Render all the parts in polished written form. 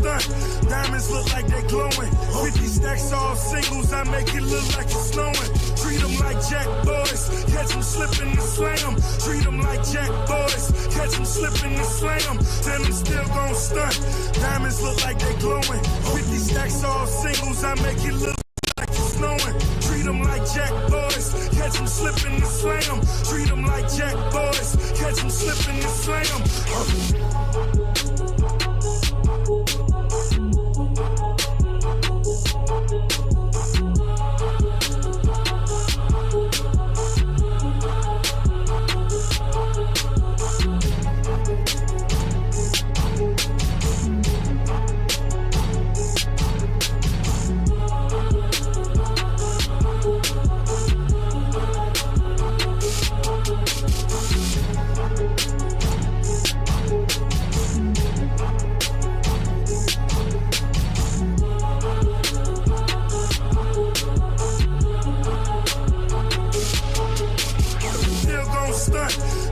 stunt. Diamonds look like they glowing. 50 stacks all singles, I make it look like it's snowing. Treat them like jack boys, catch them slipping and slam. Treat them like jack boys, catch them slipping and slam. Then I'm still gon' stunt. Diamonds look like they glowing. 50 stacks all singles, I make it look like it's snowing. Treat them like jack boys, catch them slipping and slam. Treat them like jack boys, catch them slipping and slam.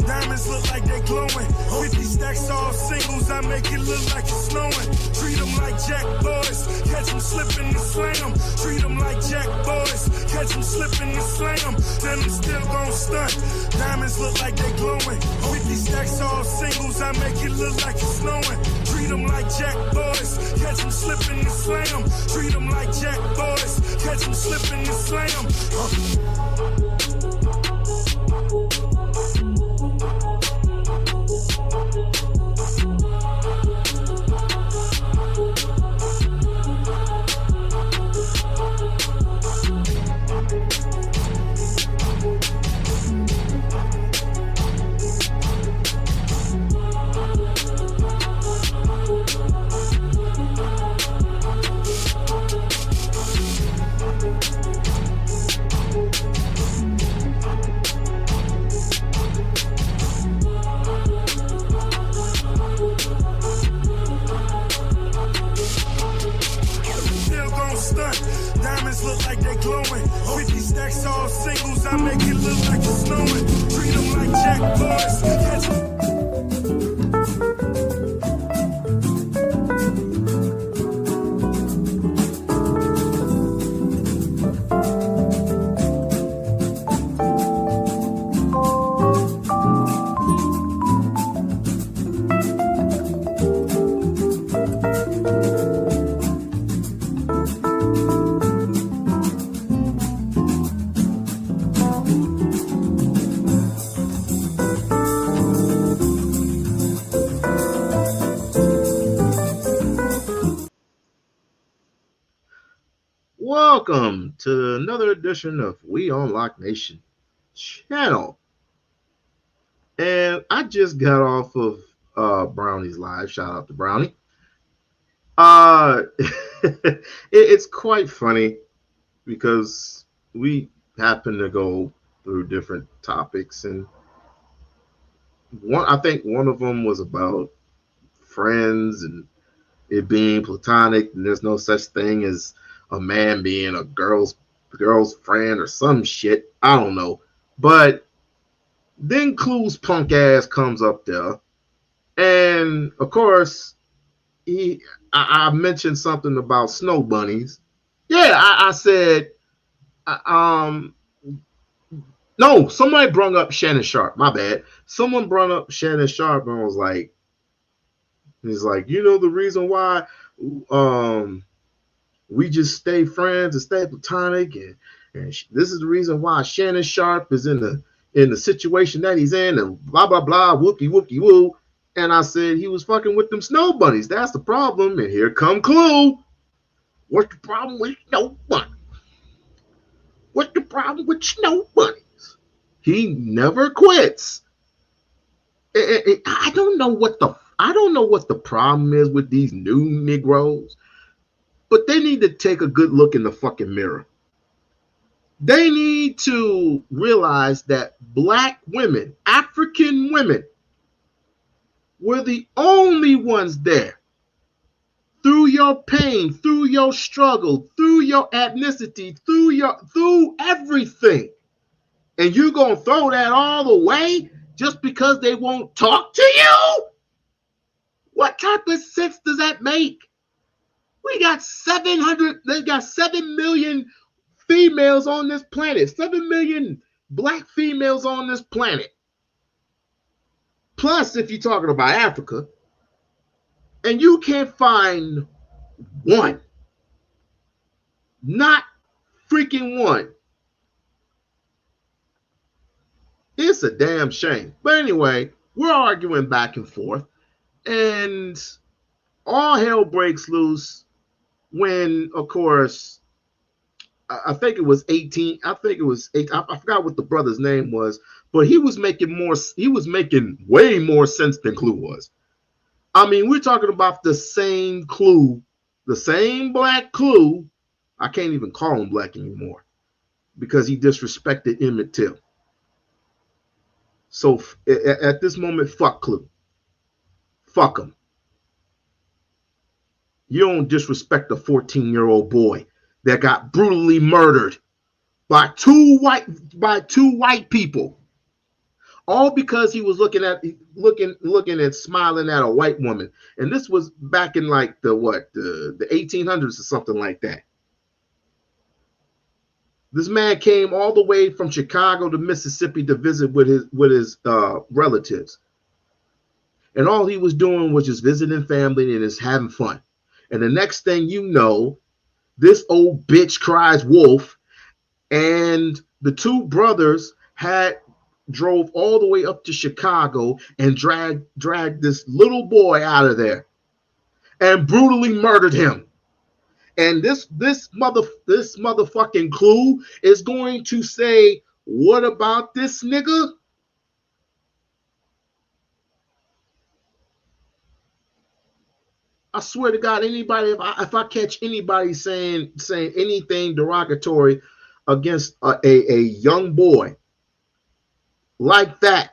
Diamonds look like they glowing. 50 stacks all singles, I make it look like it's snowing. Treat them like jack boys, catch them slipping and slam. Treat them like jack boys, catch them slipping and slam. Then I'm still gon' stunt. Diamonds look like they glowing. 50 stacks all singles, I make it look like it's snowing. Treat them like jack boys, catch them slipping and slam. Treat them like jack boys, catch them slipping and slam. Diamonds look like they glowing. 50 stacks all singles, I make it look like it's snowing. Treat them like jack boys. Welcome to another edition of We-On-Loc Nation channel. And I just got off of Brownie's live. Shout out to Brownie. It's quite funny because we happen to go through different topics, and I think one of them was about friends and it being platonic, and there's no such thing as a man being a girl's friend or some shit. I don't know. But then Clue's punk ass comes up there. And of course, I mentioned something about snow bunnies. Yeah, I said, no, somebody brought up Shannon Sharp. My bad. Someone brought up Shannon Sharp and was like, he's like, you know, the reason why we just stay friends and stay platonic, and this is the reason why Shannon Sharp is in the situation that he's in, and blah blah blah, whoopie whoopie woo. And I said he was fucking with them snow bunnies. That's the problem. And here come Clue. What's the problem with snow bunnies? What's the problem with snow bunnies? He never quits. I don't know what the problem is with these new Negroes. But they need to take a good look in the fucking mirror. They need to realize that black women, African women, were the only ones there. Through your pain, through your struggle, through your ethnicity, through everything. And you're going to throw that all away just because they won't talk to you? What type of sense does that make? We got 700, they got 7 million females on this planet, 7 million black females on this planet. Plus, if you're talking about Africa, and you can't find one, not freaking one. It's a damn shame. But anyway, we're arguing back and forth, and all hell breaks loose when, of course, I think it was 18. I think it was 8. I forgot what the brother's name was, but he was making way more sense than Clue was. I mean, we're talking about the same Clue, the same black Clue. I can't even call him black anymore because he disrespected Emmett Till. So at this moment, fuck Clue. Fuck him. You don't disrespect a 14-year-old boy that got brutally murdered by two white people, all because he was looking at smiling at a white woman. And this was back in like the 1800s or something like that. This man came all the way from Chicago to Mississippi to visit with his relatives, and all he was doing was just visiting family and just having fun. And the next thing you know, this old bitch cries wolf, and the two brothers drove all the way up to Chicago and dragged this little boy out of there and brutally murdered him. And this motherfucking Clue is going to say, what about this nigga? I swear to God, anybody, if I catch anybody saying anything derogatory against a young boy like that,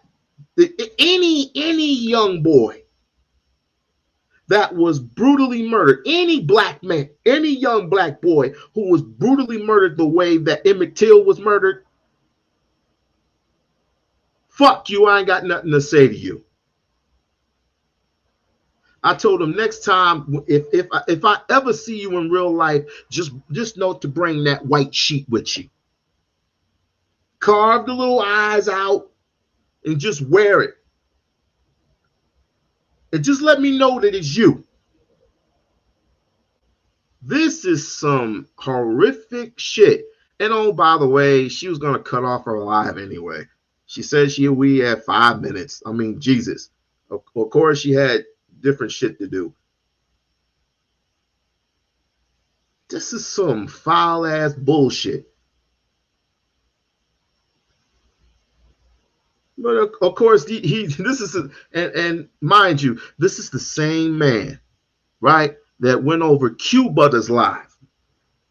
any young boy that was brutally murdered, any black man, any young black boy who was brutally murdered the way that Emmett Till was murdered, fuck you, I ain't got nothing to say to you. I told him next time, if I ever see you in real life, just know to bring that white sheet with you. Carve the little eyes out and just wear it. And just let me know that it's you. This is some horrific shit. And oh, by the way, she was going to cut off her live anyway. She said we had 5 minutes. I mean, Jesus. Of course, she had different shit to do. This is some foul ass bullshit. But of course, this is and mind you, this is the same man, right, that went over Q Butters live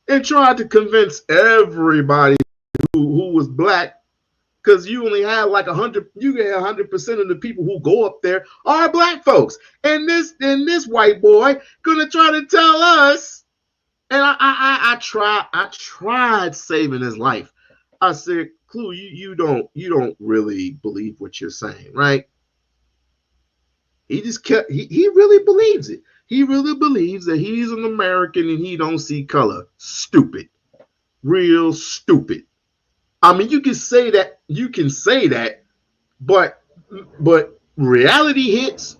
and tried to convince everybody who was black, because you only had like 100%, you get 100% of the people who go up there are black folks, and this white boy gonna try to tell us. And I tried saving his life. I said, Clue, you don't really believe what you're saying, right? He just kept he really believes it. He really believes that he's an American and he don't see color. Stupid. Real stupid. I mean, you can say that, but reality hits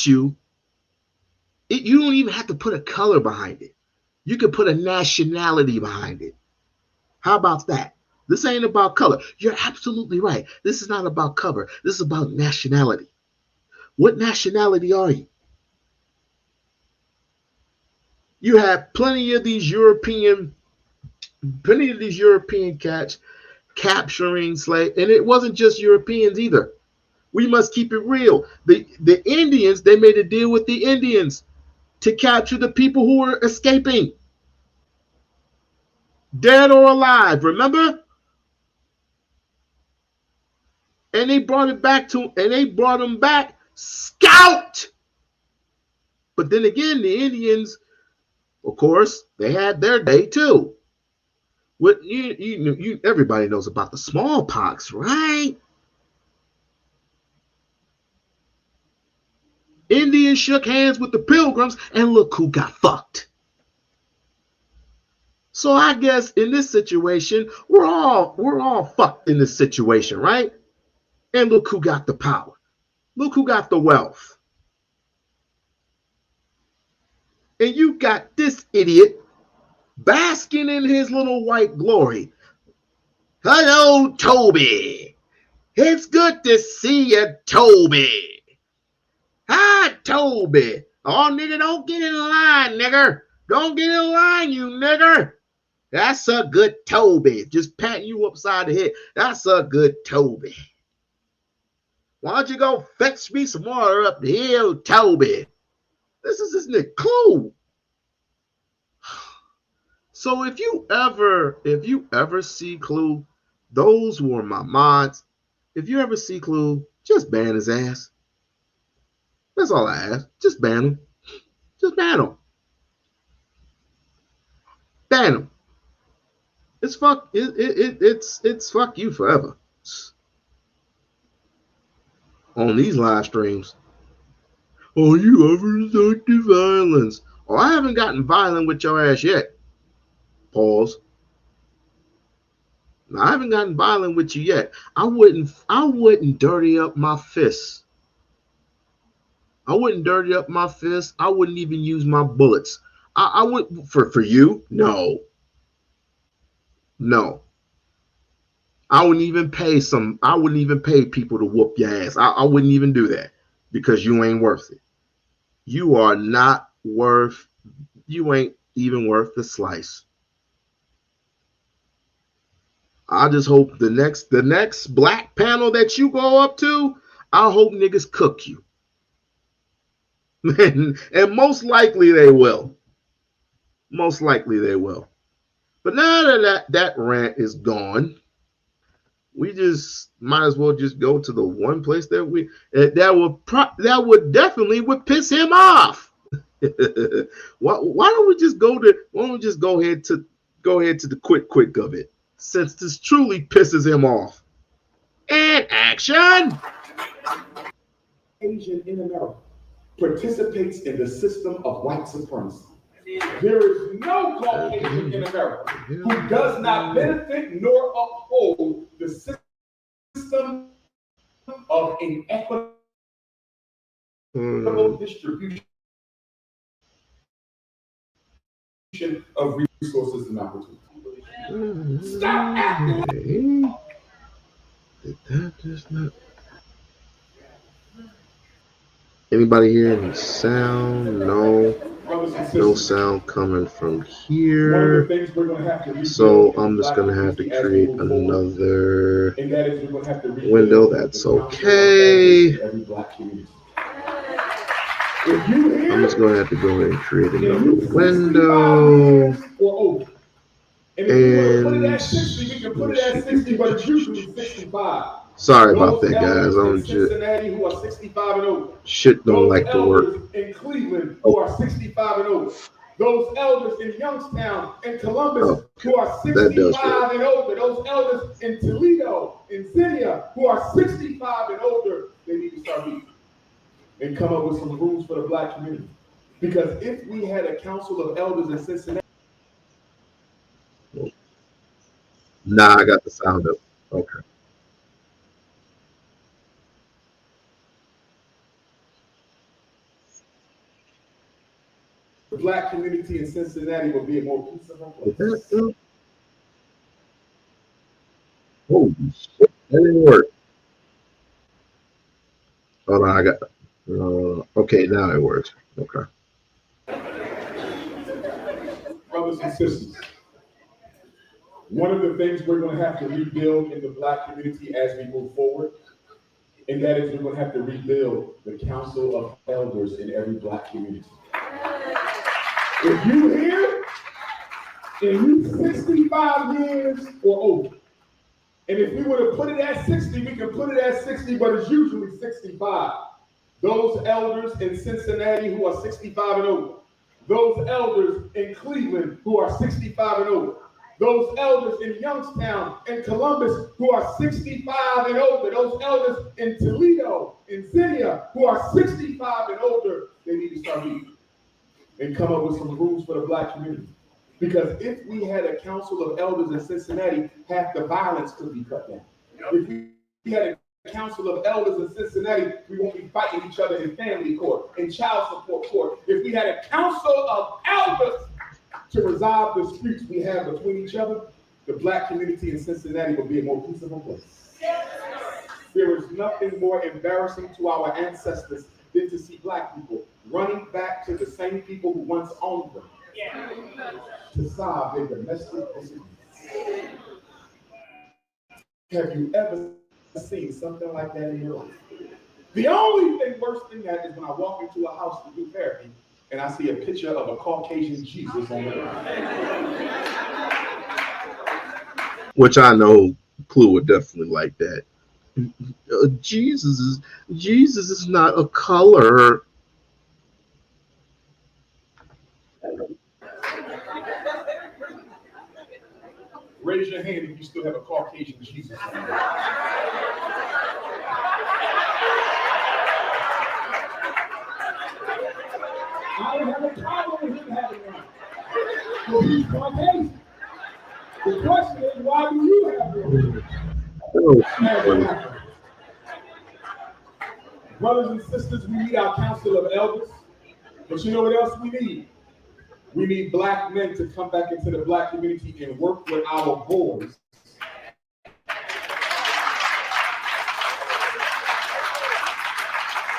you. You don't even have to put a color behind it. You can put a nationality behind it. How about that? This ain't about color. You're absolutely right. This is not about color. This is about nationality. What nationality are you? You have plenty of these European cats capturing slaves, and it wasn't just Europeans either. We must keep it real. The Indians, they made a deal with the Indians to capture the people who were escaping, dead or alive, remember? And they brought them back scout. But then again, the Indians, of course, they had their day too. What everybody knows about the smallpox, right? Indians shook hands with the Pilgrims, and look who got fucked. So I guess in this situation, we're all fucked in this situation, right? And look who got the power. Look who got the wealth. And you got this idiot basking in his little white glory. Hello, Toby. It's good to see you, Toby. Hi, Toby. Oh, nigga, don't get in line, nigger. Don't get in line, you nigger. That's a good Toby. Just patting you upside the head. That's a good Toby. Why don't you go fetch me some water up the hill, Toby? This is his nigga Clue. So if you ever see Clue, those who are my mods, if you ever see Clue, just ban his ass. That's all I ask. Just ban him. Just ban him. Ban him. It's fuck. It's fuck you forever. On these live streams. Oh, you ever resort to violence? Oh, I haven't gotten violent with your ass yet. Pause. Now, I haven't gotten violent with you yet. I wouldn't dirty up my fists. I wouldn't dirty up my fists. I wouldn't even use my bullets. I would for you. No. I wouldn't even pay people to whoop your ass. I wouldn't even do that because you ain't worth it. You are not worth. You ain't even worth the slice. I just hope the next black panel that you go up to, I hope niggas cook you. And most likely they will. Most likely they will. But now that rant is gone, we just might as well just go to the one place that would definitely piss him off. Why don't we just go ahead to the quick of it, since this truly pisses him off. And action. Asian in America participates in the system of white supremacy. There is no Caucasian in America who does not benefit nor uphold the system of an equitable distribution of resources and opportunities. Stop acting. Did that just not? Anybody hear any sound? No sound coming from here. So I'm just gonna have to create another window. That's okay. I'm just gonna have to go ahead and create another window. And sorry about that, guys. I'm just shit don't like to work. In Cleveland who are 65 and older. Those elders in Youngstown and Columbus who are 65 and older. Those elders in Toledo, in Xenia who are 65 and older. They need to start meeting and come up with some rules for the black community. Because if we had a council of elders in Cincinnati. Nah, I got the sound up. Okay. The black community in Cincinnati will be a more peaceful place. Holy shit, that didn't work. Oh no, I got. Okay, now it works. Okay. Brothers and sisters, one of the things we're going to have to rebuild in the black community as we move forward, and that is we're going to have to rebuild the council of elders in every black community. If you here and you 65 years or older, and if we were to put it at 60, we can put it at 60, but it's usually 65. Those elders in Cincinnati who are 65 and older. Those elders in Cleveland who are 65 and older. Those elders in Youngstown and Columbus who are 65 and older. Those elders in Toledo, in Xenia who are 65 and older, they need to start meeting and come up with some rules for the black community. Because if we had a council of elders in Cincinnati, half the violence could be cut down. If we had a council of elders in Cincinnati, we won't be fighting each other in family court, in child support court. If we had a council of elders to resolve the disputes we have between each other, the black community in Cincinnati would be a more peaceable place. There is nothing more embarrassing to our ancestors than to see black people running back to the same people who once owned them to solve their domestic disagreements. Have you ever seen something like that in your life? The only thing worse than that is when I walk into a house to do therapy and I see a picture of a Caucasian Jesus on the ground. Which I know Clue would definitely like that. Jesus is not a color. Raise your hand if you still have a Caucasian Jesus on the ground. I don't have a problem with him having one. Well, he's Caucasian. The question is, why do you have one? Oh, brothers and sisters, we need our council of elders. But you know what else we need? We need black men to come back into the black community and work with our boys.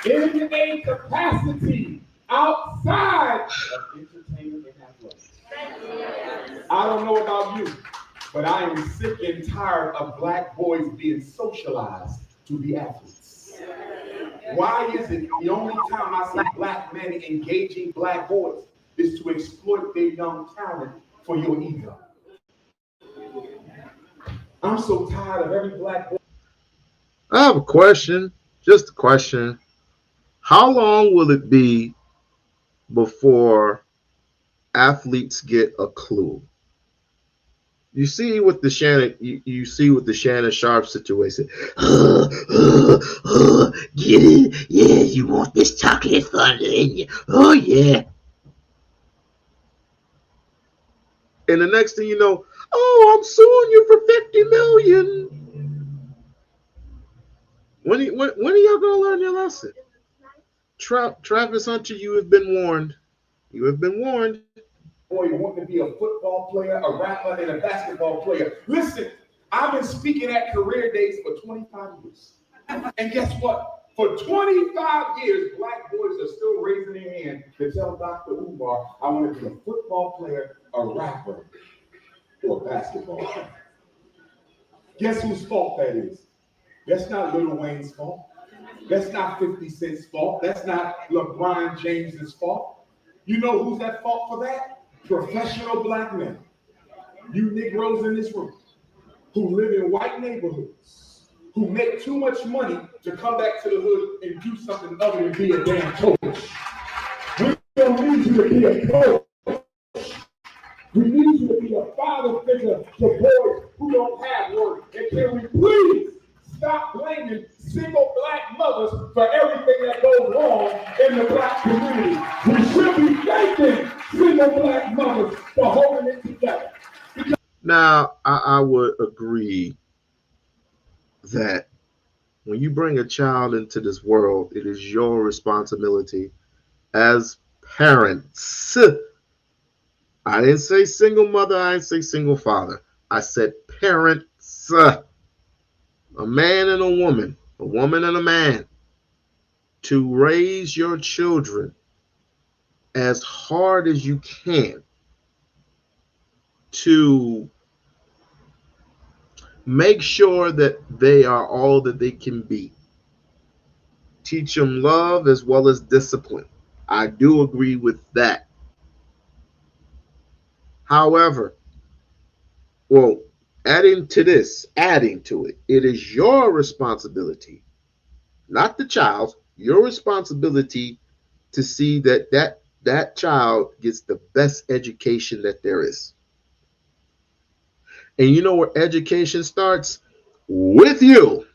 In a capacity outside of entertainment and athletics. I don't know about you, but I am sick and tired of black boys being socialized to be athletes. Why is it the only time I see black men engaging black boys is to exploit their young talent for your ego? I'm so tired of every black boy. I have a question, just a question. How long will it be before athletes get a clue? You see with the Shannon, you see with the Shannon Sharp situation. Get it? Yeah, you want this chocolate thunder in you? Oh yeah. And the next thing you know, oh, I'm suing you for $50 million. When are y'all gonna learn your lesson? Travis Hunter, you have been warned. You have been warned. Boy, you want to be a football player, a rapper, and a basketball player. Listen, I've been speaking at career days for 25 years. And guess what? For 25 years, black boys are still raising their hand to tell Dr. Umar, I want to be a football player, a rapper, or a basketball player. Guess whose fault that is? That's not Lil Wayne's fault. That's not 50 Cent's fault. That's not LeBron James's fault. You know who's at fault for that? Professional black men. You Negroes in this room who live in white neighborhoods, who make too much money to come back to the hood and do something other than be a damn coach. We don't need you to be a coach. We need you to be a father figure to boys who don't have one. And can we please stop blaming single black mothers for everything that goes wrong in the black community? We should be thanking single black mothers for holding it together. Now, I would agree that when you bring a child into this world, it is your responsibility as parents. I didn't say single mother, I didn't say single father. I said parents. A man and a woman and a man, to raise your children as hard as you can to make sure that they are all that they can be. Teach them love as well as discipline. I do agree with that. However, well, adding to it, it is your responsibility, not the child's, your responsibility to see that child gets the best education that there is. And you know where education starts? With you.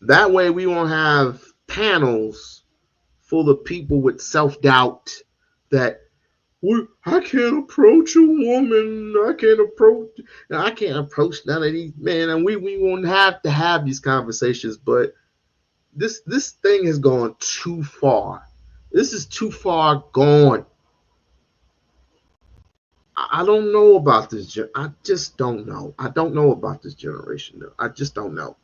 That way we won't have panels full of people with self-doubt that I can't approach a woman. I can't approach none of these men, and we won't have to have these conversations. But this thing has gone too far. This is too far gone. I don't know about this. I just don't know. I don't know about this generation. I just don't know.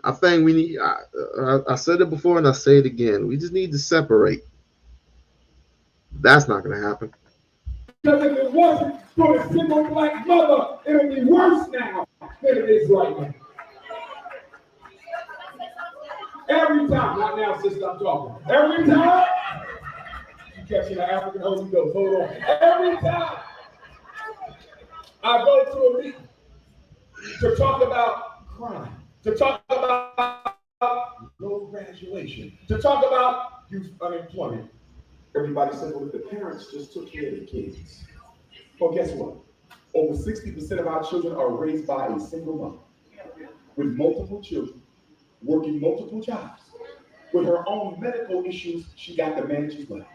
I think we need. I said it before and I say it again. We just need to separate. That's not going to happen. Because if it wasn't for a single black mother, it would be worse now than it is right now. Every time, not now, sister, I'm talking. Every time, you catching the African Holy Ghost. Hold on. Every time I go to a meeting to talk about crime, to talk about low graduation, to talk about youth unemployment, everybody said, well, if the parents just took care of the kids. Well, guess what? Over 60% of our children are raised by a single mother with multiple children, working multiple jobs. With her own medical issues, she got to manage as well.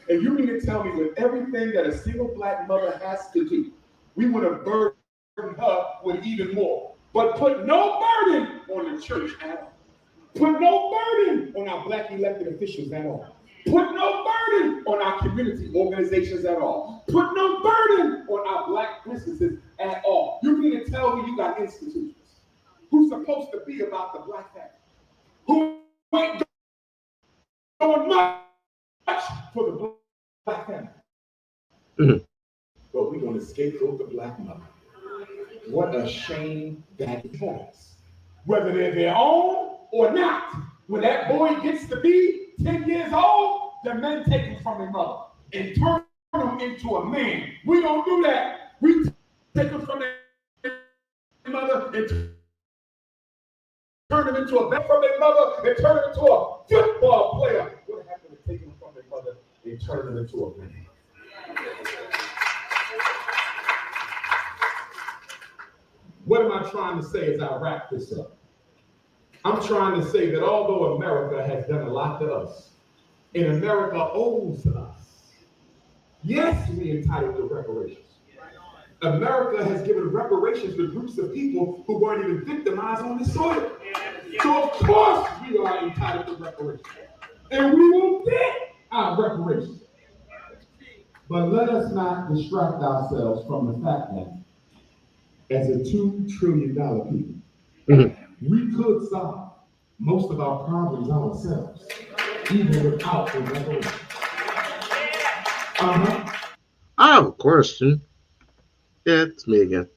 And you mean to tell me with everything that a single black mother has to do, we would have burdened her with even more, but put no burden on the church at all. Put no burden on our black elected officials at all. Put no burden on our community organizations at all. Put no burden on our black businesses at all. You mean to tell me you got institutions who's supposed to be about the black family, who ain't doing much for the black family? Mm-hmm. But we're going to scapegoat the black mother. What a shame that is. Whether they're their own or not, when that boy gets to be 10 years old, the men take him from their mother and turn him into a man. We don't do that. We take him from their mother and turn him into a man from their mother and turn him into a football player. What happened to taking him from their mother and turn him into a man? What am I trying to say as I wrap this up? I'm trying to say that although America has done a lot to us, and America owes us, yes, we entitled to reparations. America has given reparations to groups of people who weren't even victimized on the soil. So of course we are entitled to reparations. And we will get our reparations. But let us not distract ourselves from the fact that as a $2 trillion people, Mm-hmm. we could solve most of our problems ourselves, even without the reparations. I have a question. Yeah, it's me again.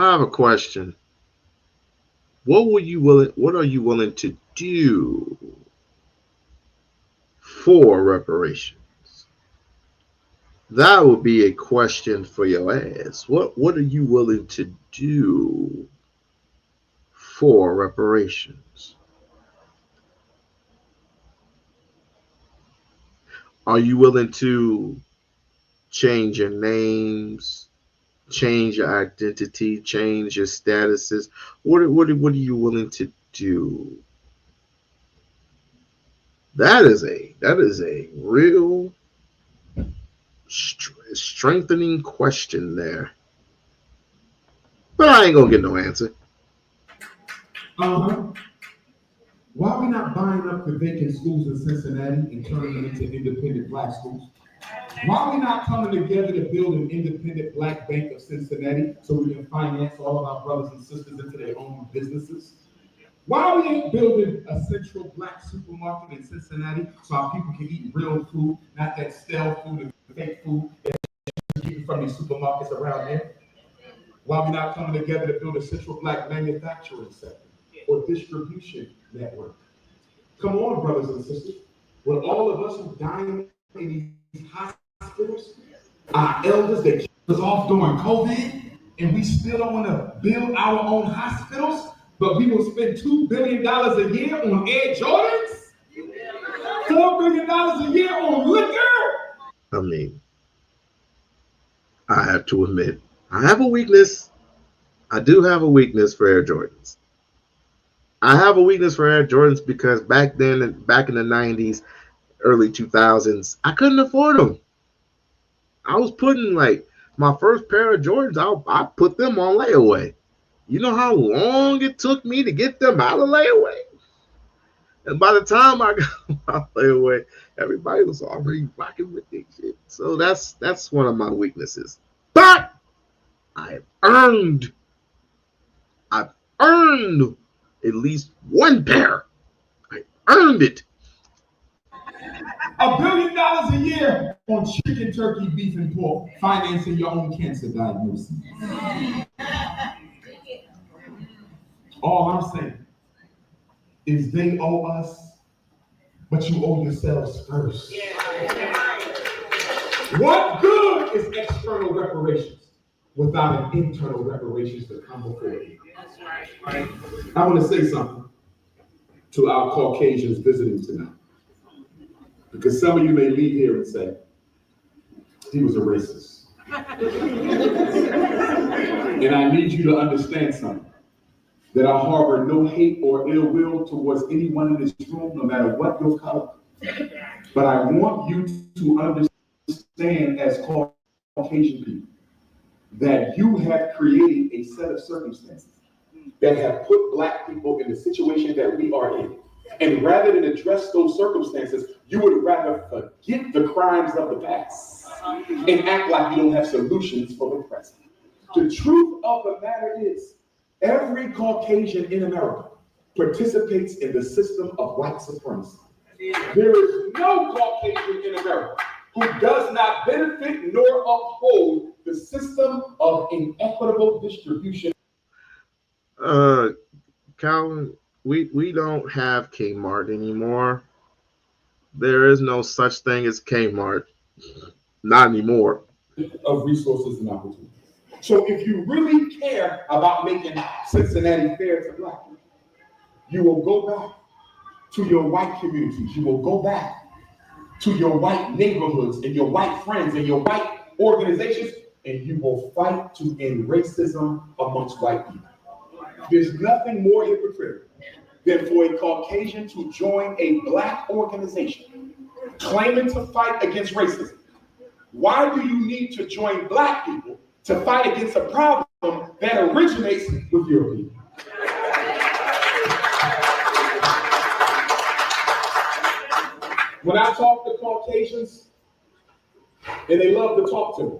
I have a question. What are you willing to do for reparations? That would be a question for your ass. What are you willing to do for reparations? Are you willing to change your names, change your identity, change your statuses? What are you willing to do? That is a real strengthening question there. But I ain't gonna get no answer. Why are we not buying up the vacant schools in Cincinnati and turning them into independent black schools? Why are we not coming together to build an independent black bank of Cincinnati so we can finance all of our brothers and sisters into their own businesses? Why we ain't building a central black supermarket in Cincinnati so our people can eat real food, not that stale food and fake food that you get from these supermarkets around here? Why are we not coming together to build a central black manufacturing sector or distribution network? Come on, brothers and sisters. With all of us who dying in these hospitals, our elders that kept us off during COVID, and we still don't want to build our own hospitals, but we will spend $2 billion a year on Air Jordans, $4 billion a year on liquor. I mean, I have to admit, I have a weakness. I do have a weakness for Air Jordans. I have a weakness for Air Jordans because back then, back in the 90s, early 2000s, I couldn't afford them. I was putting like my first pair of Jordans, I put them on layaway. You know how long it took me to get them out of layaway? And by the time I got them out of layaway, everybody was already rocking with this shit. So that's one of my weaknesses. But I've earned I've earned at least one pair. I earned it. $1 billion a year on chicken, turkey, beef, and pork, financing your own cancer diagnosis. All I'm saying is they owe us, but you owe yourselves first. What good is external reparations without an internal reparations to come before you? I want to say something to our Caucasians visiting tonight. Because some of you may leave here and say, he was a racist. And I need you to understand something. That I harbor no hate or ill will towards anyone in this room, no matter what your color. But I want you to understand as Caucasian people that you have created a set of circumstances that have put Black people in the situation that we are in. And rather than address those circumstances, you would rather forget the crimes of the past and act like you don't have solutions for the present. The truth of the matter is, every Caucasian in America participates in the system of white supremacy. There is no Caucasian in America who does not benefit nor uphold the system of inequitable distribution. Calvin, we don't have Kmart anymore. There is no such thing as Kmart. Not anymore. Of resources and opportunities. So if you really care about making Cincinnati fair to Black people, you will go back to your white communities. You will go back to your white neighborhoods and your white friends and your white organizations, and you will fight to end racism amongst white people. There's nothing more hypocritical than for a Caucasian to join a Black organization claiming to fight against racism. Why do you need to join Black people to fight against a problem that originates with your people? When I talk to Caucasians, and they love to talk to me,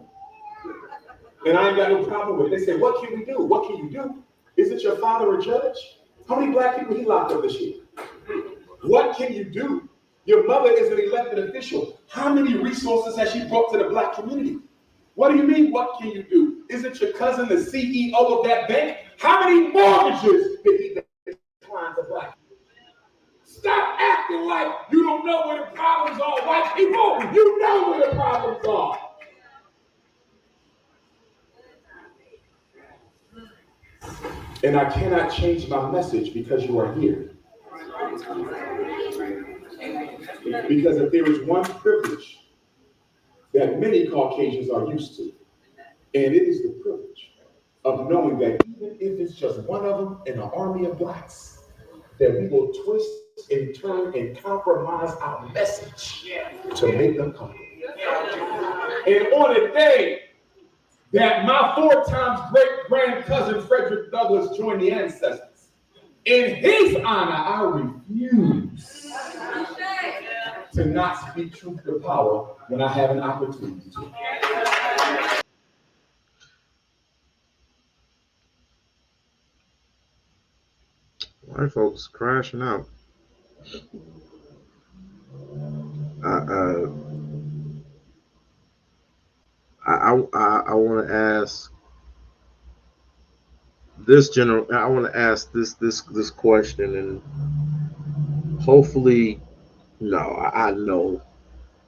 and I ain't got no problem with it, they say, what can we do? What can you do? Isn't your father a judge? How many Black people he locked up this year? What can you do? Your mother is an elected official. How many resources has she brought to the Black community? What do you mean, what can you do? Isn't your cousin the CEO of that bank? How many mortgages did he decline to Black people? Stop acting like you don't know where the problems are, white people. You know where the problems are. And I cannot change my message because you are here. Because if there is one privilege that many Caucasians are used to, and it is the privilege of knowing that even if it's just one of them in an army of Blacks, that we will twist and turn and compromise our message to make them comfortable. And on a day that my 4 times great-grand-cousin Frederick Douglass joined the ancestors, in his honor, I refuse to not speak truth to power when I have an opportunity to. White folks crashing out. I want to ask this general. I want to ask this question, and hopefully, no, I know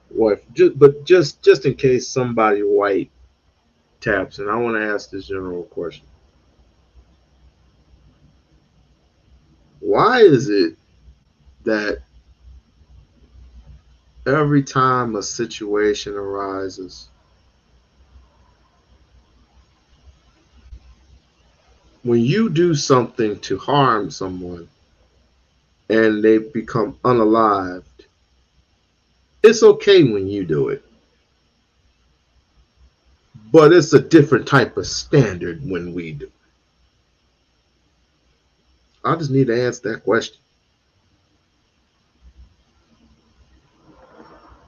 what. Just in case somebody white taps, and I want to ask this general question: why is it that every time a situation arises, when you do something to harm someone, and they become unalived, it's okay when you do it. But it's a different type of standard when we do. I just need to answer that question.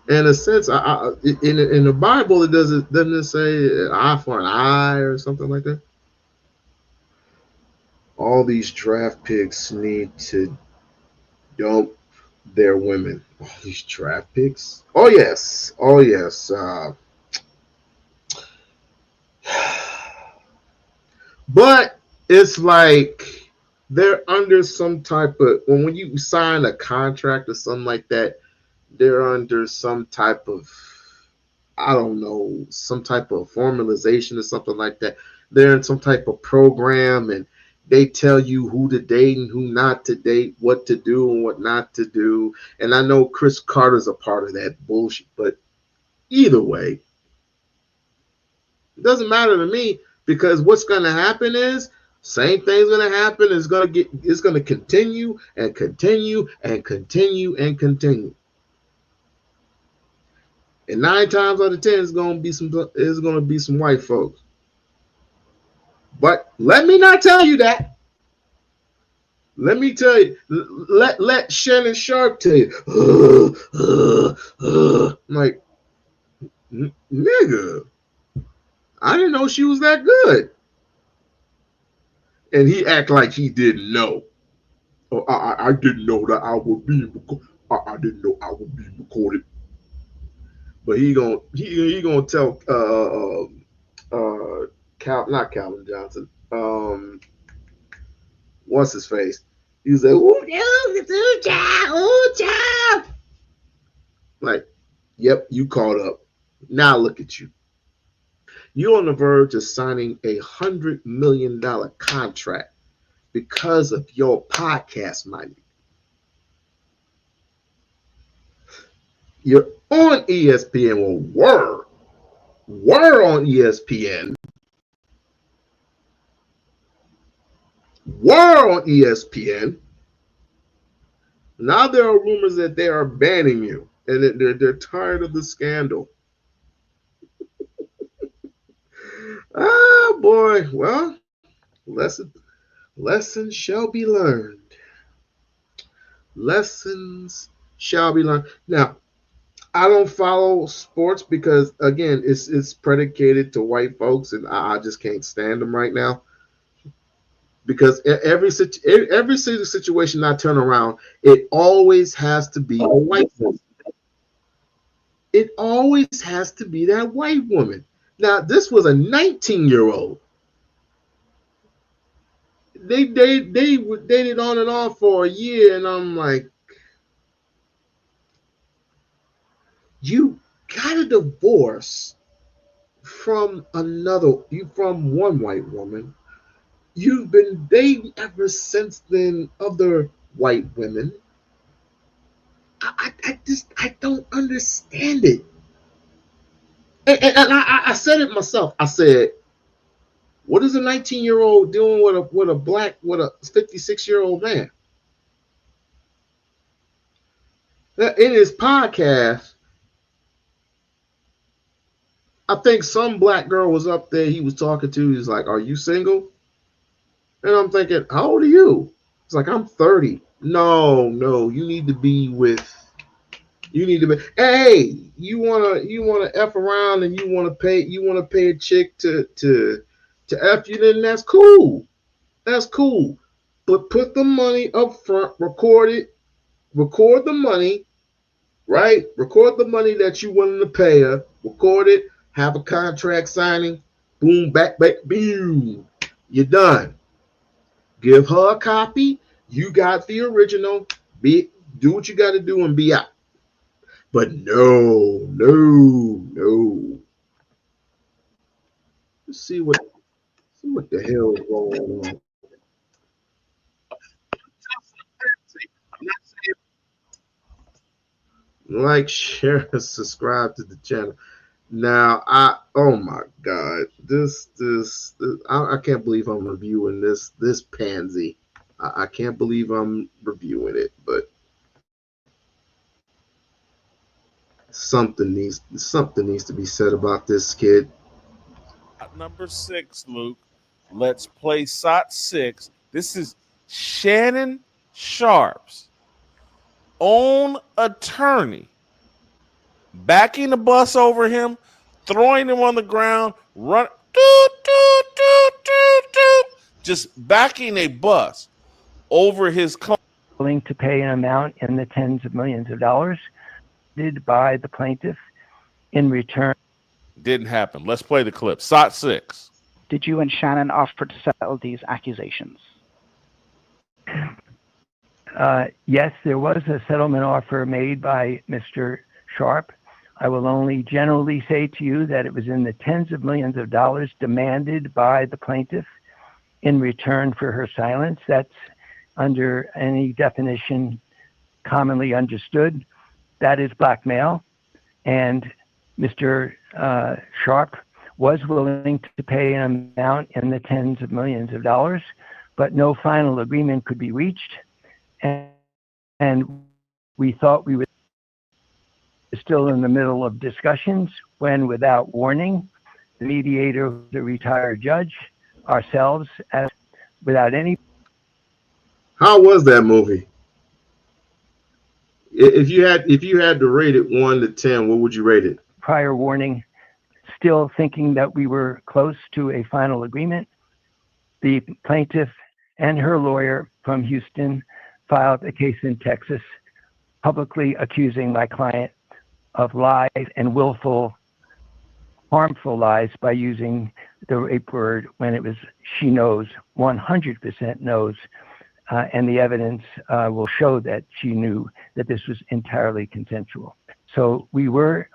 In a sense, in the Bible, doesn't it say an eye for an eye or something like that? All these draft picks need to dump their women. All these draft picks. Oh yes, oh yes. But it's like they're under some type of when you sign a contract or something like that, they're under some type of, I don't know, some type of formalization or something like that. They're in some type of program and they tell you who to date and who not to date, what to do and what not to do. And I know Chris Carter's a part of that bullshit, but either way, it doesn't matter to me because what's going to happen is same thing's going to happen. It's going to continue and continue and continue and continue. And 9 times out of 10, it's gonna be some white folks. But let me not tell you that. Let me tell you. Let Shannon Sharp tell you. I'm like, nigga, I didn't know she was that good. And he act like he didn't know. Oh, I didn't know that I would be. I didn't know I would be recorded. But he gonna tell not Calvin Johnson. What's his face? He's like, ooh, child. Like, yep, you caught up. Now look at you. You're on the verge of signing $100 million contract because of your podcast money. You're on ESPN. Well, were on ESPN. Were on ESPN. Now there are rumors that they are banning you, and they're tired of the scandal. Ah, boy. Well, lessons shall be learned. Lessons shall be learned. Now, I don't follow sports because again, it's predicated to white folks, and I just can't stand them right now. Because every situation I turn around, it always has to be a white woman. It always has to be that white woman. Now, this was a 19-year-old. They dated on and off for a year, and I'm like, you got a divorce from one white woman. You've been dating ever since then other white women. I don't understand it. And I said it myself. I said, what is a 19-year-old doing with a 56-year-old man? In his podcast, I think some black girl was up there he was talking to. He's like, are you single? And I'm thinking, how old are you? It's like, I'm 30. No, you need to be hey, you wanna F around and you wanna pay a chick to F you, then that's cool. That's cool. But put the money up front, record the money, right? Record the money that you willing to pay her, record it, have a contract signing, boom, back, boom. You're done. Give her a copy. You got the original. Do what you got to do and be out. But no. Let's see what the hell is going on. Like, share, and subscribe to the channel. Now, oh my God, this I can't believe I'm reviewing this pansy. I can't believe I'm reviewing it, but something needs to be said about this kid. Number 6, Luke. Let's play SOT 6. This is Shannon Sharp's own attorney backing the bus over him, throwing him on the ground, run, doot, doot, doot, doot, doot, just backing a bus over his client. Willing to pay an amount in the tens of millions of dollars by the plaintiff in return. Didn't happen. Let's play the clip. SOT 6. Did you and Shannon offer to settle these accusations? Yes, there was a settlement offer made by Mr. Sharp. I will only generally say to you that it was in the tens of millions of dollars demanded by the plaintiff in return for her silence. That's under any definition commonly understood. That is blackmail. And Mr. Sharp was willing to pay an amount in the tens of millions of dollars, but no final agreement could be reached. And we thought we were still in the middle of discussions when, without warning, the mediator, the retired judge, ourselves, without any. How was that movie? If you had to rate it 1 to 10, what would you rate it? Prior warning, still thinking that we were close to a final agreement, the plaintiff and her lawyer from Houston filed a case in Texas, publicly accusing my client of lies and willful, harmful lies by using the rape word when it was she knows, 100% knows, and the evidence will show that she knew that this was entirely consensual. So we were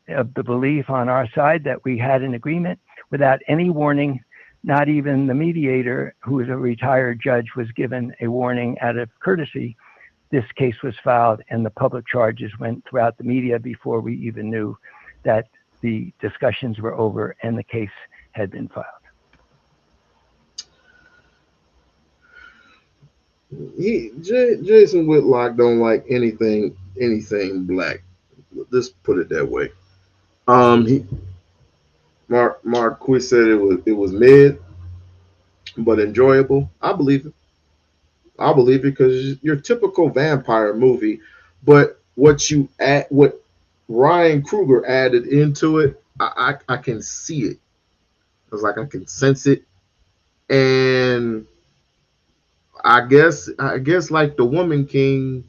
of the belief on our side that we had an agreement without any warning. Not even the mediator, who is a retired judge, was given a warning out of courtesy. This case was filed and the public charges went throughout the media before we even knew that the discussions were over and the case had been filed. Jason Whitlock don't like anything black. Let's put it that way. Marquis said it was mid, but enjoyable. I believe it. Because your typical vampire movie, but what Ryan Coogler added into it, I can see it. It's like I can sense it, and I guess like the Woman King,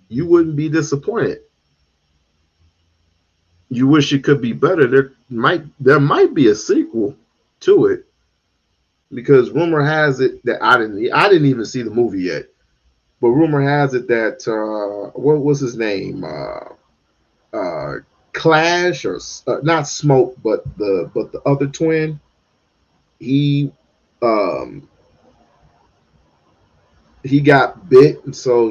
you wouldn't be disappointed. You wish it could be better. There might be a sequel to it, because rumor has it that I didn't even see the movie yet, but rumor has it that what was his name? Clash, or not Smoke, but the other twin. He got bit, and so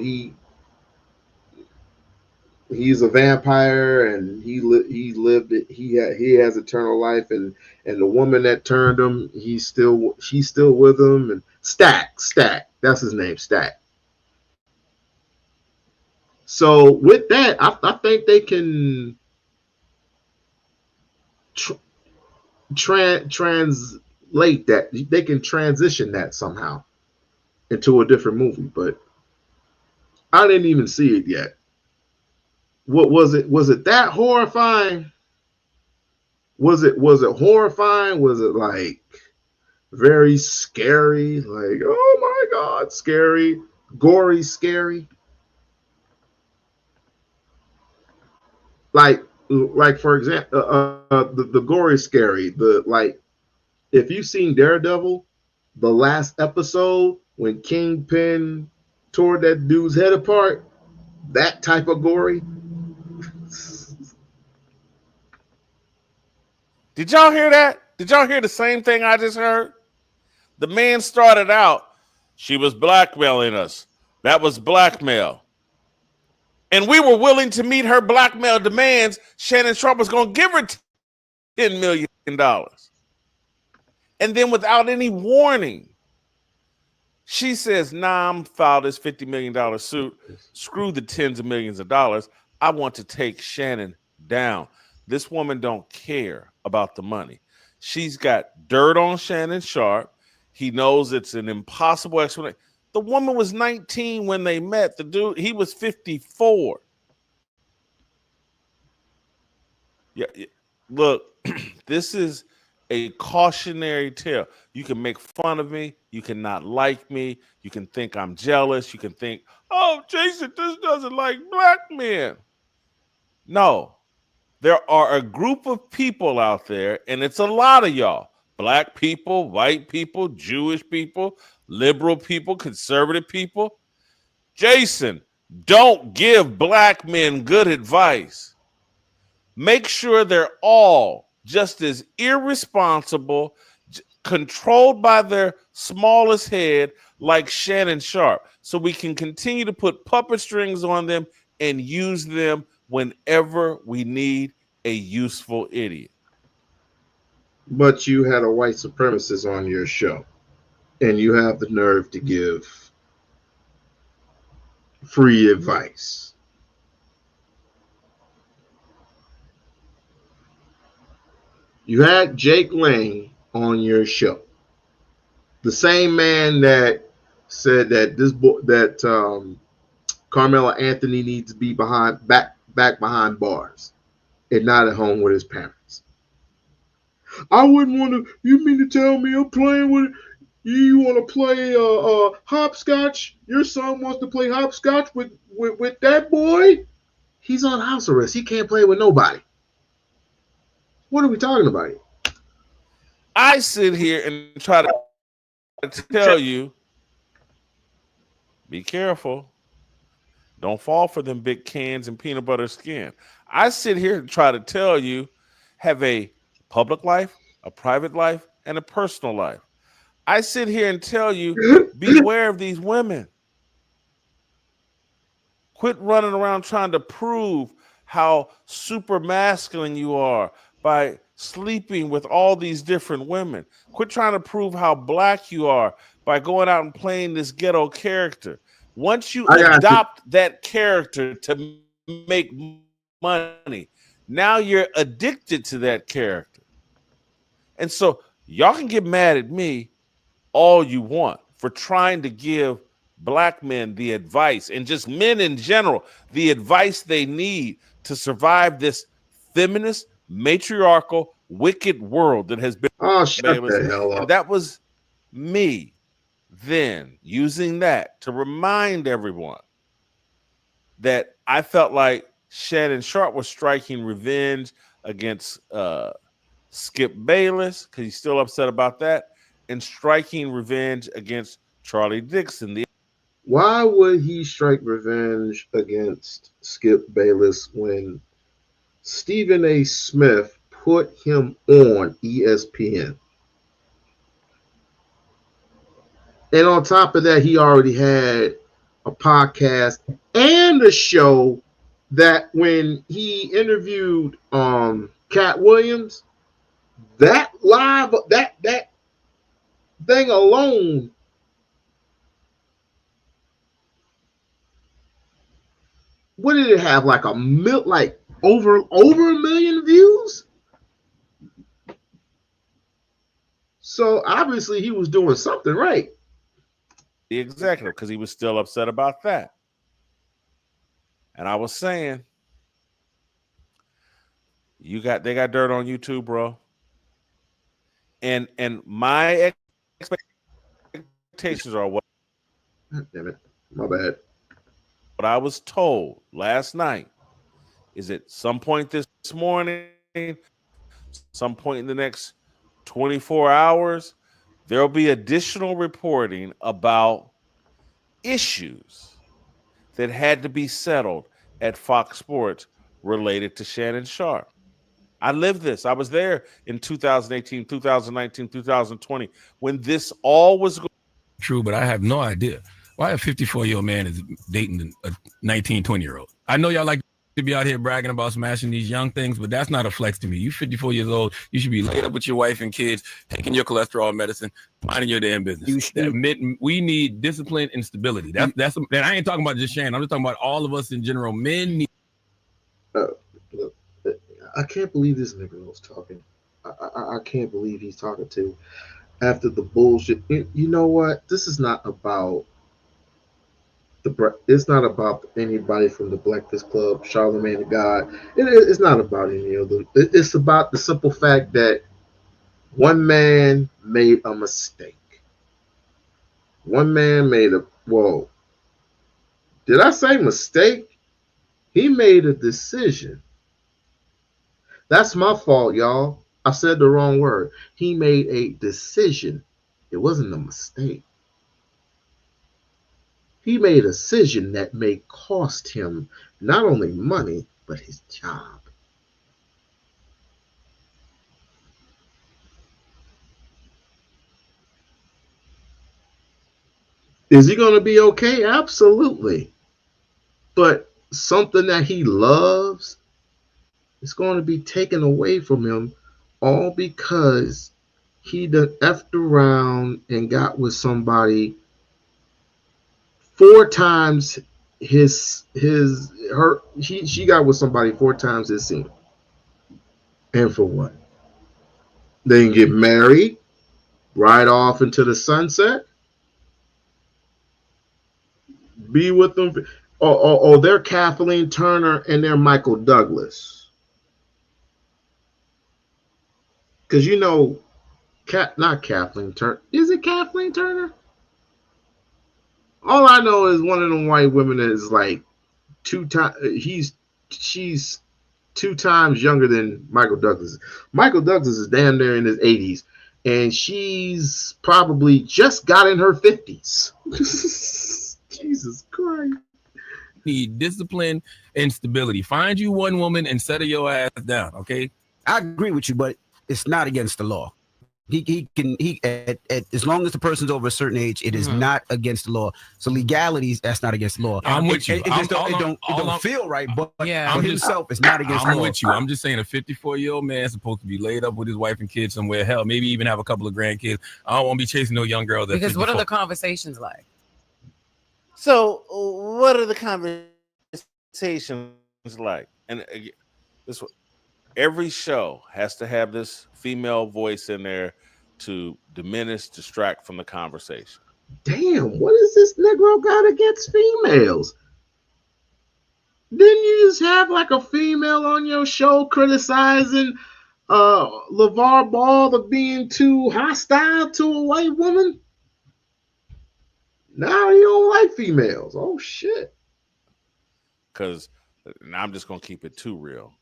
he's a vampire, and he lived it. He has eternal life, and the woman that turned him, she's still with him. And Stack, that's his name, Stack. So with that, I think they can translate that. They can transition that somehow into a different movie, but I didn't even see it yet. What was it? Was it that horrifying? Was it horrifying? Was it like very scary? Like, oh my God, scary, gory, scary? Like for example, the gory scary. If you've seen Daredevil, the last episode when Kingpin tore that dude's head apart, that type of gory. Did y'all hear that? Did y'all hear the same thing I just heard? The man started out, she was blackmailing us. That was blackmail. And we were willing to meet her blackmail demands. Shannon Sharp was going to give her $10 million. And then without any warning, She says, nah, I'm file this $50 million suit. Screw the tens of millions of dollars. I want to take Shannon down. This woman don't care about the money. She's got dirt on Shannon Sharpe. He knows it's an impossible explanation. The woman was 19 when they met. The dude, he was 54. Yeah, look, this is a cautionary tale. You can make fun of me. You cannot like me. You can think I'm jealous. You can think, oh, Jason, this doesn't like black men. No, there are a group of people out there, and it's a lot of y'all. Black people, white people, Jewish people, liberal people, conservative people. Jason, don't give black men good advice. Make sure they're all just as irresponsible, controlled by their smallest head, like Shannon Sharpe, so we can continue to put puppet strings on them and use them whenever we need a useful idiot. But you had a white supremacist on your show, and you have the nerve to give free advice. You had Jake Lang on your show, the same man that said that Carmelo Anthony needs to be back behind bars and not at home with his parents. I wouldn't want to. You mean to tell me I'm playing with? You want to play hopscotch? Your son wants to play hopscotch with that boy? He's on house arrest. He can't play with nobody. What are we talking about here? I sit here and try to tell you, be careful. Don't fall for them big cans and peanut butter skin. I sit here and try to tell you, have a public life, a private life, and a personal life. I sit here and tell you, beware of these women. Quit running around trying to prove how super masculine you are by sleeping with all these different women. Quit trying to prove how black you are by going out and playing this ghetto character. Once you adopt that character to make money, now you're addicted to that character. And so y'all can get mad at me all you want for trying to give black men the advice, and just men in general, the advice they need to survive this feminist, matriarchal, wicked world that has been. Oh, shut the hell up. And that was me then using that to remind everyone that I felt like Shannon Sharpe was striking revenge against Skip Bayless, because he's still upset about that, and striking revenge against Charlie Dixon. Why would he strike revenge against Skip Bayless when Stephen A. Smith put him on ESPN? And on top of that, he already had a podcast and a show that when he interviewed Cat Williams, that thing alone what did it have? Like over a million views? So obviously he was doing something right. The executive, because he was still upset about that. And I was saying, they got dirt on YouTube, bro. And my expectations are what. Damn it, my bad. What I was told last night is at some point this morning, some point in the next 24 hours, there'll be additional reporting about issues that had to be settled at Fox Sports related to Shannon Sharpe. I lived this. I was there in 2018, 2019, 2020 when this all was going. True, but I have no idea why a 54-year-old man is dating a 19, 20-year-old. I know y'all like. To be out here bragging about smashing these young things, but that's not a flex to me. You 54 years old. You should be laid up with your wife and kids, taking your cholesterol medicine, minding your damn business. We need discipline and stability. That's. And I ain't talking about just Shannon. I'm just talking about all of us in general. Men need. I can't believe this nigga was talking. I can't believe he's talking to after the bullshit. You know what? This is not about it's not about anybody from the Breakfast Club, Charlemagne the God. It's not about any of them. It's about the simple fact that one man made a mistake. One man made a whoa. Did I say mistake? He made a decision. That's my fault, y'all. I said the wrong word. He made a decision. It wasn't a mistake. He made a decision that may cost him not only money, but his job. Is he going to be okay? Absolutely. But something that he loves is going to be taken away from him all because he done effed around and got with somebody 4 times she got with somebody 4 times his senior. And for what? They can get married, ride off into the sunset, be with them. Or they're Kathleen Turner and they're Michael Douglas. Because you know, not Kathleen Turner. Is it Kathleen Turner? All I know is one of them white women is like 2 times. She's 2 times younger than Michael Douglas. Michael Douglas is damn near in his 80s, and she's probably just got in her 50s. Jesus Christ. Need discipline and stability. Find you one woman and settle your ass down, okay? I agree with you, but it's not against the law. He can as long as the person's over a certain age, it is not against the law. So legalities, that's not against the law. I'm with you. It don't feel right, but for himself, it's not against the law. I'm with you. I'm just saying a 54-year-old man is supposed to be laid up with his wife and kids somewhere. Hell, maybe even have a couple of grandkids. I don't want to be chasing no young girl. Because what are the conversations like? So what are the conversations like? And this every show has to have this female voice in there to distract from the conversation. Damn, what is this Negro got against females? Didn't you just have like a female on your show criticizing LeVar Ball of being too hostile to a white woman? Now you don't like females. Oh shit. Because I'm just going to keep it too real.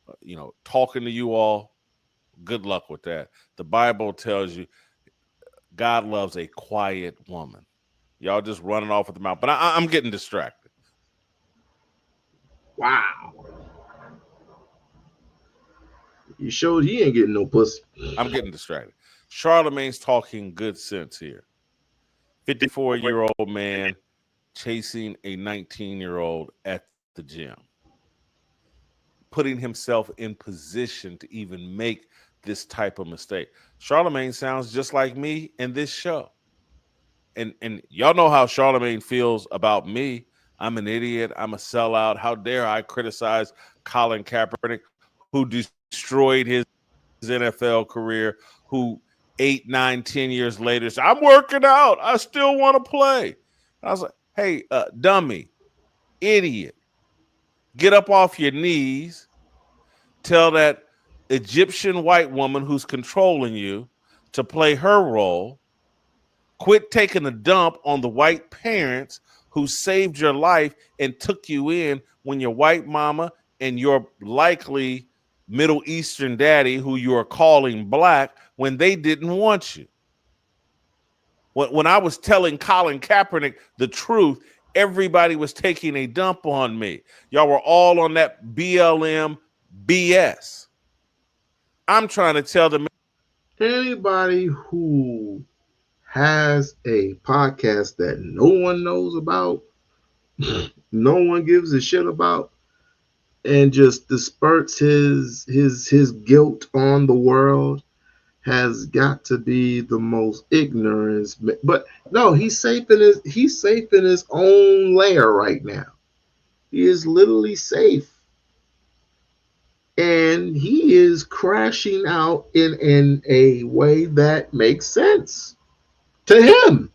Talking to you all, good luck with that. The Bible tells you God loves a quiet woman. Y'all just running off with the mouth. But I'm getting distracted. Wow. You showed he ain't getting no pussy. I'm getting distracted. Charlemagne's talking good sense here. 54-year-old man chasing a 19-year-old at the gym, putting himself in position to even make this type of mistake. Charlemagne sounds just like me in this show. And y'all know how Charlemagne feels about me. I'm an idiot. I'm a sellout. How dare I criticize Colin Kaepernick, who destroyed his NFL career, who 8, 9, 10 years later said, I'm working out. I still want to play. And I was like, hey, dummy, idiot, get up off your knees. Tell that Egyptian white woman who's controlling you to play her role. Quit taking a dump on the white parents who saved your life and took you in when your white mama and your likely Middle Eastern daddy, who you are calling black, when they didn't want you. When I was telling Colin Kaepernick the truth, everybody was taking a dump on me. Y'all were all on that BLM BS. I'm trying to tell them. Anybody who has a podcast that no one knows about, no one gives a shit about, and just disperse his guilt on the world has got to be the most ignorance. But no, he's safe in his own lair right now. He is literally safe. And he is crashing out in a way that makes sense to him.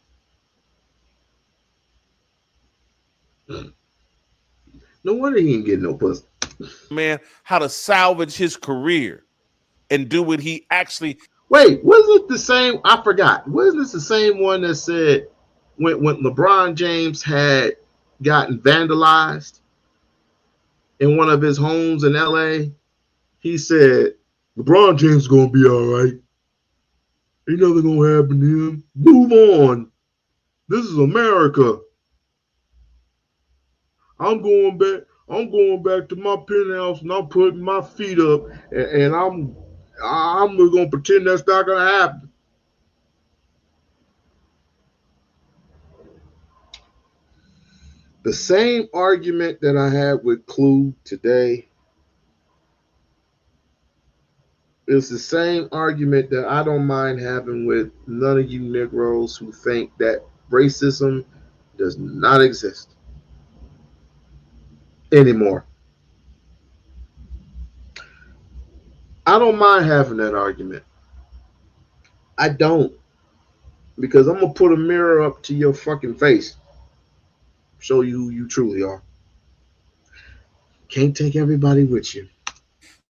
No wonder he ain't getting no pussy. Man, how to salvage his career and do what he actually. Wait, wasn't it the same? I forgot. Wasn't this the same one that said when LeBron James had gotten vandalized in one of his homes in LA? He said, LeBron James is gonna be all right. Ain't nothing gonna happen to him. Move on. This is America. I'm going back to my penthouse and I'm putting my feet up and I'm gonna pretend that's not gonna happen. The same argument that I had with Clue today is the same argument that I don't mind having with none of you Negroes who think that racism does not exist anymore. I don't mind having that argument. I don't. Because I'm going to put a mirror up to your fucking face. Show you who you truly are. Can't take everybody with you.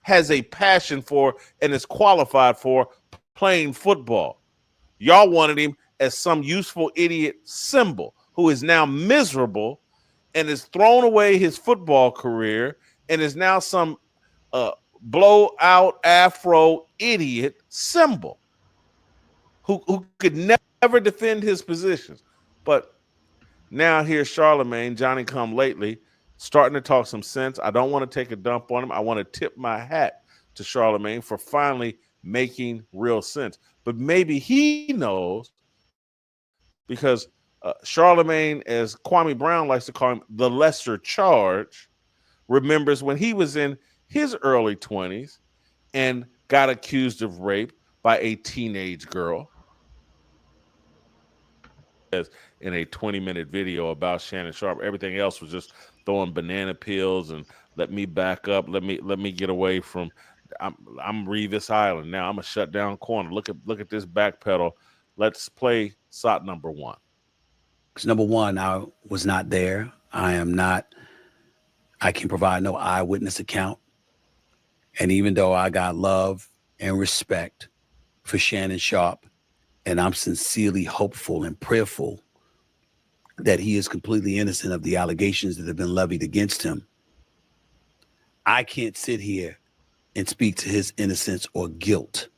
Has a passion for and is qualified for playing football. Y'all wanted him as some useful idiot symbol who is now miserable and has thrown away his football career and is now some blowout Afro idiot symbol who could never defend his positions. But now here's Charlemagne, Johnny come lately, starting to talk some sense. I don't want to take a dump on him. I want to tip my hat to Charlemagne for finally making real sense. But maybe he knows because Charlemagne, as Kwame Brown likes to call him, the lesser charge, remembers when he was in his early 20s and got accused of rape by a teenage girl. In a 20-minute video about Shannon Sharpe, everything else was just throwing banana peels and let me back up, let me get away from. I'm Revis Island now. I'm a shut down corner. Look at this back pedal. Let's play SOT number 1. Number 1, I was not there. I can provide no eyewitness account. And even though I got love and respect for Shannon Sharpe, and I'm sincerely hopeful and prayerful that he is completely innocent of the allegations that have been levied against him, I can't sit here and speak to his innocence or guilt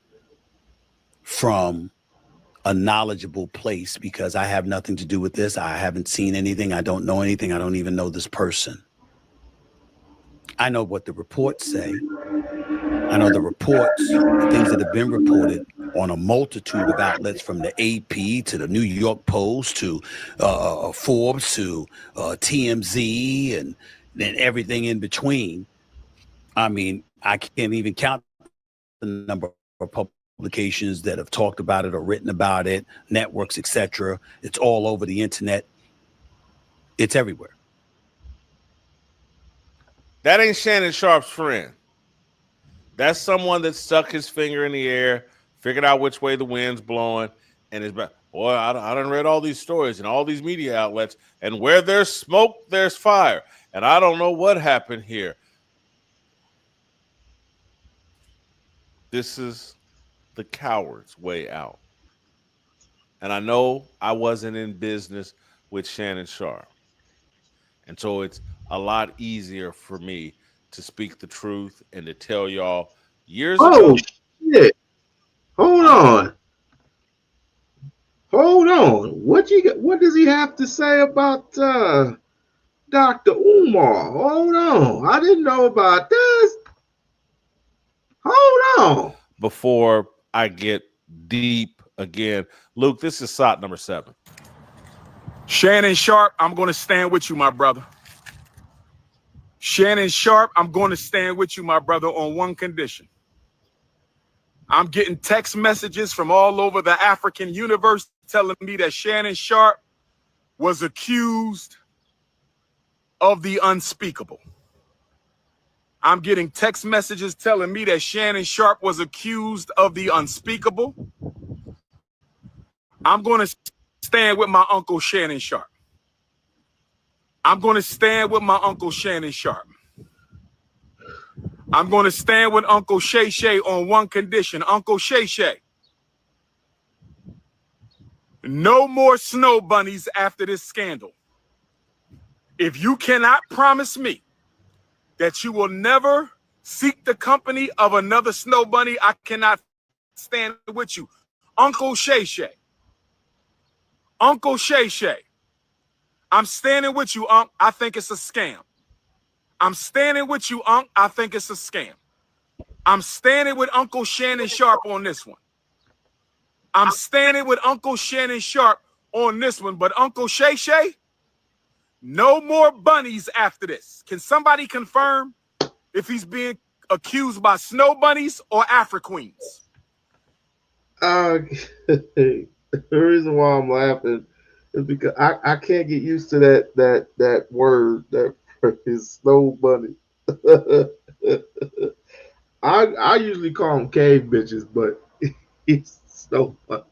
from a knowledgeable place because I have nothing to do with this. I haven't seen anything. I don't know anything. I don't even know this person. I know what the reports say. I know the reports, the things that have been reported on a multitude of outlets, from the AP to the New York Post to Forbes to TMZ and then everything in between. I mean, I can't even count the number of publications that have talked about it or written about it, networks, etc. It's all over the internet. It's everywhere. That ain't Shannon Sharpe's friend. That's someone that stuck his finger in the air, figured out which way the wind's blowing, and is back. Boy, I done read all these stories and all these media outlets, and where there's smoke, there's fire. And I don't know what happened here. This is the coward's way out. And I know I wasn't in business with Shannon Sharpe. And so it's a lot easier for me to speak the truth and to tell y'all years ago. Shit. Hold on. What does he have to say about Dr. Umar? Hold on. I didn't know about this. Hold on. Before I get deep again, Luke, this is SOT number 7. Shannon Sharpe, I'm going to stand with you, my brother. Shannon Sharp, I'm going to stand with you, my brother, on one condition. I'm getting text messages from all over the African universe telling me that Shannon Sharp was accused of the unspeakable. I'm getting text messages telling me that Shannon Sharp was accused of the unspeakable. I'm going to stand with my uncle Shannon Sharp. I'm going to stand with my uncle Shannon Sharp. I'm going to stand with Uncle Shay Shay on one condition. Uncle Shay Shay, no more snow bunnies after this scandal. If you cannot promise me that you will never seek the company of another snow bunny, I cannot stand with you. Uncle Shay Shay. Uncle Shay Shay. I'm standing with you, Unc. I think it's a scam. I'm standing with you, Unc. I think it's a scam. I'm standing with Uncle Shannon Sharp on this one. I'm standing with Uncle Shannon Sharp on this one. But Uncle Shay Shay, no more bunnies after this. Can somebody confirm if he's being accused by snow bunnies or Afro-Queens? The reason why I'm laughing is because I can't get used to that word, that is snow bunny. I usually call them cave bitches, but it's snow bunnies.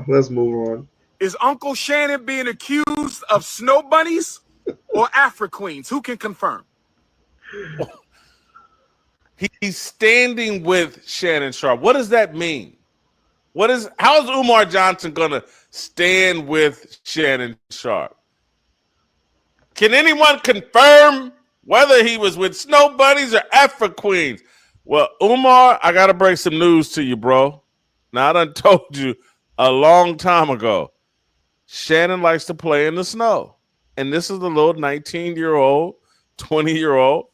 Let's move on. Is Uncle Shannon being accused of snow bunnies or Afro-Queens? Who can confirm? He's standing with Shannon Sharp. What does that mean? How is Umar Johnson gonna stand with Shannon Sharp? Can anyone confirm whether he was with snow bunnies or Afro-Queens? Well, Umar, I gotta break some news to you, bro. Now I done told you a long time ago. Shannon likes to play in the snow. And this is the little 19-year-old, 20-year-old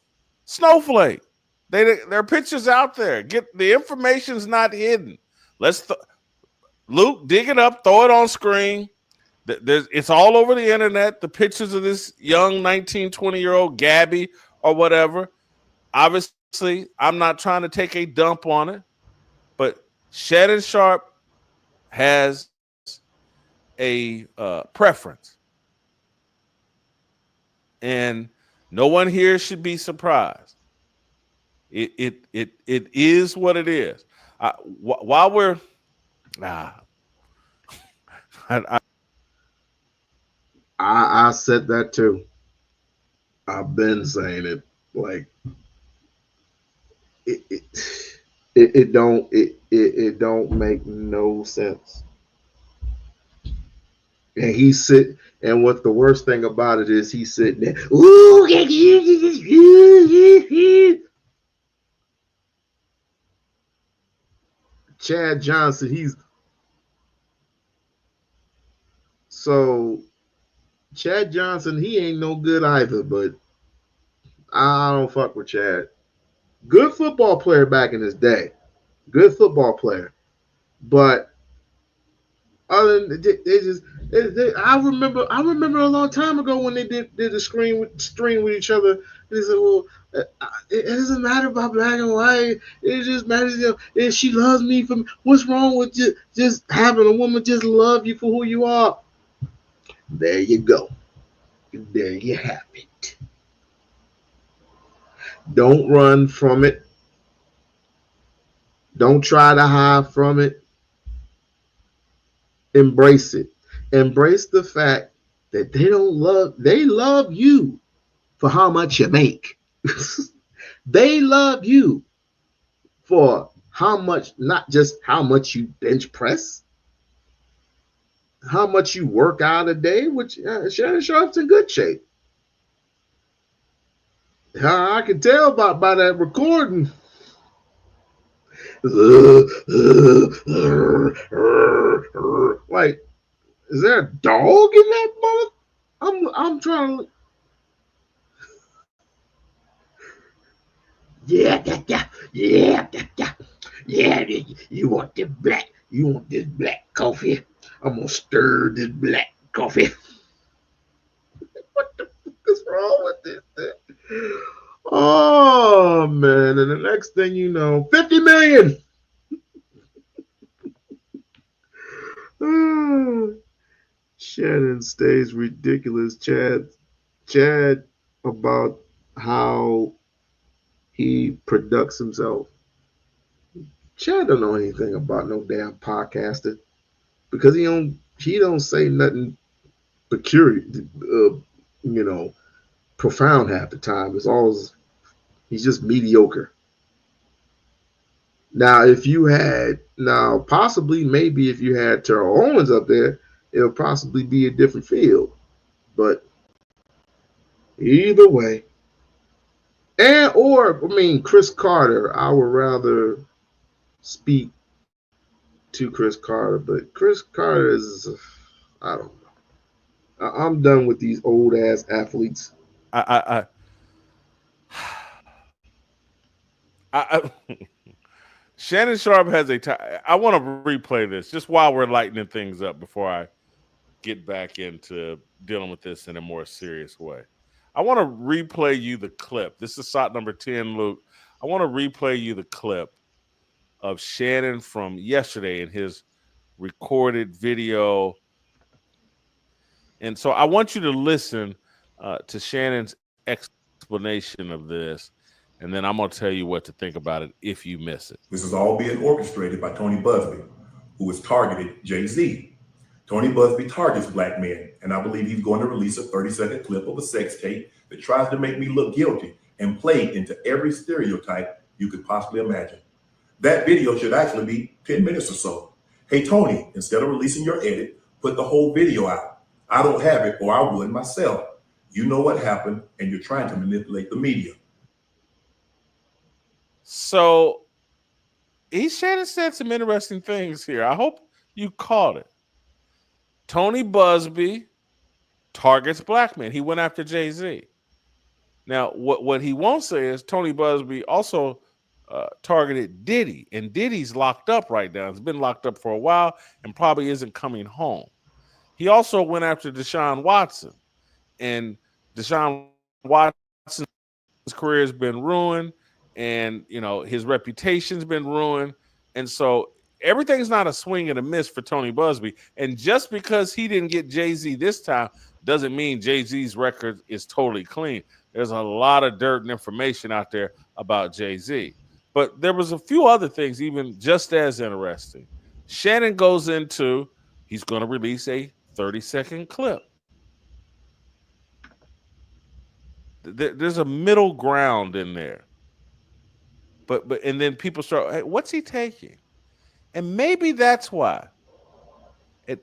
snowflake. There are pictures out there. The information's not hidden. Luke, dig it up, throw it on screen. It's all over the internet. The pictures of this young 19, 20-year-old Gabby or whatever. Obviously, I'm not trying to take a dump on it, but Shannon Sharp has a preference. And no one here should be surprised. It is what it is. While we're I said that too. I've been saying it. Like it don't make no sense. And and what the worst thing about it is, he's sitting there. Ooh, Chad Johnson, Chad Johnson, he ain't no good either, but I don't fuck with Chad. Good football player back in his day. Good football player. But other than I remember a long time ago when they did a string with each other. They said, well, it doesn't matter about black and white. It just matters, if she loves me. What's wrong with just having a woman just love you for who you are? There you go. There you have it. Don't run from it. Don't try to hide from it. Embrace it. Embrace the fact that they love you for how much you make. They love you for how much, not just how much you bench press, how much you work out a day, which Shannon Sharp's in good shape. I can tell by that recording. Like, is there a dog in that mother? I'm trying to. Yeah. You want this black? You want this black coffee? I'm gonna stir this black coffee. What the fuck is wrong wrong with this thing? Oh man! And the next thing you know, 50 million. Shannon stays ridiculous. Chad about how he products himself. Chad don't know anything about no damn podcasting because he don't say nothing peculiar, profound half the time. He's just mediocre. Now, possibly maybe if you had Terrell Owens up there, it'll possibly be a different field. But either way, Chris Carter, I would rather speak to Chris Carter, but Chris Carter I don't know. I'm done with these old ass athletes. Shannon Sharp has I want to replay this just while we're lightening things up before I get back into dealing with this in a more serious way. I want to replay you the clip. This is shot number 10, Luke. I want to replay you the clip of Shannon from yesterday in his recorded video. And so I want you to listen to Shannon's explanation of this, and then I'm going to tell you what to think about it if you miss it. This is all being orchestrated by Tony Busby, who has targeted Jay-Z. Tony Busby targets black men, and I believe he's going to release a 30-second clip of a sex tape that tries to make me look guilty and play into every stereotype you could possibly imagine. That video should actually be 10 minutes or so. Hey, Tony, instead of releasing your edit, put the whole video out. I don't have it, or I would myself. You know what happened, and you're trying to manipulate the media. So Shannon said some interesting things here. I hope you caught it. Tony Busby targets black men. He went after Jay-Z. Now, what he won't say is Tony Busby also targeted Diddy, and Diddy's locked up right now. He's been locked up for a while and probably isn't coming home. He also went after Deshaun Watson, and Deshaun Watson's career has been ruined, and his reputation's been ruined, and so everything's not a swing and a miss for Tony Busby. And just because he didn't get Jay-Z this time doesn't mean Jay-Z's record is totally clean. There's a lot of dirt and information out there about Jay-Z. But there was a few other things even just as interesting. Shannon goes into he's going to release a 30-second clip. There's a middle ground in there. But and then people start, hey, what's he taking? And maybe that's why.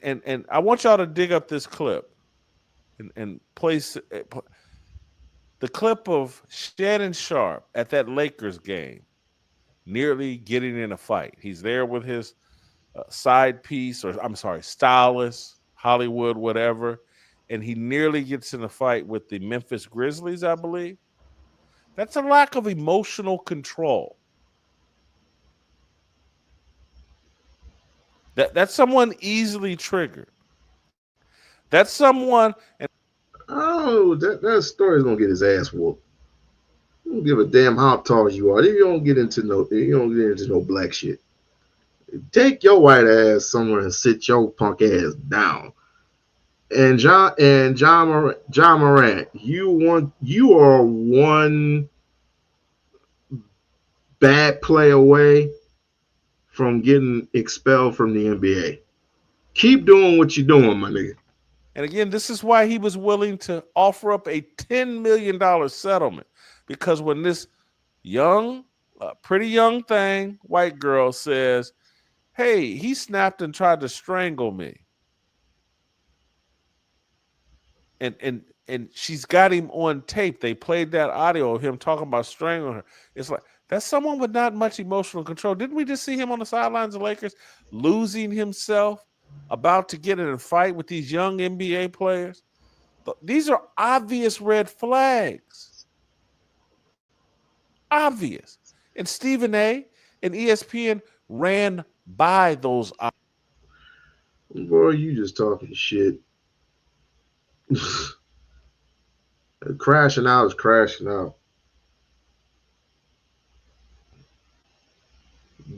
And I want y'all to dig up this clip and place the clip of Shannon Sharp at that Lakers game, nearly getting in a fight. He's there with his side piece, stylist, Hollywood, whatever, and he nearly gets in a fight with the Memphis Grizzlies, I believe. That's a lack of emotional control. That's someone easily triggered. That's someone. That story's gonna get his ass whooped. You don't give a damn how tall you are. You don't get into no black shit. Take your white ass somewhere and sit your punk ass down. And John Morant, you are one bad play away from getting expelled from the NBA. Keep doing what you're doing, my nigga. And again, this is why he was willing to offer up a $10 million settlement. Because when this pretty young thing, white girl says, hey, he snapped and tried to strangle me. And she's got him on tape. They played that audio of him talking about strangling her. It's like, that's someone with not much emotional control. Didn't we just see him on the sidelines of Lakers losing himself, about to get in a fight with these young NBA players? These are obvious red flags. Obvious. And Stephen A. and ESPN ran by those. Boy, you just talking shit. Crashing out is crashing out.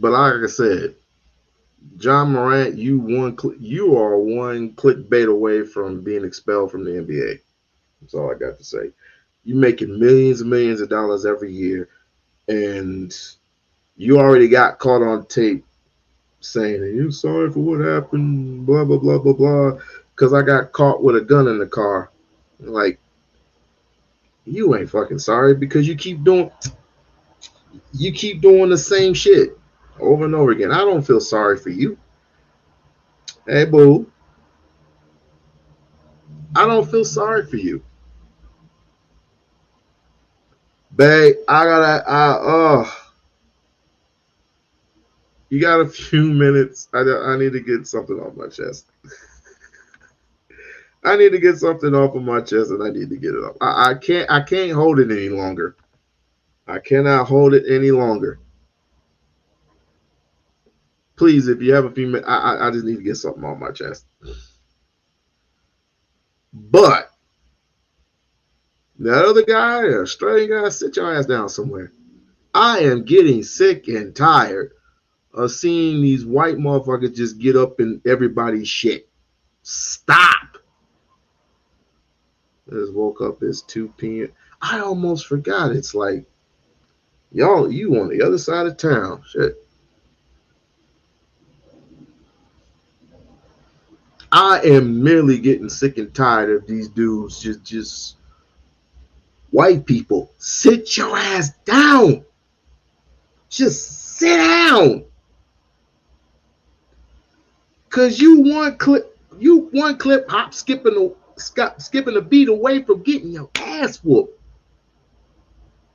But like I said, John Morant, you are one clickbait away from being expelled from the NBA. That's all I got to say. You're making millions and millions of dollars every year, and you already got caught on tape saying, "Are you sorry for what happened?" Blah blah blah blah blah. Because I got caught with a gun in the car. Like, you ain't fucking sorry because you keep doing the same shit over and over again. I don't feel sorry for you. Hey, boo. I don't feel sorry for you. Babe, you got a few minutes. I need to get something off my chest. I need to get something off of my chest, and I need to get it off. I can't hold it any longer. I cannot hold it any longer. Please, if you have a few minutes, I just need to get something off my chest. But that other guy, a Australian guy, sit your ass down somewhere. I am getting sick and tired of seeing these white motherfuckers just get up in everybody's shit. Stop. I just woke up. It's 2 p.m. I almost forgot. It's like, y'all, you on the other side of town. Shit. I am merely getting sick and tired of these dudes just white people. Sit your ass down. Just sit down. Cause you one clip hop skipping a beat away from getting your ass whooped.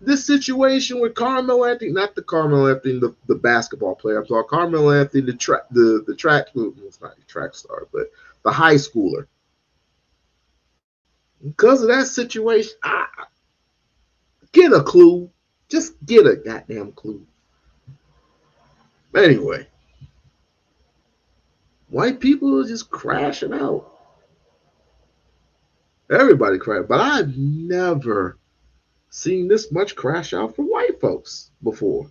This situation with Carmelo Anthony, not the Carmelo Anthony, the basketball player. I'm sorry, Carmelo Anthony, the track it's not the track star, but the high schooler. Because of that situation, get a clue. Just get a goddamn clue. Anyway, white people are just crashing out. Everybody crashed, but I've never seen this much crash out from white folks before.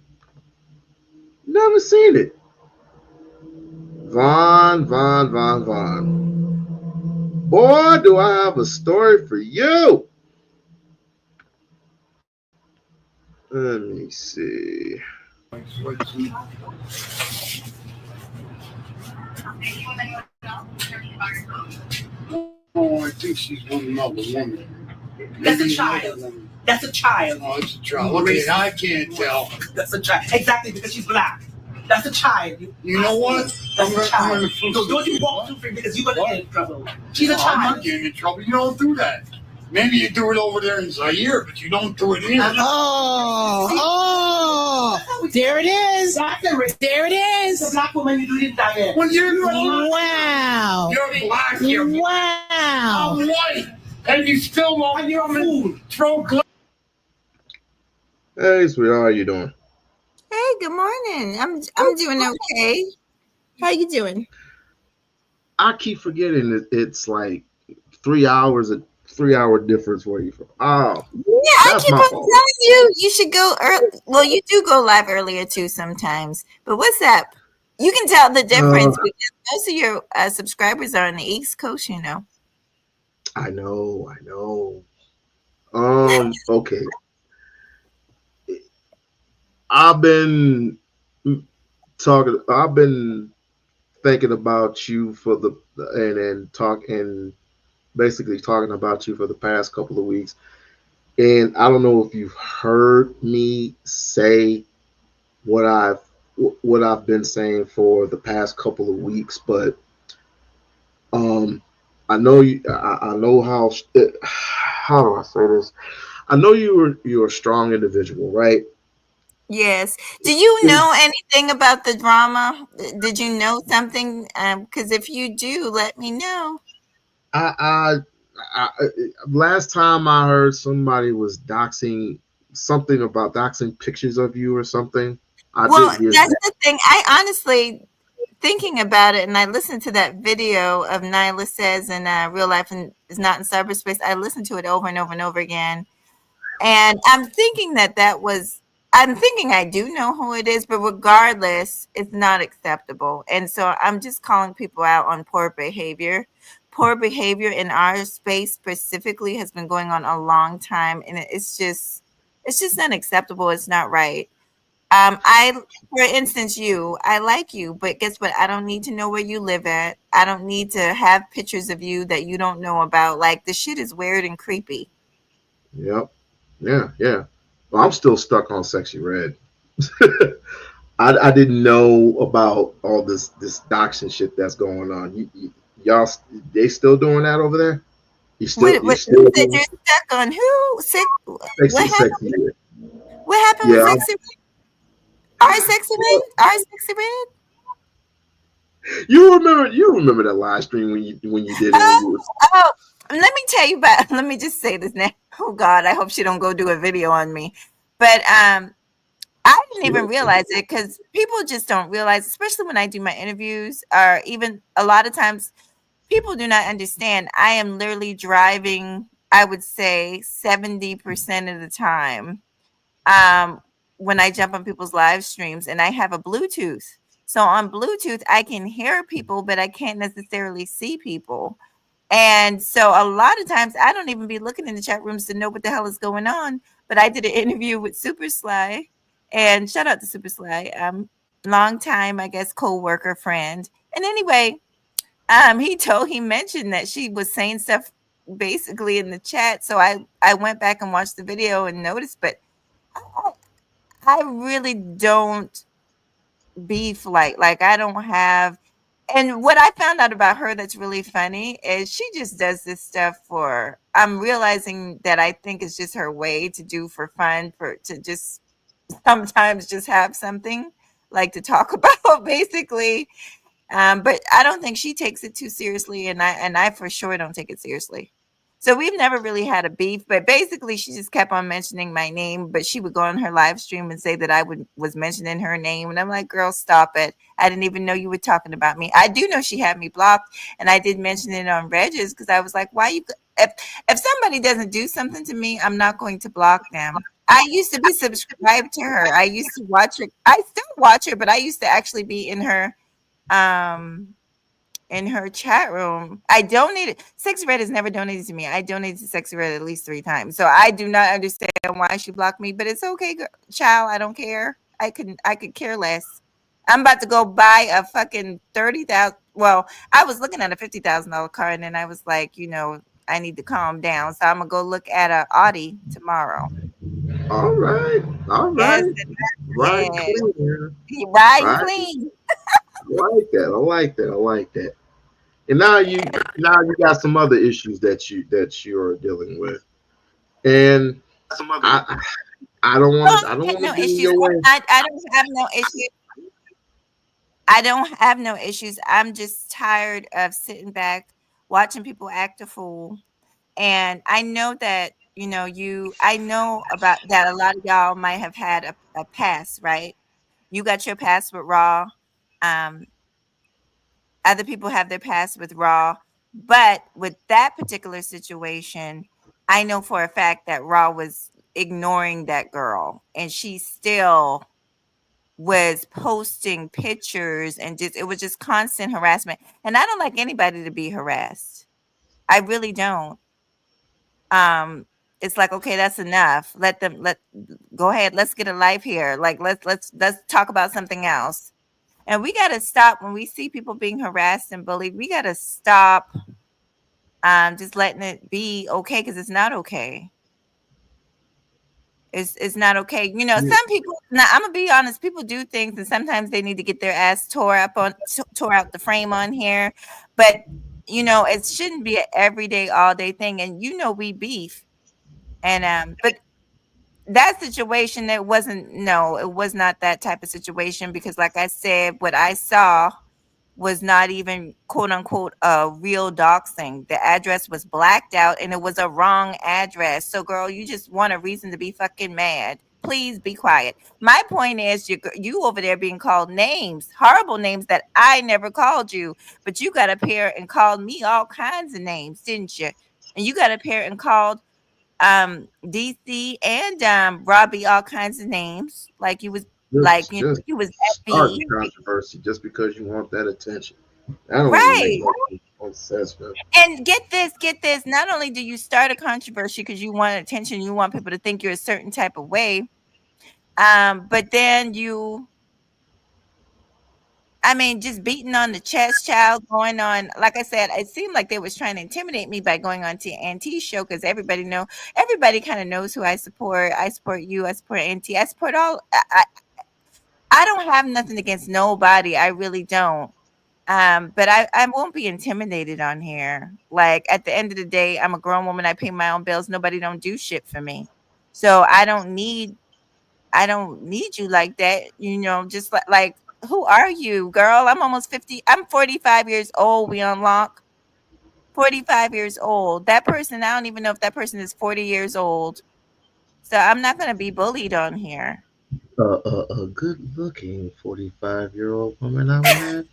Never seen it. Vaughn. Boy, do I have a story for you. Let me see. Oh, I think she's one another woman. That's a child. That's a child. Oh, it's a child. Okay, I can't tell. That's a child. Exactly, because she's black. That's a child. You know what? That's a child. So don't you walk too free because you're going to get in trouble. She's a child. I'm not getting in trouble. You don't do that. Maybe you do it over there in Zaire, but you don't do it here. There it is. There it is. The black woman, you do it in Zaire. Well, you're Wow. You're black here. Wow. I'm white. And you still won't. And you're a fool. Throw glass. Hey, sweetheart, how you doing? Hey, good morning. I'm doing okay. How you doing? I keep forgetting it's like 3 hours, a 3 hour difference where you from. Oh, yeah, I keep on telling you should go early. Well, you do go live earlier too sometimes. But what's up? You can tell the difference because most of your subscribers are on the East Coast, you know. I know. Okay. I've been thinking about you for basically talking about you for the past couple of weeks. And I don't know if you've heard me say what I've been saying for the past couple of weeks, but I know how do I say this? I know you're a strong individual, right? Yes. Do you know anything about the drama? Did you know something? Because if you do, let me know. I last time I heard somebody was doxing pictures of you or something. That's the thing. I honestly thinking about it, and I listened to that video of Nyla Says in real life and is not in cyberspace. I listened to it over and over and over again, and I'm thinking I'm thinking I do know who it is, but regardless, it's not acceptable. And so I'm just calling people out on poor behavior. Poor behavior in our space specifically has been going on a long time, and it's just unacceptable. It's not right. For instance, I like you, but guess what? I don't need to know where you live at. I don't need to have pictures of you that you don't know about. Like, the shit is weird and creepy. Yep. Yeah. Well, I'm still stuck on Sexy Red. I didn't know about all this doxing shit that's going on. Y'all, they still doing that over there? You still You said you're stuck on who? What happened? What happened with Sexy Red? Our Sexy Red? You remember that live stream when you did it? Let me tell you about. Let me just say this now. Oh God, I hope she don't go do a video on me. But I didn't even realize it because people just don't realize, especially when I do my interviews, or even a lot of times, people do not understand. I am literally driving, I would say 70% of the time, when I jump on people's live streams, and I have a Bluetooth. So on Bluetooth, I can hear people, but I can't necessarily see people. And so a lot of times I don't even be looking in the chat rooms to know what the hell is going on. But I did an interview with Super Sly, and shout out to Super Sly, long time, I guess, co-worker friend. And anyway, he mentioned that she was saying stuff basically in the chat. So I went back and watched the video and noticed, but I really don't beef like I don't have. And what I found out about her that's really funny is she just does this stuff for, I'm realizing that I think it's just her way to do for fun, to just sometimes just have something like to talk about basically. But I don't think she takes it too seriously, and I for sure don't take it seriously. So we've never really had a beef, but basically she just kept on mentioning my name, but she would go on her live stream and say that was mentioning her name. And I'm like, girl, stop it. I didn't even know you were talking about me. I do know she had me blocked, and I did mention it on Regis because I was like, why you, if somebody doesn't do something to me, I'm not going to block them. I used to be subscribed to her. I used to watch her. I still watch her, but I used to actually be in her chat room. I donated. Sexy Red has never donated to me. I donated to Sexy Red at least 3 times. So I do not understand why she blocked me, but it's okay, child. I don't care. I could care less. I'm about to go buy a fucking 30,000. Well, I was looking at a $50,000 car, and then I was like, I need to calm down. So I'm gonna go look at a Audi tomorrow. All right. Yes, Right, right, clean. I like that. And now you got some other issues that you're dealing with, and I don't want to be in your way. I don't have no issues. I don't have no issues. I'm just tired of sitting back watching people act a fool. And I know that, I know about that. A lot of y'all might have had a pass, right? You got your pass with Raw. Other people have their pass with Raw. But with that particular situation, I know for a fact that Raw was ignoring that girl, and she still was posting pictures, and it was just constant harassment. And I don't like anybody to be harassed. I really don't. It's like, okay, that's enough. Go ahead. Let's get a life here. Like, let's talk about something else. And we got to stop when we see people being harassed and bullied. We got to stop just letting it be okay, because it's not okay. It's not okay. Some people, now I'm gonna be honest, people do things, and sometimes they need to get their ass tore out the frame on here. But it shouldn't be an everyday, all day thing. And we beef. And but that situation, it was not that type of situation, because like I said, what I saw was not even quote unquote a real doxing. The address was blacked out, and it was a wrong address. So girl, you just want a reason to be fucking mad. please be quiet. My point is, you over there being called names, horrible names that I never called you, but you got up here and called me all kinds of names, didn't you? And you got up here and called DC and Robbie all kinds of names, like you was Just you was start FB. controversy just because you want that attention. That don't even Right. make no sense, man. And get this. Not only do you start a controversy because you want attention, you want people to think you're a certain type of way, but then just beating on the chest, child, going on. Like I said, it seemed like they was trying to intimidate me by going on to Auntie's show because everybody kind of knows who I support. I support you. I support Auntie. I support all. I don't have nothing against nobody. I really don't. But I won't be intimidated on here. Like at the end of the day, I'm a grown woman. I pay my own bills. Nobody don't do shit for me. So I don't need you like that. Just like who are you, girl? I'm almost 50. I'm 45 years old. We-On-Loc. 45 years old. That person, I don't even know if that person is 40 years old. So I'm not gonna be bullied on here. A good-looking 45-year-old woman, I would add.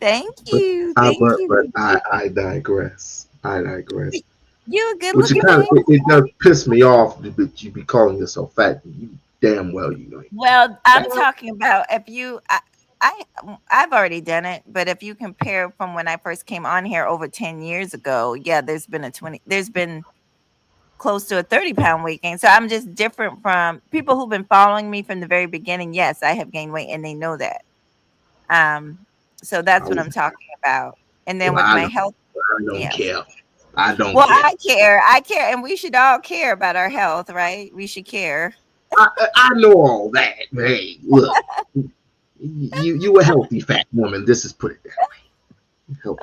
Thank you. But I digress. You a good Which looking kind of man. it does piss me off that you be calling yourself fat. You damn well you know. Well, I'm talking about if you I've already done it, but if you compare from when I first came on here over 10 years ago, yeah, there's been close to a 30-pound weight gain. So I'm just different from people who've been following me from the very beginning. Yes, I have gained weight and they know that. So that's what I'm talking about. And then with my health, I don't yeah. care. I don't Well, care. I care, and we should all care about our health, right? We should care. I know all that. Hey, look, you a healthy fat woman. This is put it that way.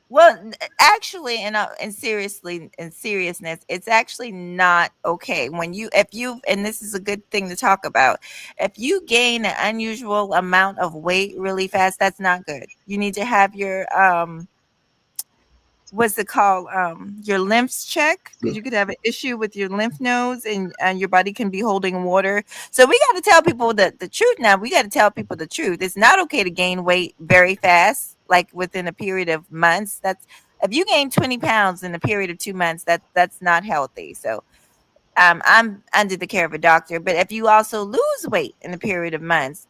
Well, actually, in seriousness, it's actually not okay when and this is a good thing to talk about. If you gain an unusual amount of weight really fast, that's not good. You need to have your what's it called? Your lymphs check, because you could have an issue with your lymph nodes and your body can be holding water. So we got to tell people the truth now. We got to tell people the truth. It's not okay to gain weight very fast, like within a period of months. That's if you gain 20 pounds in a period of 2 months, that's not healthy. So I'm under the care of a doctor. But if you also lose weight in a period of months,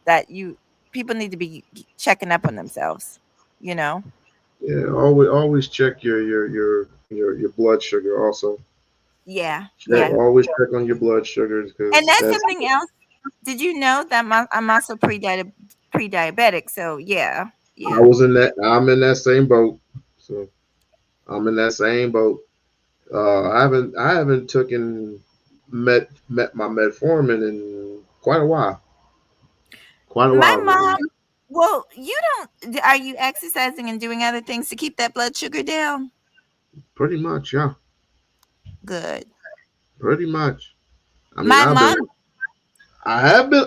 people need to be checking up on themselves, you know. Yeah, always check your blood sugar also. Yeah. Always check on your blood sugars And that's something else. Did you know that I'm also pre-diabetic? So yeah. I'm in that same boat. So I'm in that same boat. I haven't taken my metformin in quite a while. My mom. Well, you don't. Are you exercising and doing other things to keep that blood sugar down? Pretty much, yeah. Good. Pretty much. I mean, my mom. I have been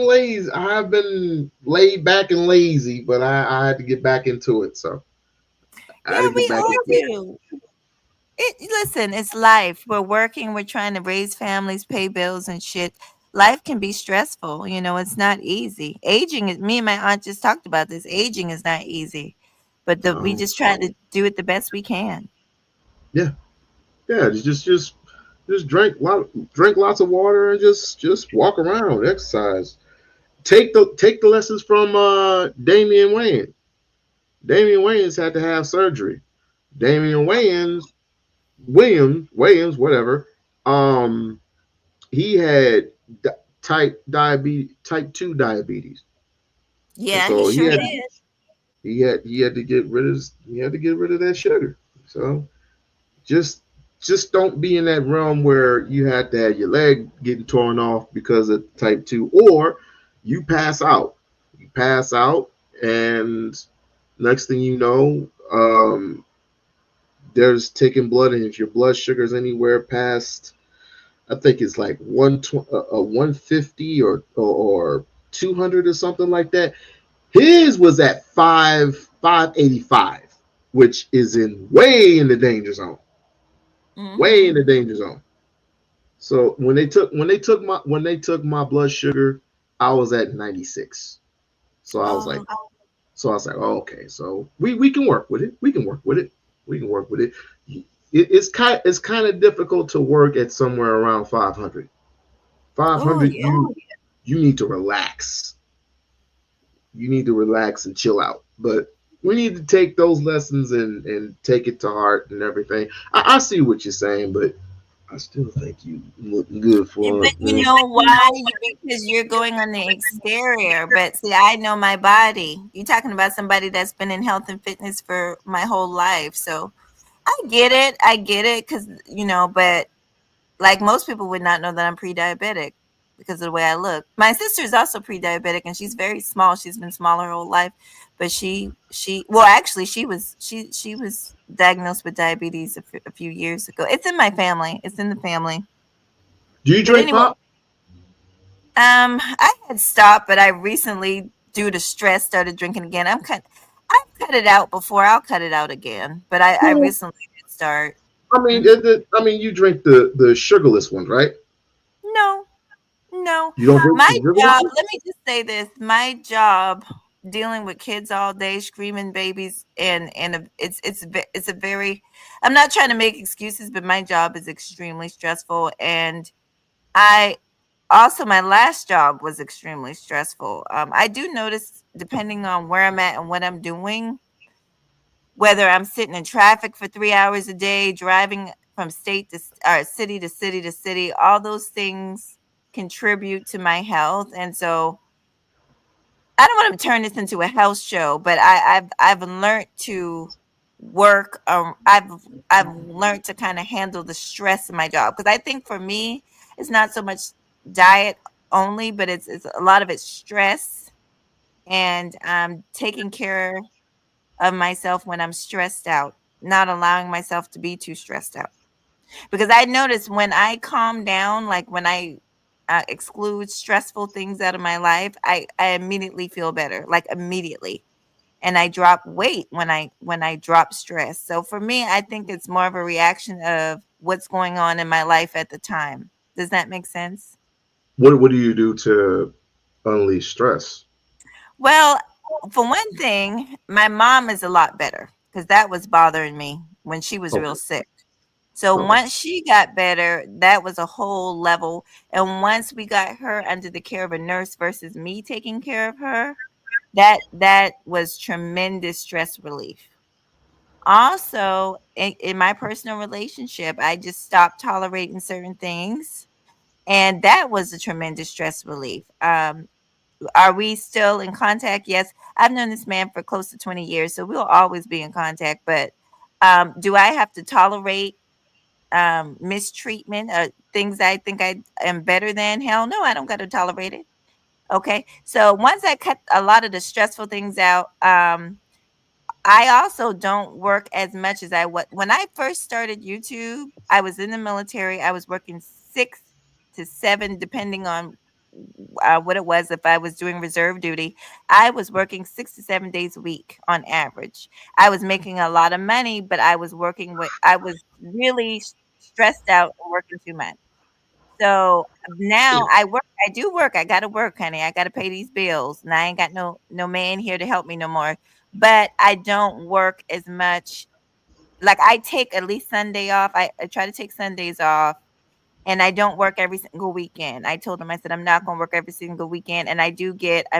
lazy. I have been laid back and lazy, but I had to get back into it. So yeah, we all do. Listen, it's life. We're working. We're trying to raise families, pay bills, and shit. Life can be stressful. It's not easy. Aging is. Me and my aunt just talked about this. Aging is not easy, but we just try to do it the best we can. Yeah. Just drink lots of water and just walk around, exercise. Take the lessons from Damian Wayans. Damian Wayans had to have surgery. Damian Williams, whatever. He had type 2 diabetes. Yeah, so he sure did. He had to get rid of that sugar. So just don't be in that realm where you had to have your leg getting torn off because of type 2, or you pass out. And next thing you know, there's taking blood, and if your blood sugar is anywhere past, I think it's like 150 or 200 or something like that. His was at 585, which is way in the danger zone. Mm-hmm. Way in the danger zone. So when they took my blood sugar, I was at 96. So I was like, oh, okay. So we can work with it. We can work with it. We can work with it. It's kind of difficult to work at somewhere around 500. 500, you need to relax. You need to relax and chill out. But we need to take those lessons and take it to heart and everything. I see what you're saying, but I still think you look good for But it. you know why? Because you're going on the exterior. But see, I know my body. You're talking about somebody that's been in health and fitness for my whole life. So I get it. I get it. Because, but like most people would not know that I'm pre-diabetic because of the way I look. My sister is also pre-diabetic and she's very small. She's been small her whole life, but actually she was diagnosed with diabetes a few years ago. It's in my family. It's in the family. Do you drink pop? I had stopped, but I recently, due to stress, started drinking again. I've cut it out before. I'll cut it out again, but I recently did start. I mean, you drink the sugarless ones, right? No. You don't drink My the sugarless job, ones? let me just say this. My job dealing with kids all day, screaming babies, and it's a very, I'm not trying to make excuses, but my job is extremely stressful. And I also, my last job was extremely stressful. I do notice, depending on where I'm at and what I'm doing, whether I'm sitting in traffic for 3 hours a day, driving from state to city to city to city, all those things contribute to my health. And so I don't want to turn this into a health show, but I've learned to work. I've learned to kind of handle the stress in my job, because I think for me it's not so much diet only, but it's a lot of it's stress, and taking care of myself when I'm stressed out, not allowing myself to be too stressed out. Because I notice when I calm down, like when I exclude stressful things out of my life, I immediately feel better, like immediately. And I drop weight when I drop stress. So for me, I think it's more of a reaction of what's going on in my life at the time. Does that make sense? What do you do to unleash stress? Well, for one thing, my mom is a lot better, because that was bothering me when she was real Okay. sick. So Okay. once she got better, that was a whole level. And once we got her under the care of a nurse versus me taking care of her, that was tremendous stress relief. Also, in my personal relationship, I just stopped tolerating certain things, and that was a tremendous stress relief. Are we still in contact? Yes. I've known this man for close to 20 years, so we'll always be in contact. But do I have to tolerate mistreatment, things I think I am better than? Hell no, I don't got to tolerate it. Okay. So once I cut a lot of the stressful things out, I also don't work as much as I was when I first started YouTube. I was in the military. I was working 6 to 7, depending on what it was. If I was doing reserve duty, I was working 6 to 7 days a week on average. I was making a lot of money, but I was really stressed out and working too much. So now I do work. I gotta work, honey. I gotta pay these bills. And I ain't got no man here to help me no more. But I don't work as much. Like, I take at least Sunday off. I try to take Sundays off, and I don't work every single weekend. I told him, I said, I'm not gonna work every single weekend. And I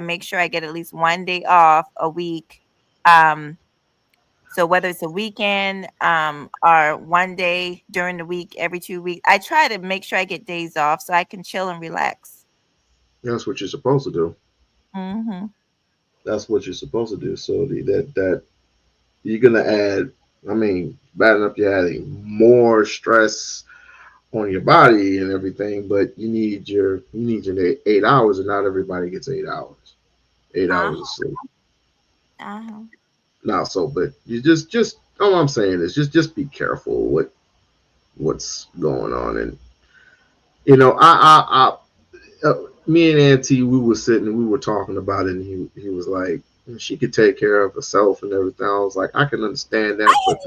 make sure I get at least one day off a week. Um so whether it's a weekend, or one day during the week, every 2 weeks, I try to make sure I get days off so I can chill and relax. That's what you're supposed to do. Hmm. That's what you're supposed to do. So that you're gonna add. I mean, bad enough you're adding more stress on your body and everything, but you need your 8 hours, and not everybody gets 8 hours. 8 hours of sleep. Uh-huh. Now, so but you just all I'm saying is just be careful what's going on. And me and Auntie, we were sitting and we were talking about it, and he was like, she could take care of herself and everything. I was like, I can understand that, but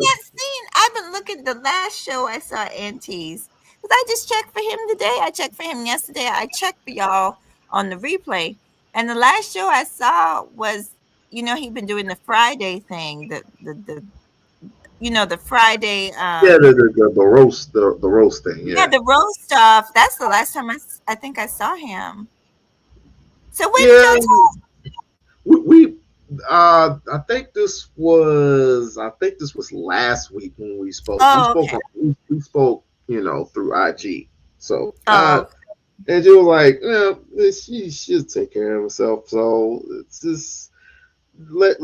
I've been looking the last show I saw, Auntie's. Because I just checked for him today. I checked for him yesterday. I checked for y'all on the replay. And the last show I saw was, he'd been doing the Friday thing, the Friday. Yeah, the roast thing. Yeah, Yeah, the roast stuff. That's the last time I think I saw him. So when did yeah. y'all talk? We I think this was last week when we spoke. Oh, okay. We spoke, through IG. So Oh, and she was like, she'll take care of herself. So it's just let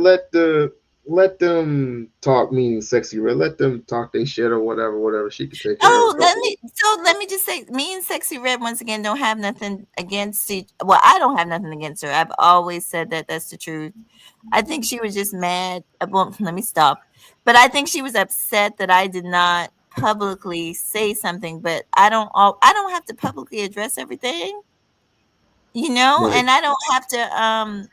them talk, meaning Sexy Red. Let them talk they shit or whatever. She could take care of herself. let me just say, me and Sexy Red once again don't have nothing against well, I don't have nothing against her. I've always said that that's the truth. I think she was just mad. Well, let me stop. But I think she was upset that I did not publicly say something. But I don't have to publicly address everything, Right. and I don't have to.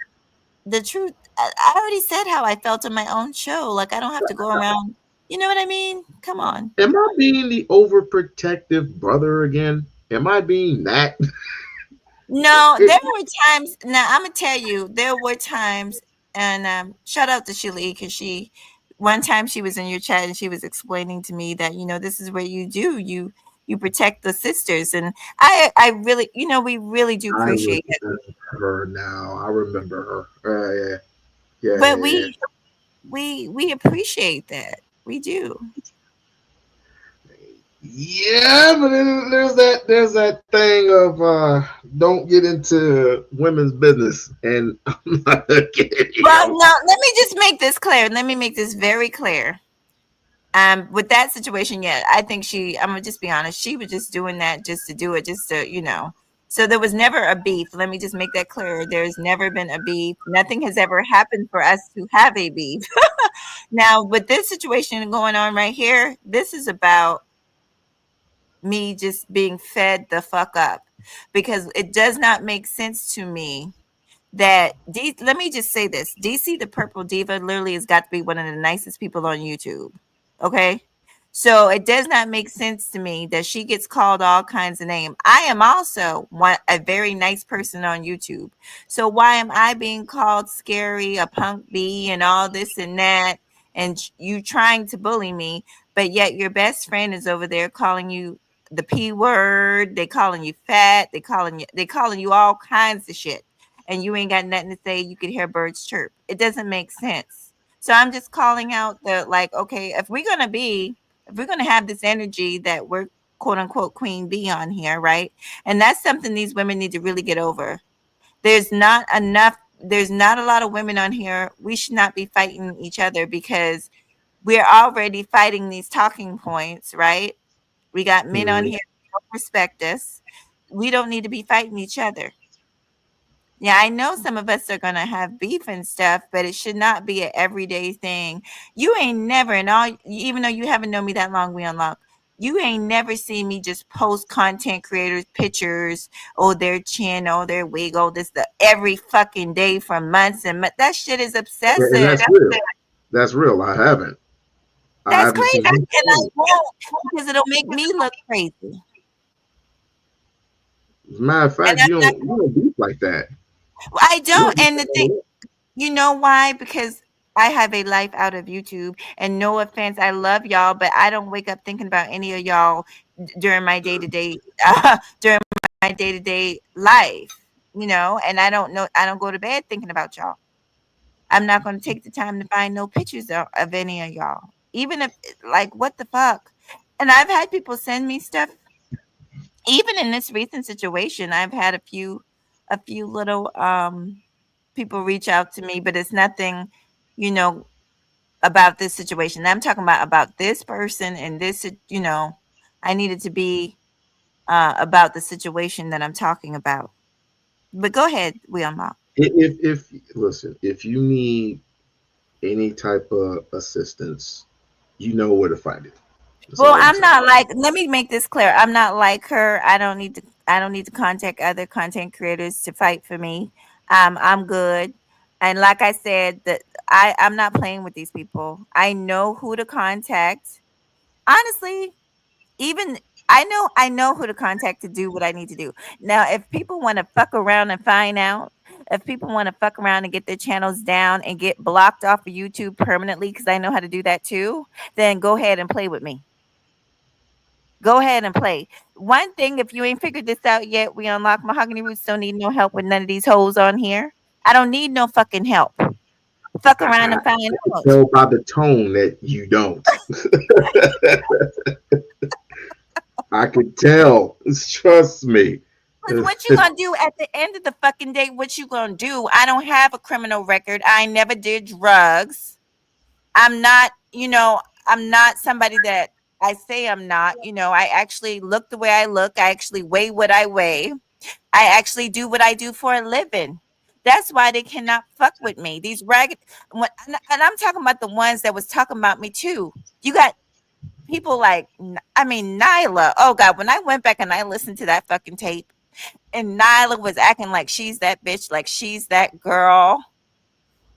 The truth. I already said how I felt on my own show. Like I don't have to go around. You know what I mean? Come on. Am I being the overprotective brother again? Am I being that? No, there were times. Now I'm gonna tell you, there were times, and shout out to Sheila because one time she was in your chat and she was explaining to me that this is what you protect the sisters, and I really we really do I appreciate it. remember her now. I remember her. Yeah. But we appreciate that. We do. Yeah, but then there's that thing of don't get into women's business, and I'm not kidding. Well, now let me just make this clear. Let me make this very clear. With that situation, yeah, I think I'm gonna just be honest. She was just doing that just to do it, just to. So there was never a beef. Let me just make that clear. There's never been a beef. Nothing has ever happened for us to have a beef. Now, with this situation going on right here, this is about me just being fed the fuck up because it does not make sense to me that let me just say this. DC the Purple Diva literally has got to be one of the nicest people on YouTube. Okay? So it does not make sense to me that she gets called all kinds of names. I am also a very nice person on YouTube. So why am I being called scary, a punk bee, and all this and that, and you trying to bully me, but yet your best friend is over there calling you the P word, they calling you fat, they calling you all kinds of shit, and you ain't got nothing to say. You could hear birds chirp. It doesn't make sense. So I'm just calling out okay, if we're gonna have this energy that we're quote unquote queen bee on here, right? And that's something these women need to really get over. There's not a lot of women on here. We should not be fighting each other because we're already fighting these talking points, right? We got men on here who don't respect us. We don't need to be fighting each other. Yeah, I know some of us are gonna have beef and stuff, but it should not be an everyday thing. You ain't never, even though you haven't known me that long, We-On-Loc, you ain't never seen me just post content creators pictures or their chin or their wig or every fucking day for months and months. That shit is obsessive. And that's real. That's real. I haven't. That's crazy, and I won't because it'll make me look crazy. As a matter of fact, you don't beef like that. I don't, and the thing, you know why? Because I have a life out of YouTube, and no offense, I love y'all, but I don't wake up thinking about any of y'all during my day-to-day life, and I don't go to bed thinking about y'all. I'm not going to take the time to find no pictures of any of y'all, even if what the fuck. And I've had people send me stuff. Even in this recent situation, I've had a few little people reach out to me, but it's nothing, about this situation. I'm talking about this person and this, I need it to be about the situation that I'm talking about. But go ahead, We-On-Loc. If you need any type of assistance, you know where to find it. Well, I'm not let me make this clear. I'm not like her. I don't need to contact other content creators to fight for me. I'm good. And like I said, that I'm not playing with these people. I know who to contact. Honestly, even I know who to contact to do what I need to do. Now, if people want to fuck around and find out, if people want to fuck around and get their channels down and get blocked off of YouTube permanently, because I know how to do that too, then go ahead and play with me. Go ahead and play. One thing, if you ain't figured this out yet, we unlock Mahogany Roots. Don't need no help with none of these hoes on here. I don't need no fucking help. Fuck around and find I out. tell by the tone that you don't. I can tell. Trust me. Because what you gonna do at the end of the fucking day? What you gonna do? I don't have a criminal record. I never did drugs. I'm not, I'm not somebody that I say I'm not. I actually look the way I look. I actually weigh what I weigh. I actually do what I do for a living. That's why they cannot fuck with me. These ragged, and I'm talking about the ones that was talking about me too. You got people like, Nyla. Oh God, when I went back and I listened to that fucking tape, and Nyla was acting like she's that bitch, like she's that girl,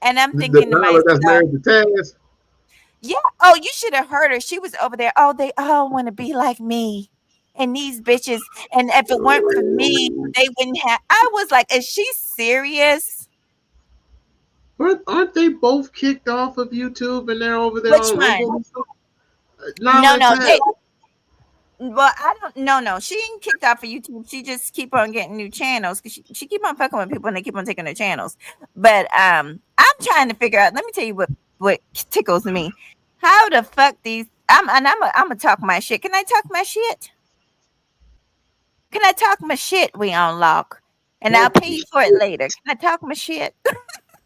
and I'm thinking to myself, that's married to Taz. yeah. Oh, you should have heard her. She was over there. Oh, they all want to be like me. And these bitches, and if it weren't for me, they wouldn't have. I was like, is she serious? Aren't they both kicked off of YouTube and they're over there Which on one? No. Well, I don't. No. She ain't kicked off of YouTube. She just keep on getting new channels because she keep on fucking with people and they keep on taking their channels. But I'm trying to figure out. Let me tell you what tickles me. How the fuck these? I'm gonna talk my shit. Can I talk my shit? Can I talk my shit? We-On-Loc, and I'll pay you for it later. Can I talk my shit?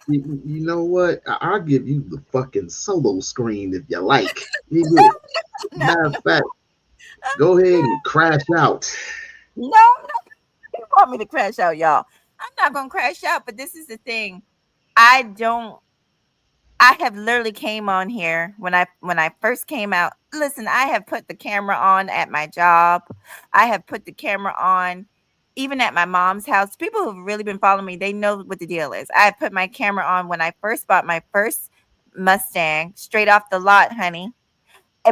You know what? I'll give you the fucking solo screen if you like. Matter of fact, go ahead and crash out. No, you want me to crash out, y'all? I'm not gonna crash out, but this is the thing. I have literally came on here when I first came out. Listen, I have put the camera on at my job. I have put the camera on even at my mom's house. People who've really been following me, they know what the deal is. I put my camera on when I first bought my first Mustang, straight off the lot, honey.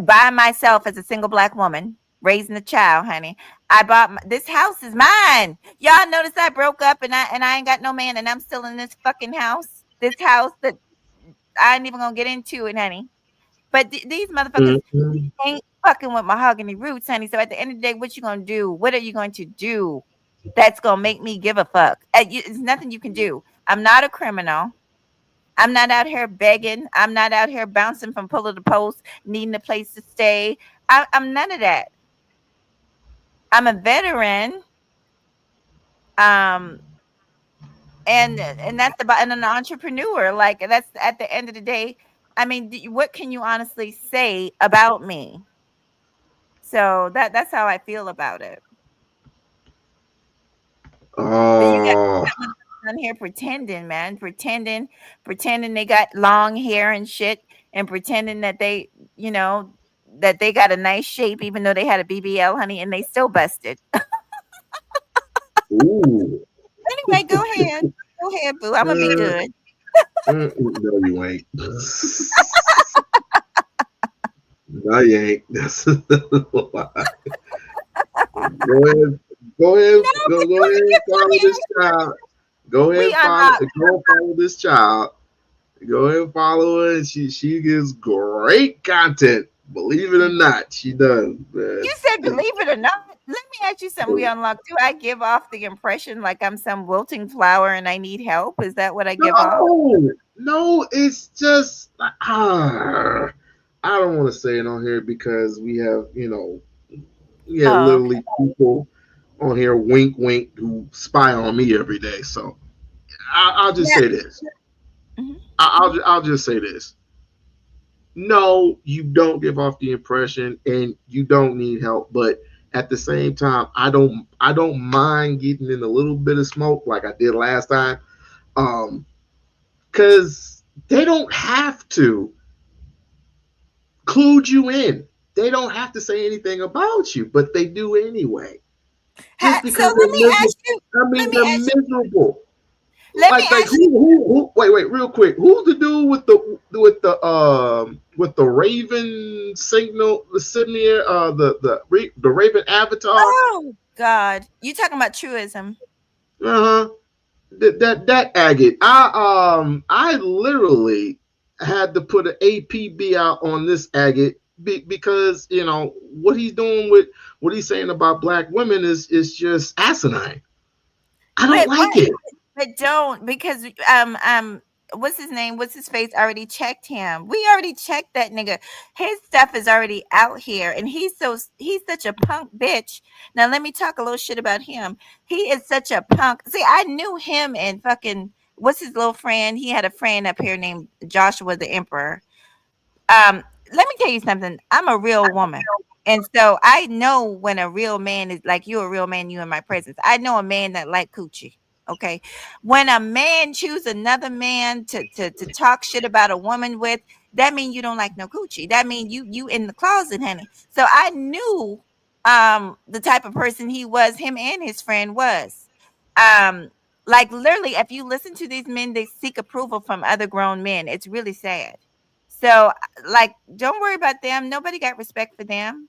By myself as a single black woman, raising a child, honey. I bought this house is mine. Y'all notice I broke up and I ain't got no man and I'm still in this fucking house. This house that I ain't even gonna get into it, honey. But these motherfuckers ain't fucking with Mahogany Roots, honey. So at the end of the day, what you gonna do? What are you going to do that's gonna make me give a fuck? It's nothing you can do. I'm not a criminal. I'm not out here begging. I'm not out here bouncing from pillar to post, needing a place to stay. I'm none of that. I'm a veteran. And that's and an entrepreneur. Like that's at the end of the day. I mean, what can you honestly say about me? So that's how I feel about it. But you got on here pretending, man, pretending they got long hair and shit, and pretending that they, that they got a nice shape, even though they had a BBL, honey, and they still busted. Ooh. Anyway, go ahead, boo. I'm gonna be good. No, you ain't. No, you ain't. Go ahead, follow this child. Go ahead, follow this child. Go ahead and follow her. And she gives great content. Believe it or not, she does. You said believe it or not. Let me ask you something. We-On-Loc. Do I give off the impression like I'm some wilting flower and I need help? Is that what I give off? No, it's just I don't want to say it on here because we have, literally people on here, wink, wink, who spy on me every day. So I'll just say this. Mm-hmm. I'll just say this. No, you don't give off the impression, and you don't need help. But at the same time, I don't mind getting in a little bit of smoke like I did last time, because they don't have to clue you in. They don't have to say anything about you, but they do anyway. Just because so let me ask you. They're miserable. Like who? Wait, real quick. Who's the dude with the Raven signal, the Sydney, the Raven avatar? Oh God, you talking about truism? Uh huh. That agate. I literally had to put an APB out on this agate because what he's doing with what he's saying about black women is just asinine. I don't like it. But don't, because what's his name? What's his face? Already checked him. We already checked that nigga. His stuff is already out here, and he's such a punk bitch. Now let me talk a little shit about him. He is such a punk. See, I knew him and fucking what's his little friend? He had a friend up here named Joshua the Emperor. Let me tell you something. I'm a real woman. And so I know when a real man is like, you're a real man, you in my presence. I know a man that like coochie. Okay. When a man choose another man to talk shit about a woman with, that means you don't like no coochie. That means you in the closet, honey. So I knew the type of person he was, him and his friend was. Like literally, if you listen to these men, they seek approval from other grown men. It's really sad. So, like, don't worry about them. Nobody got respect for them.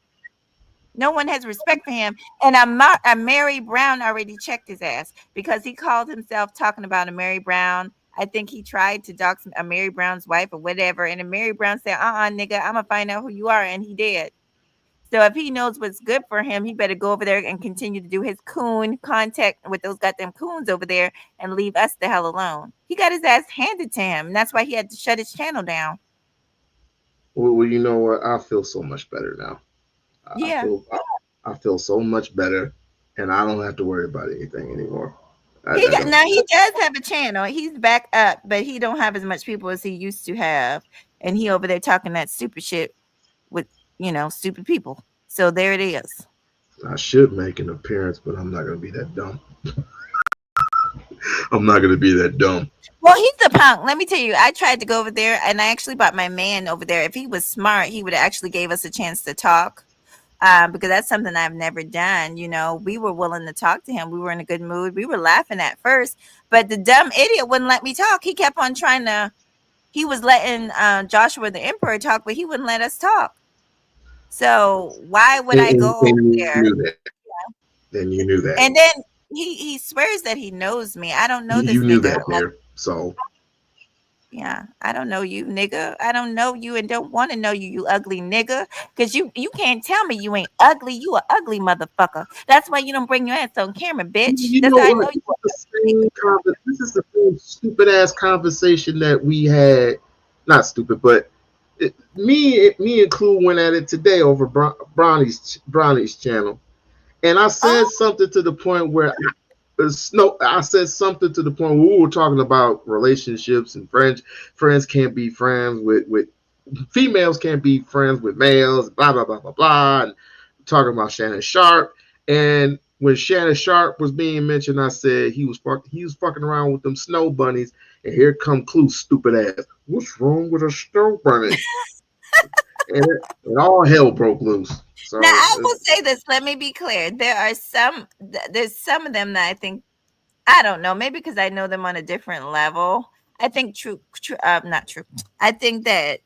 No one has respect for him. And a Mary Brown already checked his ass because he called himself talking about a Mary Brown. I think he tried to dox a Mary Brown's wife or whatever. And a Mary Brown said, nigga, I'm going to find out who you are. And he did. So if he knows what's good for him, he better go over there and continue to do his coon contact with those goddamn coons over there and leave us the hell alone. He got his ass handed to him. And that's why he had to shut his channel down. Well, you know what? I feel so much better now. Yeah. I feel so much better, and I don't have to worry about anything anymore. Now he does have a channel. He's back up, but he don't have as much people as he used to have, and he over there talking that stupid shit with stupid people. So there it is. I should make an appearance, but I'm not gonna be that dumb. I'm not gonna be that dumb. Well, he's a punk. Let me tell you, I tried to go over there, and I actually brought my man over there. If he was smart, he would have actually gave us a chance to talk. Because that's something I've never done. We were willing to talk to him. We were in a good mood. We were laughing at first, but the dumb idiot wouldn't let me talk. He kept on he was letting Joshua the Emperor talk, but he wouldn't let us talk. So why would I go over there? Then you knew that. And then he swears that he knows me. I don't know this nigga. You knew that there, so. Yeah, I don't know you, nigga. I don't know you and don't want to know you, you ugly nigga. Because you can't tell me you ain't ugly. You a ugly motherfucker. That's why you don't bring your ass on camera, bitch. That's how I know you. This is the same stupid ass conversation that we had. Not stupid, but me and Clue went at it today over Brownie's channel, and I said something to the point where. I said something to the point where we were talking about relationships and friends can't be friends with females, can't be friends with males, blah blah blah blah blah, and talking about Shannon Sharp. And when Shannon Sharp was being mentioned, I said he was fucking around with them snow bunnies, and here come Clue, stupid ass. What's wrong with a snow bunny? and all hell broke loose. So, now I will say this. Let me be clear. There's some of them that I think, I don't know, maybe because I know them on a different level. I think not true. I think that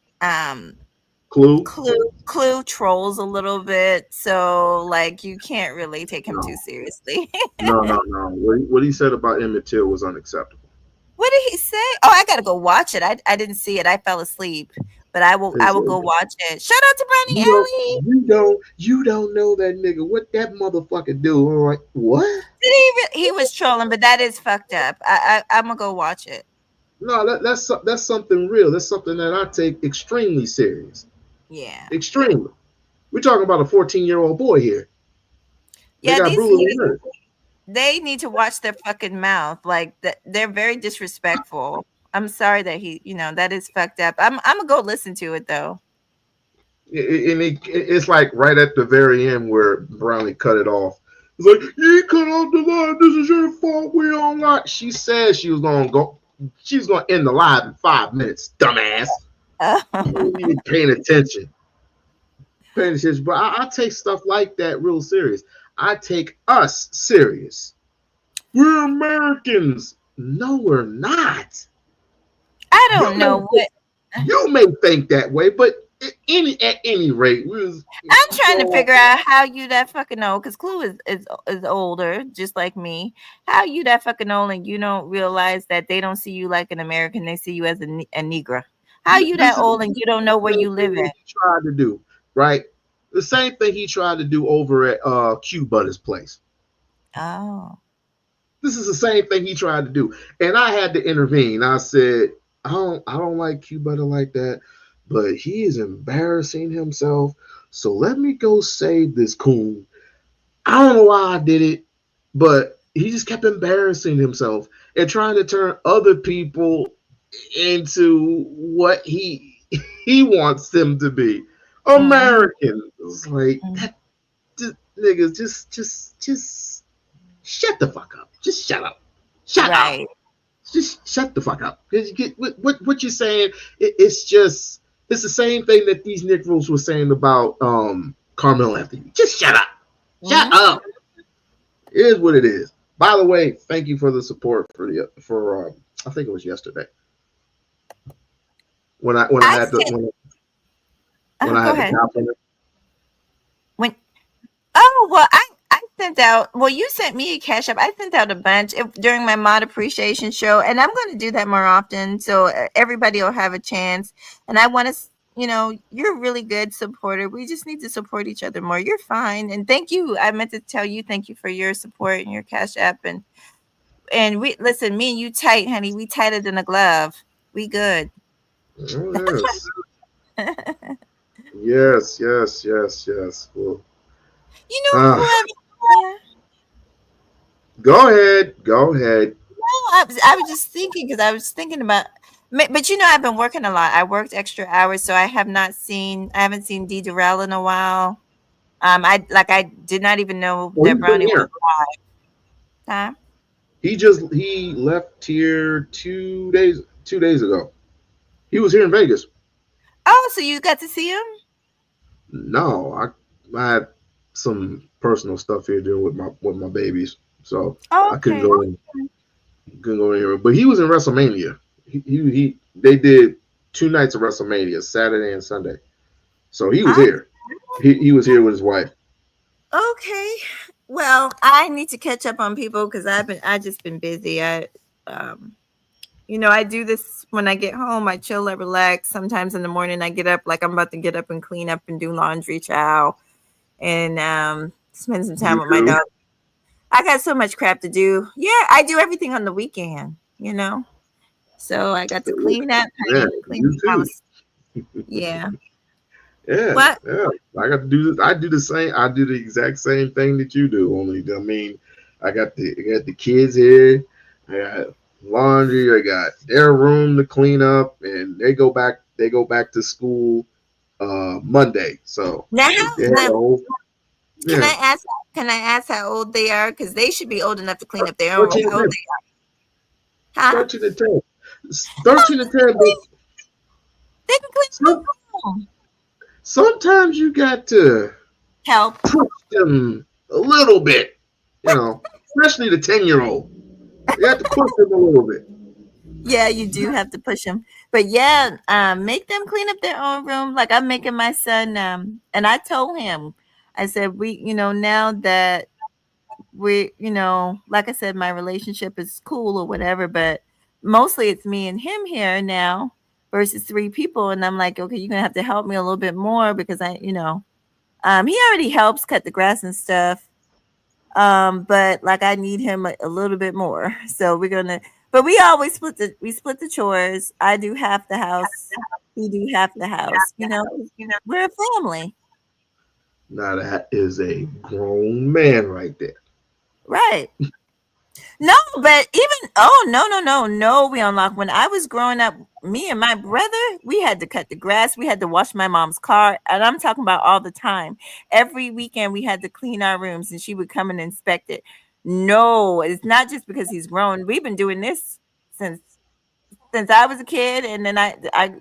Clue trolls a little bit, so like you can't really take him too seriously. No. What he said about Emmett Till was unacceptable. What did he say? Oh, I gotta go watch it. I didn't see it. I fell asleep. But I will go watch it. Shout out to Brownie Ellie. You don't know that nigga. What that motherfucker do? I'm like, what? He was trolling, but that is fucked up. I'm gonna go watch it. No, that's something real. That's something that I take extremely serious. Yeah. Extremely. We're talking about a 14-year-old boy here. Yeah, they need to watch their fucking mouth. Like they're very disrespectful. I'm sorry that that is fucked up. I'm gonna go listen to it though. It's like right at the very end where Brownie cut it off. It's like, you cut off the line. This is your fault. We-On-Loc. She said she was gonna end the live in 5 minutes. Dumbass. You need paying attention. But I take stuff like that real serious. I take us serious. We're Americans. No, we're not. I don't know what. You may think that way, but at any rate, I'm trying to figure out how you that fucking old, because Clue is older, just like me. How you that fucking old and you don't realize that they don't see you like an American, they see you as a Negro. How you that old and you don't know where you live at? He tried to do, right? The same thing he tried to do over at Q Butter's place. Oh. This is the same thing he tried to do. And I had to intervene. I said, I don't like Q Butter like that, but he is embarrassing himself. So let me go save this coon. I don't know why I did it, but he just kept embarrassing himself and trying to turn other people into what he wants them to be. Americans. Like that niggas just shut the fuck up. Just shut up. Shut up. Just shut the fuck up. What you're saying, it's the same thing that these Negroes were saying about Carmelo Anthony. Just shut up. Shut up. It is what it is. By the way, thank you for the support for I think it was yesterday. When I had the compliment. I sent out. Well, you sent me a cash app. I sent out a bunch during my mod appreciation show, and I'm going to do that more often so everybody will have a chance. And I want to, you're a really good supporter. We just need to support each other more. You're fine, and thank you. I meant to tell you thank you for your support and your cash app, and we listen. Me and you tight, honey. We tighter than a glove. We good. Oh, yes. yes. Well, Go ahead. No, I was just thinking because I was thinking about, but I've been working a lot. I worked extra hours, so I haven't seen D Durrell in a while. I did not even know that Brownie was alive. Huh? He left here 2 days ago. He was here in Vegas. Oh, so you got to see him? No, I had some personal stuff here doing with my babies, so I couldn't go in here. But he was in WrestleMania. They did 2 nights of WrestleMania, Saturday and Sunday. So he was here. He was here with his wife. Okay. Well, I need to catch up on people because I just been busy. I do this when I get home. I chill, I relax. Sometimes in the morning I get up like I'm about to get up and clean up and do laundry, chow, and spend some time with my dog. I got so much crap to do. Yeah, I do everything on the weekend, So I got to clean up, clean the house. Yeah. Yeah. I got to do this. I do the same. I do the exact same thing that you do. Only, I got the kids here. I got laundry. I got their room to clean up, and they go back to school Monday. So now, can I ask how old they are? Because they should be old enough to clean up their own. How old they are? 13 and 10. 13 and 10. They can clean up their own. Sometimes you got to help push them a little bit, especially the 10-year-old. You have to push them a little bit. Yeah, you do have to push them. But yeah, make them clean up their own room. Like I'm making my son, and I told him, I said, now that we, like I said, my relationship is cool or whatever, but mostly it's me and him here now versus 3 people. And I'm like, okay, you're going to have to help me a little bit more because he already helps cut the grass and stuff. But like I need him a little bit more. So but we always split the chores. I do half the house. He do half the house. We're a family. Now that is a grown man right there. Right. No, but no, We-On-Loc. When I was growing up, me and my brother, we had to cut the grass. We had to wash my mom's car. And I'm talking about all the time. Every weekend we had to clean our rooms and she would come and inspect it. No, it's not just because he's grown. We've been doing this since I was a kid. And then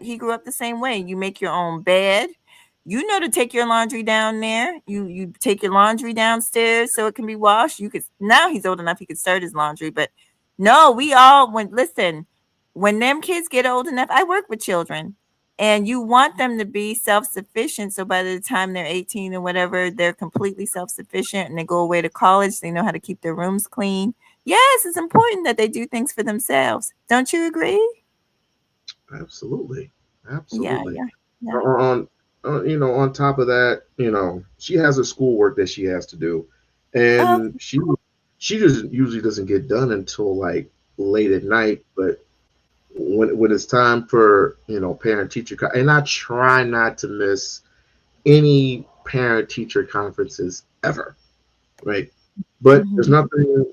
he grew up the same way. You make your own bed. To take your laundry down there. You take your laundry downstairs so it can be washed. Now he's old enough he could start his laundry, but No, when them kids get old enough, I work with children, and you want them to be self-sufficient. So by the time they're 18 or whatever, they're completely self-sufficient and they go away to college. They know how to keep their rooms clean. Yes, it's important that they do things for themselves. Don't you agree? Absolutely. Yeah, Absolutely. yeah, yeah. On top of that, she has her schoolwork that she has to do, Oh, and she just usually doesn't get done until like late at night. But when it's time for parent teacher, and I try not to miss any parent teacher conferences ever, right? But there's mhm.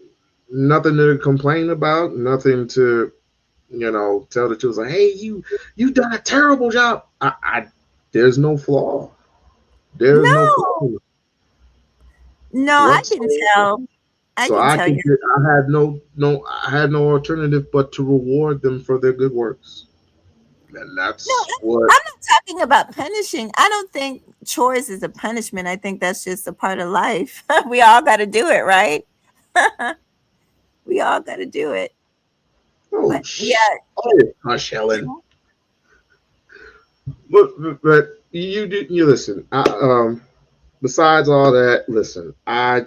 nothing to complain about, nothing to tell the children, hey, you done a terrible job. I there's no flaw. There's no No, flaw no, I can whatsoever. tell. I So can tell you. I had no alternative but to reward them for their good works. And No, that's what I'm not talking about punishing. I don't think chores is a punishment. I think that's just a part of life. We all got to do it, right? We all got to do it. oh But yeah, hush, Helen. But you listen. Besides all that, listen. I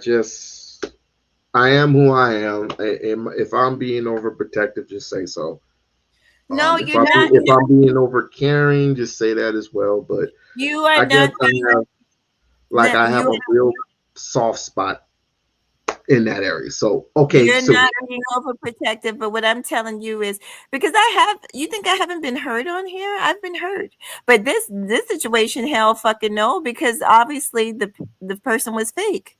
am who I am. If I'm being overprotective, just say so. no, If you're not. I'm being over caring, just say that as well. But You are I guess not. I have You a real soft spot in that area. So okay, You're so not being overprotective, but what I'm telling you is because you think I haven't been hurt on here? I've been hurt. But this situation, hell fucking no, because obviously the person was fake.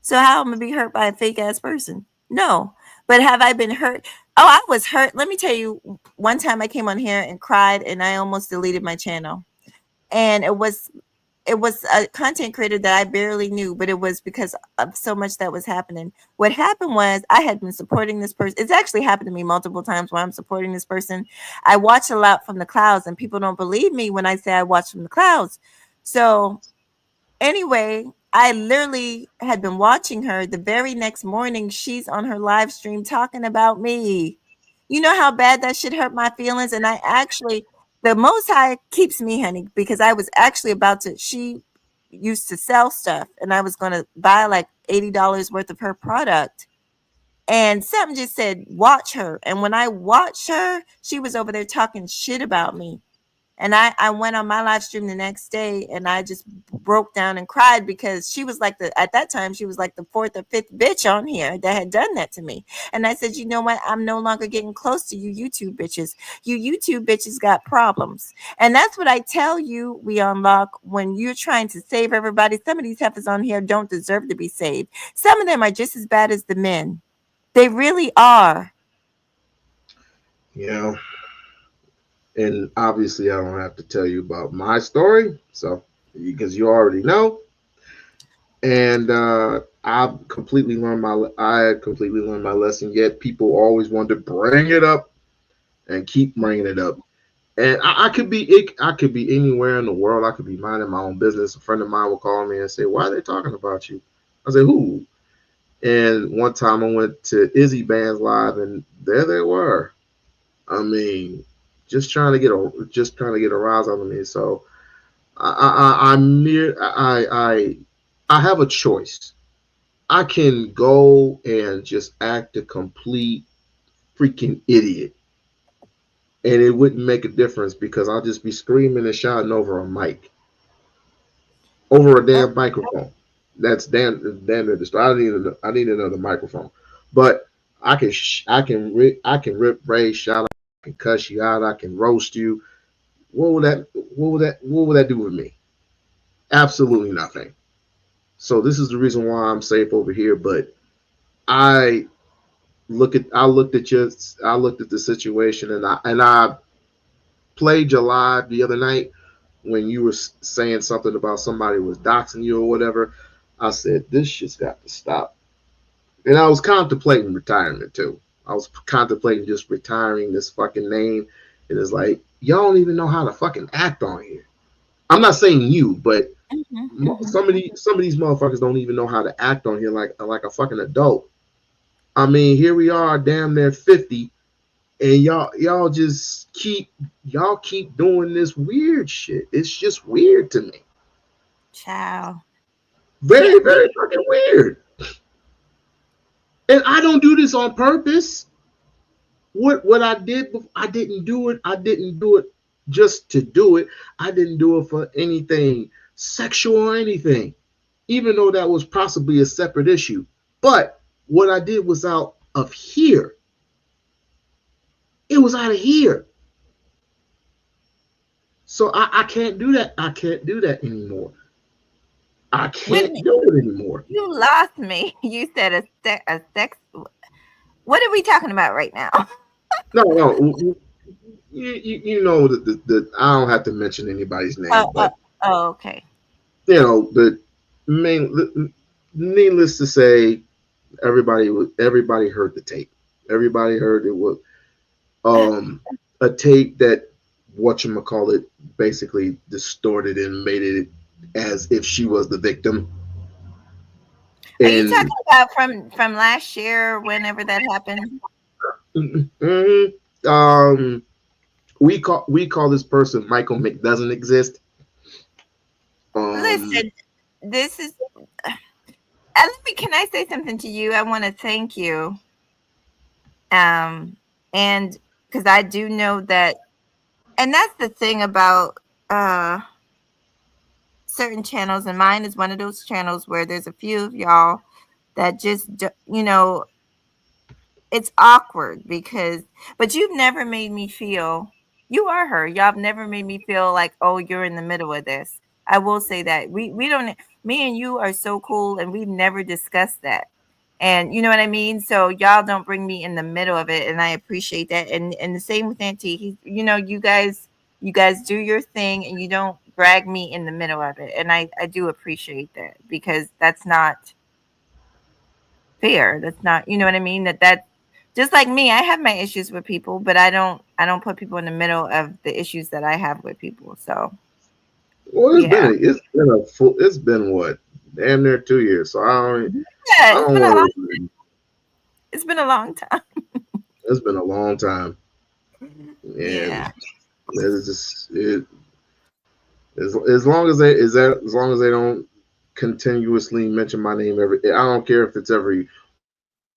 So how am I gonna be hurt by a fake ass person? No. But have I been hurt? Oh, I was hurt. Let me tell you, one time I came on here and cried and I almost deleted my channel. And it was a content creator that I barely knew, but it was because of so much that was happening. What happened was I had been supporting this person. It's actually happened to me multiple times where I'm supporting this person. I watch a lot from the clouds, and people don't believe me when I say I watch from the clouds. So anyway, I literally had been watching her. The very next morning, she's on her live stream talking about me. You know how bad that shit hurt my feelings? And the Most High keeps me, honey, because I was actually she used to sell stuff and I was going to buy like $80 worth of her product. And something just said, watch her. And when I watched her, she was over there talking shit about me. And I went on my live stream the next day and I just broke down and cried because she was like at that time, she was like the fourth or fifth bitch on here that had done that to me. And I said, you know what? I'm no longer getting close to you YouTube bitches. You YouTube bitches got problems. And that's what I tell you, We-On-Loc, when you're trying to save everybody. Some of these heifers on here don't deserve to be saved. Some of them are just as bad as the men. They really are. yeah. And obviously, I don't have to tell you about my story, so because you already know. And I completely learned my lesson. Yet people always want to bring it up and keep bringing it up. And I could be anywhere in the world. I could be minding my own business. A friend of mine will call me and say, "Why are they talking about you?" I say, "Who?" And one time I went to Izzy Band's live, and there they were. I mean, just trying to get a rise out of me. So I have a choice. I can go and just act a complete freaking idiot, and it wouldn't make a difference because I'll just be screaming and shouting over a mic, over a damn microphone. That's damn near the I need another microphone, but I can rip, rage, shout, I can cuss you out, I can roast you. What would that do with me? Absolutely nothing. So this is the reason why I'm safe over here. But I I looked at the situation, and I played your live the other night when you were saying something about somebody was doxing you or whatever. I said this shit's got to stop, and I was contemplating retirement too. I was contemplating just retiring this fucking name, and it's like y'all don't even know how to fucking act on here. I'm not saying you, but some of these motherfuckers don't even know how to act on here like a fucking adult. I mean, here we are, damn near 50, and y'all just keep doing this weird shit. It's just weird to me. Ciao. Very, very fucking weird. And I don't do this on purpose. What I did, I didn't do it. I didn't do it just to do it. I didn't do it for anything sexual or anything, even though that was possibly a separate issue. But what I did was out of here. It was out of here. So I can't do that. I can't do that anymore. I can't do it anymore. You lost me. You said a sex. What are we talking about right now? No. You know that I don't have to mention anybody's name, but okay. You know, the needless to say, everybody heard the tape. Everybody heard it was a tape that whatchamacallit basically distorted and made it as if she was the victim. Are you talking about from last year, whenever that happened? We call this person Michael McDoesn't exist. Listen, this is. Can I say something to you? I want to thank you. And because I do know that, and that's the thing about certain channels, and mine is one of those channels where there's a few of y'all that just, it's awkward but you've never made me feel, you are her. Y'all have never made me feel like, oh, you're in the middle of this. I will say that we don't, me and you are so cool, and we've never discussed that. And you know what I mean? So y'all don't bring me in the middle of it, and I appreciate that. And the same with Auntie. You guys do your thing, and you don't drag me in the middle of it. And I do appreciate that, because that's not fair. That's not, you know what I mean? That just like me, I have my issues with people, but I don't put people in the middle of the issues that I have with people. So well, it's been what, damn near 2 years. So it's been a long time. It's been a long time. And it's just as long as they don't continuously mention my name I don't care if it's every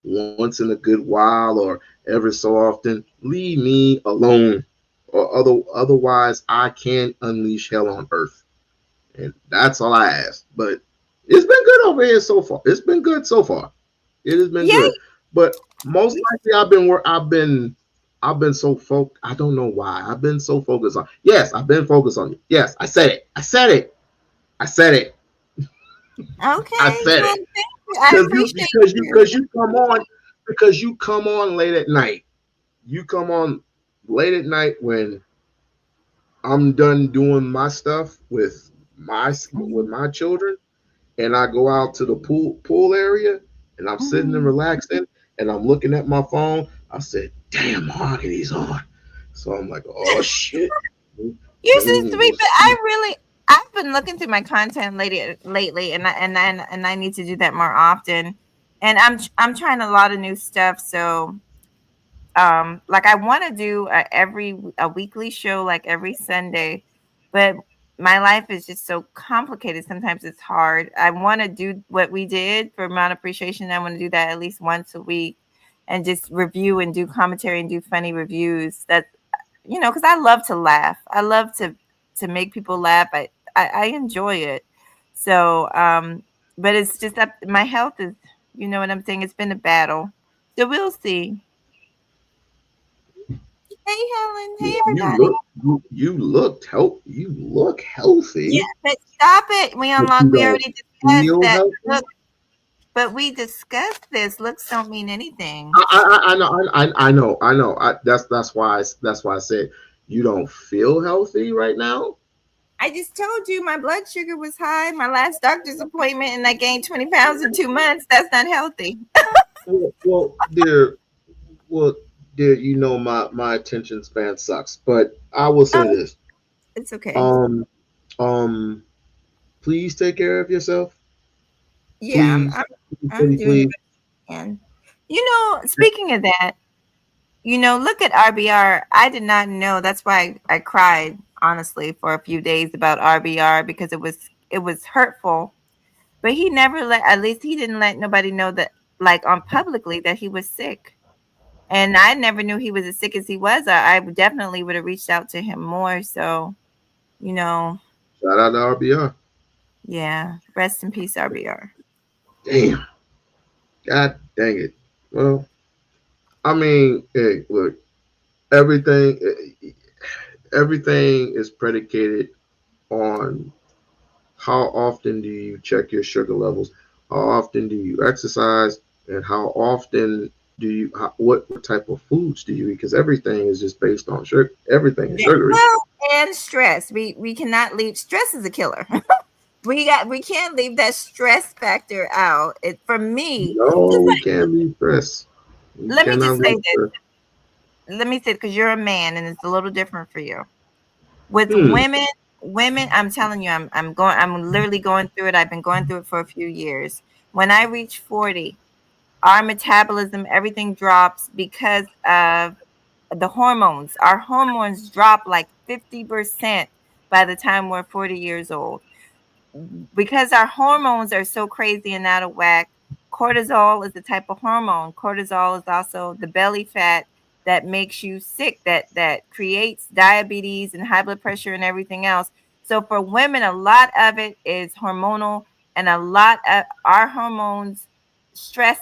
once in a good while or every so often, leave me alone, or otherwise I can unleash hell on earth. And that's all I ask. But it's been good over here so far. It's been good so far. It has been good. But most likely I've been so focused. I don't know why. I've been so focused on. Yes, I've been focused on you. Yes, I said it. Okay. I said it. Because you come on late at night. You come on late at night when I'm done doing my stuff with my children, and I go out to the pool area, and I'm sitting and relaxing, and I'm looking at my phone. I said, "Damn, Mahogany's on." So I'm like, "Oh shit." You're so sweet, but I've been looking through my content lately, and I need to do that more often. And I'm trying a lot of new stuff. So, like I want to do a weekly show, like every Sunday, but my life is just so complicated. Sometimes it's hard. I want to do what we did for Mount Appreciation. I want to do that at least once a week, and just review and do commentary and do funny reviews. That, because I love to laugh. I love to make people laugh. I enjoy it. So, but it's just that my health is, you know what I'm saying? It's been a battle. So we'll see. Hey, Helen. Hey, everybody. You look healthy. Yeah, but stop it. We-On-Loc. We already discussed that. Look, but we discussed this. Looks don't mean anything. I know. That's why I said you don't feel healthy right now. I just told you my blood sugar was high. My last doctor's appointment, and I gained 20 pounds in 2 months. That's not healthy. well, dear, my attention span sucks. But I will say this. It's okay. Please take care of yourself. Yeah, I'm doing it. You know, speaking of that, you know, look at RBR. I did not know. That's why I cried honestly for a few days about RBR because it was hurtful. But he never let. At least he didn't let nobody know that, like on publicly, that he was sick. And I never knew he was as sick as he was. I definitely would have reached out to him more. So, you know, Shout out to RBR. yeah. Rest in peace, RBR. Damn. God dang it. Well, I mean, hey, look, everything everything is predicated on how often do you check your sugar levels, how often do you exercise, and how often do you what type of foods do you eat? Because everything is just based on sugar. Everything is sugary. Well, and stress. We cannot leave. Stress is a killer. We can't leave that stress factor out. It for me. No, we can't be stressed. We Let me cannot just be say this. stressed. Let me say because you're a man and it's a little different for you. With Hmm. women, I'm telling you, I'm literally going through it. I've been going through it for a few years. When I reach 40, our metabolism, everything drops because of the hormones. Our hormones drop like 50% by the time we're 40 years old. Because our hormones are so crazy and out of whack. Cortisol is a type of hormone. Cortisol is also the belly fat that makes you sick, that creates diabetes and high blood pressure and everything else. So for women, a lot of it is hormonal, and a lot of our hormones, stress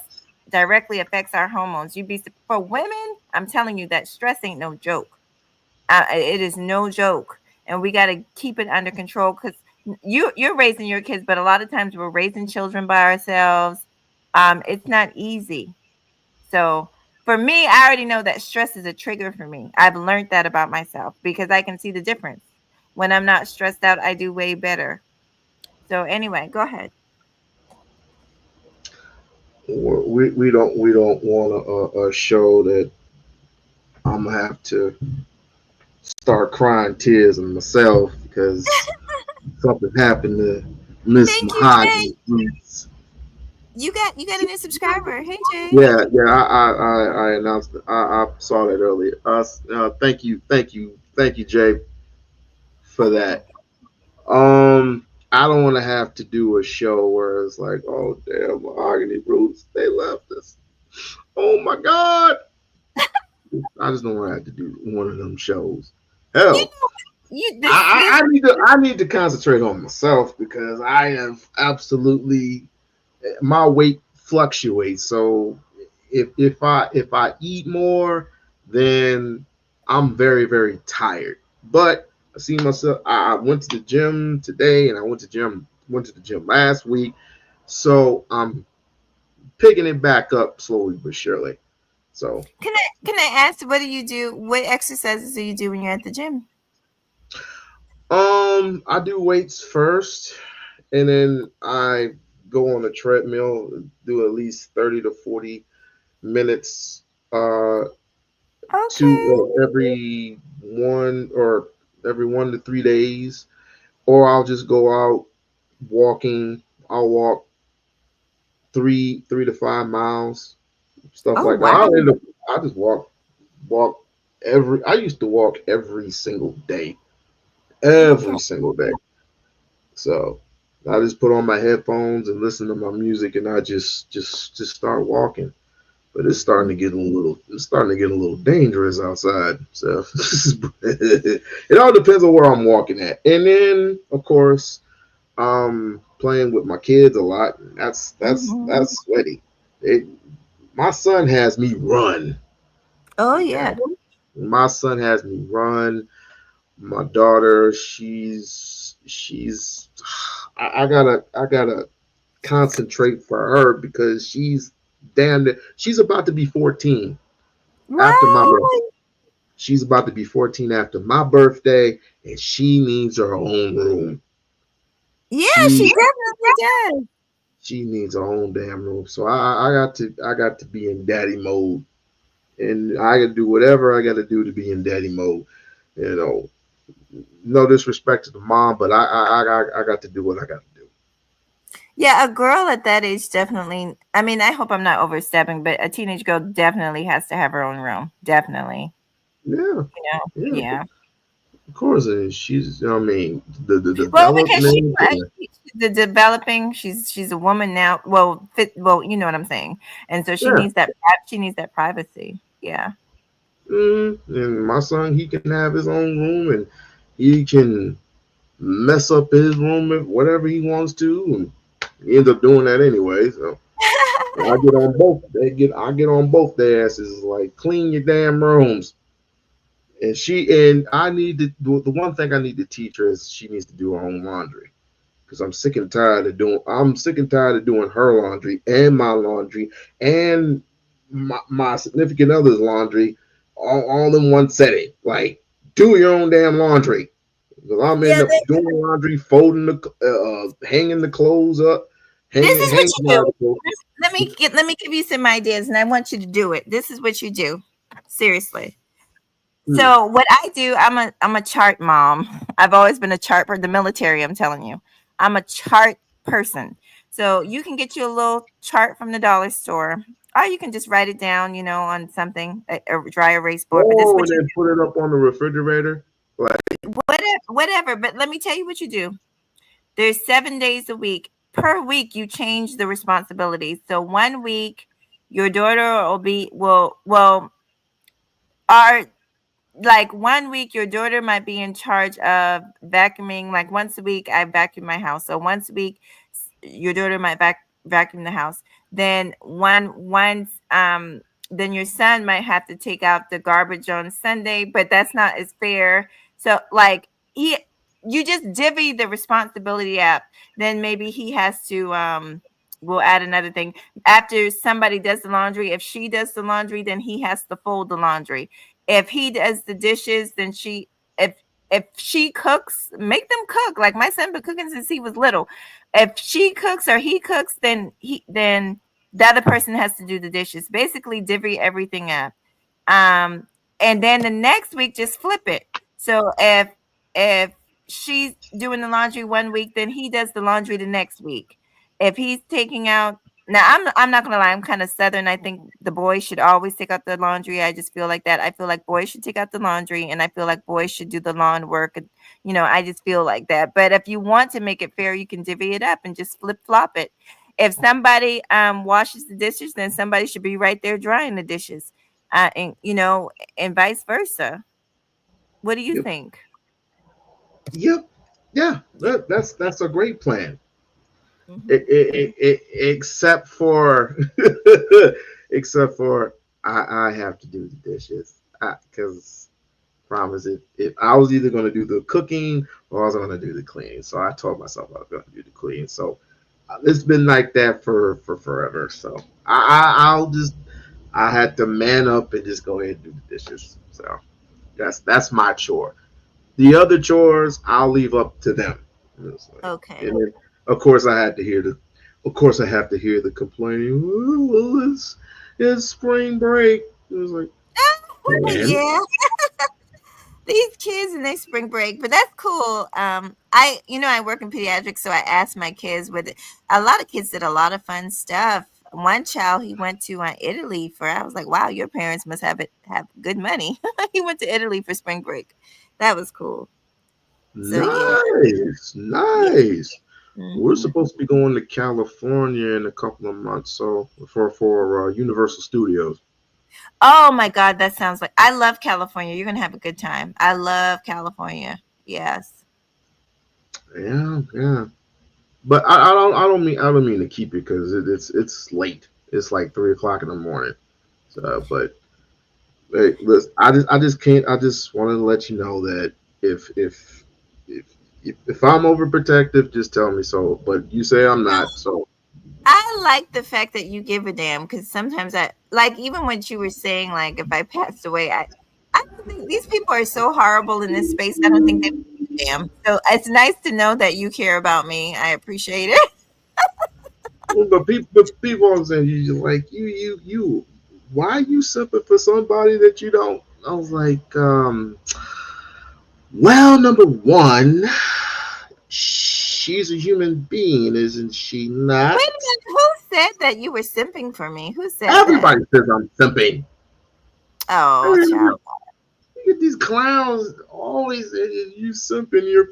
directly affects our hormones. For women, I'm telling you that stress ain't no joke. It is no joke, and we got to keep it under control because you're raising your kids, but a lot of times we're raising children by ourselves. It's not easy. So for me, I already know that stress is a trigger for me. I've learned that about myself because I can see the difference. When I'm not stressed out, I do way better. So anyway, go ahead. We don't want a show that I'm gonna have to start crying tears of myself because something happened to Miss Thank you, Jay. Mahogany. Roots. You got a new subscriber. Hey, Jay. Yeah. I announced. I saw that earlier. Thank you, Jay, for that. I don't want to have to do a show where it's like, oh damn, Mahogany Roots, they left us. Oh my God. I just don't want to have to do one of them shows. Hell, I need to concentrate on myself because I am absolutely my weight fluctuates. So if I eat more, then I'm very very tired. But I see myself. I went to the gym today, and I went to the gym last week. So I'm picking it back up slowly but surely. So Can I ask what do you do? What exercises do you do when you're at the gym? I do weights first, and then I go on a treadmill, do at least 30 to 40 minutes to every 1 to 3 days, or I'll just go out walking. I'll walk 3 to 5 miles, stuff Oh like that. wow. I just walk every. I used to walk every single day. So I just put on my headphones and listen to my music, and I just start walking. But it's starting to get a little dangerous outside. So it all depends on where I'm walking at. And then of course, playing with my kids a lot. That's sweaty. My son has me run. Oh yeah. My son has me run. My daughter, she's I gotta concentrate for her because she's about to be 14 after my birthday. She's about to be 14 after my birthday, and she needs her own room. Yeah, she definitely does. She needs her own damn room. So I got to be in daddy mode, and I got to do whatever I got to do to be in daddy mode. You know, no disrespect to the mom, but I got to do what I got to do. Yeah, a girl at that age definitely. I mean, I hope I'm not overstepping, but a teenage girl definitely has to have her own room. Definitely. Yeah, You know. yeah, Yeah. of course. And she's, I mean, the Well, because development. the developing, she's a woman now. Well, well, you know what I'm saying. And so Yeah. she needs that privacy. Yeah. And my son, he can have his own room, and he can mess up his room if whatever he wants to, and he ends up doing that anyway. So I get on both. I get on both their asses. Like, clean your damn rooms. And I need to. The one thing I need to teach her is she needs to do her own laundry, because I'm sick and tired of doing. I'm sick and tired of doing her laundry and my laundry and my significant other's laundry all in one setting. Like, do your own damn laundry. Because I'm end up doing laundry, folding hanging the clothes up, This is what you do. clothes. Let me give you some ideas, and I want you to do it. This is what you do. Seriously. So what I do, I'm a chart mom. I've always been a chart for the military. I'm telling you, I'm a chart person. So you can get you a little chart from the dollar store, or you can just write it down, on something, a dry erase board. But this is Oh, what and you then put it up on the refrigerator. Like, whatever. But let me tell you what you do. There's 7 days a week. Per week, you change the responsibilities. So 1 week, your daughter are like 1 week your daughter might be in charge of vacuuming. Like once a week I vacuum my house, so once a week your daughter might vacuum the house. Then then your son might have to take out the garbage on Sunday, but that's not as fair. So like you just divvy the responsibility up. Then maybe he has to we'll add another thing. After somebody does the laundry, if she does the laundry, then he has to fold the laundry. If he does the dishes, then if she cooks, make them cook. Like my son been cooking since he was little. If she cooks or he cooks, then the other person has to do the dishes. Basically, divvy everything up. And then the next week, just flip it. So if she's doing the laundry 1 week, then he does the laundry the next week. If he's taking out, now I'm not gonna lie, I'm kind of Southern. I think the boys should always take out the laundry. I just feel like that. I feel like boys should take out the laundry, and I feel like boys should do the lawn work. And, I just feel like that. But if you want to make it fair, you can divvy it up and just flip flop it. If somebody washes the dishes, then somebody should be right there drying the dishes, and vice versa. What do you think? Yep. Yeah, that's a great plan. Except for I have to do the dishes, because promise if I was either going to do the cooking or I was going to do the cleaning. So I told myself I was going to do the cleaning. So it's been like that for forever. So I had to man up and just go ahead and do the dishes. So that's my chore. The other chores I'll leave up to them. Okay. And then, of course, I have to hear the complaining. Well, it's spring break. It was like, yeah. These kids and their spring break, but that's cool. I work in pediatrics, so I asked my kids a lot of kids did a lot of fun stuff. One child, he went to Italy I was like, wow, your parents must have good money. He went to Italy for spring break. That was cool. Nice. We're supposed to be going to California in a couple of months, so for Universal Studios. Oh my God, that sounds like I love California. You're gonna have a good time. I love California. Yes. Yeah. But I don't mean to keep it, because it's late. It's like 3:00 in the morning. So, but hey, listen, I just wanted to let you know that if I'm overprotective, just tell me so. But you say I'm not, so. I like the fact that you give a damn, because sometimes I like, even when you were saying like if I passed away, I don't think these people are so horrible in this space. I don't think they give a damn. So it's nice to know that you care about me. I appreciate it. But people are saying you like you. Why you simping for somebody that you don't? I was like, well, number one, she's a human being, isn't she not? Wait a minute. Who said that you were simping for me? Who said Everybody that? says I'm simping. Oh, child. Look at these clowns always saying you simping, you're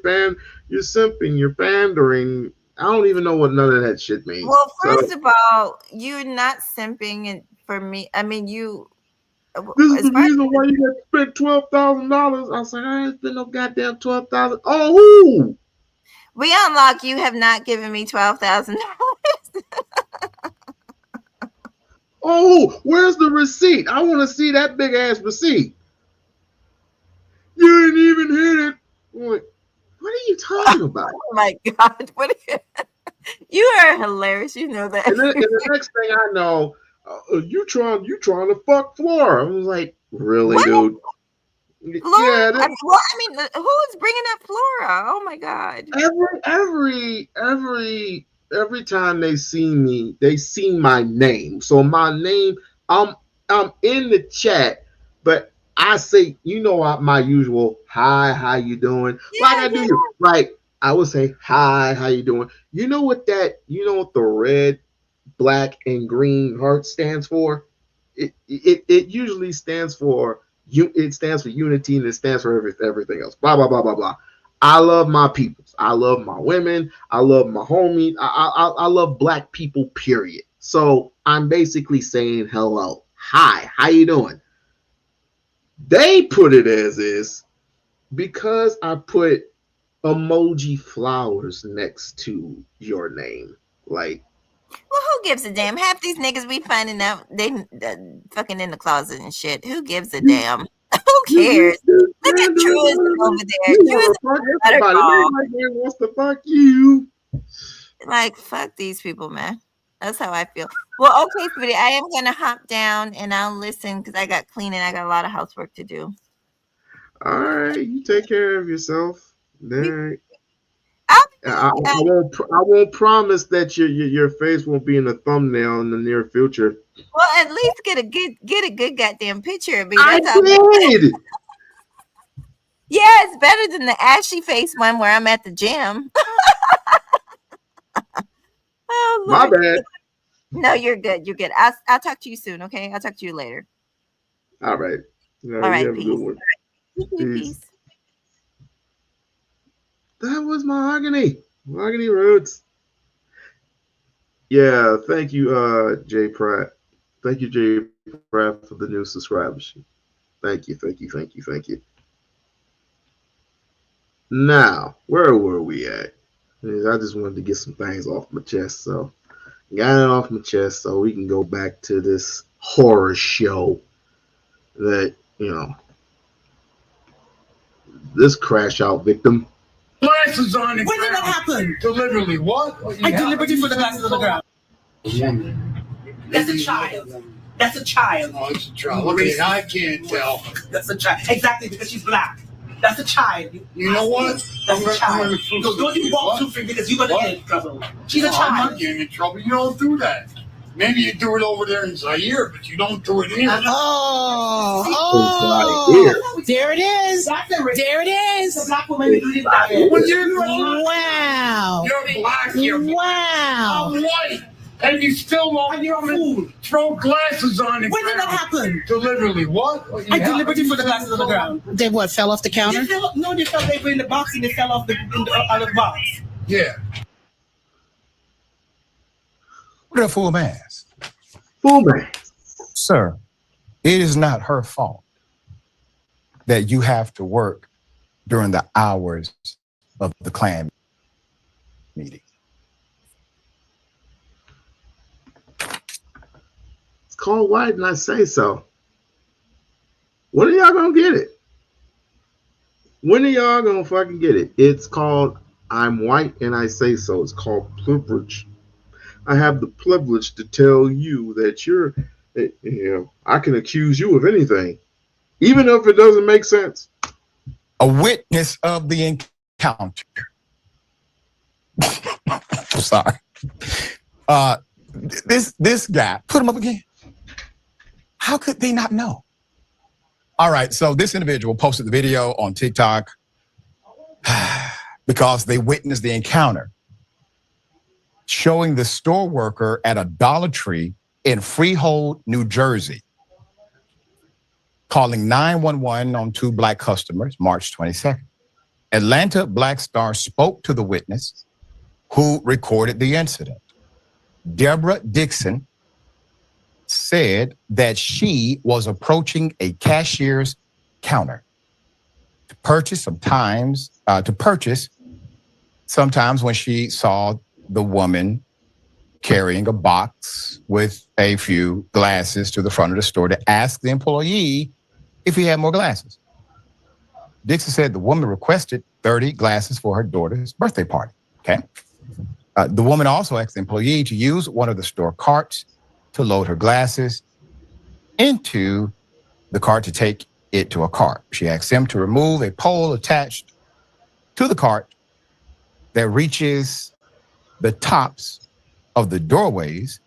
simping, you're pandering. I don't even know what none of that shit means. Well, first of all, you're not simping and for me. I mean, you. This is the reason why you got to spend $12,000. I was like, I ain't spend no goddamn $12,000. Oh, who? We-On-Loc, you have not given me $12,000. Oh, where's the receipt? I want to see that big ass receipt. You didn't even hit it. I'm like, what are you talking about? Oh my God! What? You are hilarious. You know that. And the next thing I know, you trying to fuck Flora. I was like, really, what? dude? Flora? Yeah. I mean, who's bringing up Flora? Oh my God! Every time they see me, they see my name. So my name, I'm in the chat, but I say, my usual hi, how you doing? Yeah, like I do you. Like I would say hi, how you doing? You know what the red, black, and green heart stands for? It usually stands for unity, and it stands for everything else. Blah blah blah blah blah. I love my peoples. I love my women. I love my homies. I love black people, period. So I'm basically saying hello. Hi, how you doing? They put it as is because I put emoji flowers next to your name. Like, well, who gives a damn? Half these niggas be finding out they fucking in the closet and shit. Who gives a damn? Who cares? Look at Truism over there. Everybody wants to fuck you. Like, fuck these people, man. That's how I feel. Well, okay, sweetie, I am gonna hop down and I'll listen because I got cleaning. I got a lot of housework to do. All right, you take care of yourself. Right. I won't promise that your face won't be in the thumbnail in the near future. Well, at least get a good goddamn picture of me. That's I did. Yeah, it's better than the ashy face one where I'm at the gym. Oh, my bad. No, you're good. You're good. I'll talk to you soon. Okay, I'll talk to you later. All right. All right. Have a good one. Peace. That was Mahogany Roots. Yeah, thank you, Jay Pratt. Thank you, Jay Pratt, for the new subscribers. Thank you. Now, where were we at? I just wanted to get some things off my chest, so got it off my chest so we can go back to this horror show that, this crash out victim. Glasses on it. When did that happen? Deliberately, what? I deliberately put the glasses on the ground. That's a child. That's a child. Oh, it's a child. Okay, I can't tell. That's a child. Exactly, because she's black. That's a child. You know what? That's a child. No, don't you walk too free because you're going to get in trouble. She's a child. I'm not getting in trouble. You don't do that. Maybe you do it over there in Zaire, but you don't do it here. Oh, there it is. There it is. The black woman doing it that way. Wow. You're black. You're wow. I'm white. And you still won't throw glasses on it. When did that happen? Deliberately. What? I deliberately put the glasses on the ground. They what, fell off the counter? They fell in the box and they fell off out of the box. Yeah. What a full mask. Full mask. Sir, it is not her fault that you have to work during the hours of the Klan meeting. It's called Why Didn't I Say So? When are y'all gonna get it? When are y'all gonna fucking get it? It's called I'm White and I Say So. It's called privilege. I have the privilege to tell you that I can accuse you of anything, even if it doesn't make sense. A witness of the encounter. I'm sorry. This guy, put him up again. How could they not know? All right, so this individual posted the video on TikTok because they witnessed the encounter showing the store worker at a Dollar Tree in Freehold, New Jersey, calling 911 on 2 Black customers, March 22nd. Atlanta Black Star spoke to the witness who recorded the incident. Deborah Dixon said that she was approaching a cashier's counter to purchase sometimes when she saw the woman carrying a box with a few glasses to the front of the store to ask the employee if he had more glasses. Dixon said the woman requested 30 glasses for her daughter's birthday party. Okay. The woman also asked the employee to use one of the store carts to load her glasses into the cart to take it to a cart. She asked him to remove a pole attached to the cart that reaches the tops of the doorways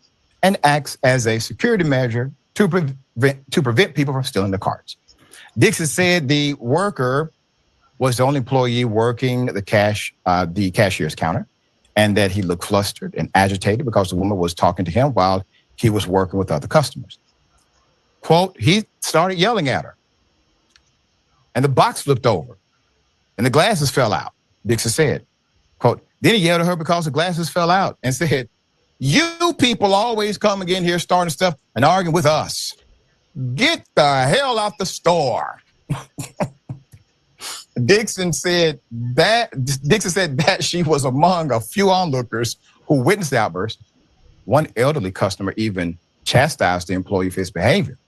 and acts as a security measure to prevent people from stealing the carts. Dixon said the worker was the only employee working the cashier's counter, and that he looked flustered and agitated because the woman was talking to him while he was working with other customers. Quote, he started yelling at her, and the box flipped over, and the glasses fell out, Dixon said. Quote, then he yelled at her because the glasses fell out and said, you people always coming in here starting stuff and arguing with us. Get the hell out the store. Dixon said that she was among a few onlookers who witnessed the outburst. One elderly customer even chastised the employee for his behavior,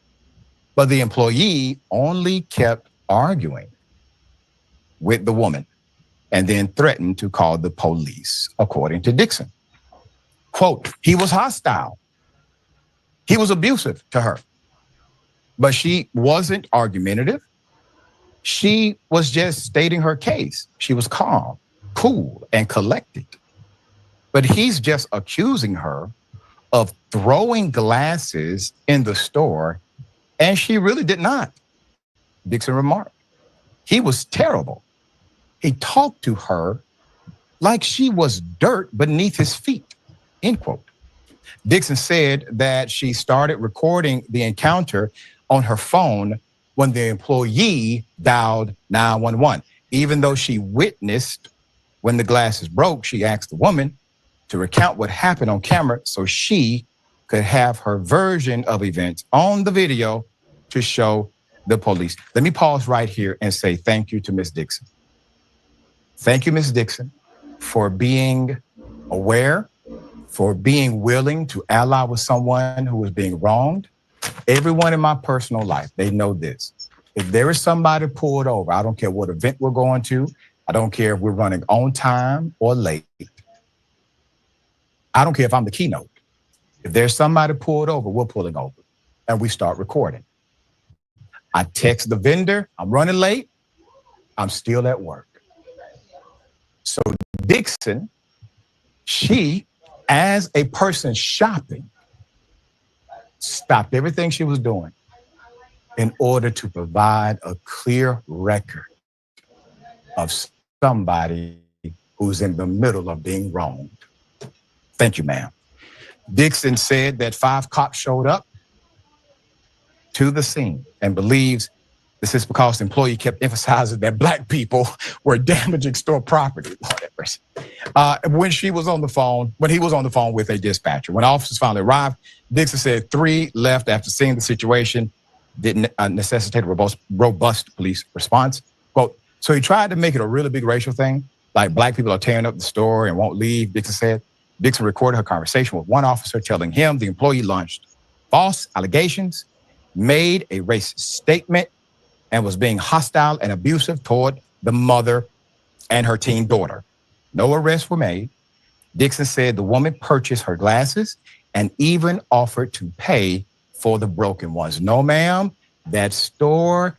but the employee only kept arguing with the woman and then threatened to call the police, according to Dixon. Quote, he was hostile. He was abusive to her, but she wasn't argumentative. She was just stating her case. She was calm, cool, and collected. But he's just accusing her of throwing glasses in the store, and she really did not, Dixon remarked. He was terrible. He talked to her like she was dirt beneath his feet, end quote. Dixon said that she started recording the encounter on her phone when the employee dialed 911. Even though she witnessed when the glasses broke, she asked the woman to recount what happened on camera so she could have her version of events on the video to show the police. Let me pause right here and say thank you to Ms. Dixon. Thank you, Ms. Dixon, for being aware, for being willing to ally with someone who was being wronged. Everyone in my personal life, they know this. If there is somebody pulled over, I don't care what event we're going to, I don't care if we're running on time or late. I don't care if I'm the keynote. If there's somebody pulled over, we're pulling over and we start recording. I text the vendor, I'm running late, I'm still at work. So Dixon, she, as a person shopping, stopped everything she was doing in order to provide a clear record of somebody who's in the middle of being wronged. Thank you, ma'am. Dixon said that 5 cops showed up to the scene and believes this is because the employee kept emphasizing that Black people were damaging store property. When he was on the phone with a dispatcher. When officers finally arrived, Dixon said 3 left after seeing the situation didn't necessitate a robust police response. Quote, so he tried to make it a really big racial thing, like Black people are tearing up the store and won't leave, Dixon said. Dixon recorded her conversation with one officer telling him the employee launched false allegations, made a racist statement, and was being hostile and abusive toward the mother and her teen daughter. No arrests were made. Dixon said the woman purchased her glasses and even offered to pay for the broken ones. No, ma'am, that store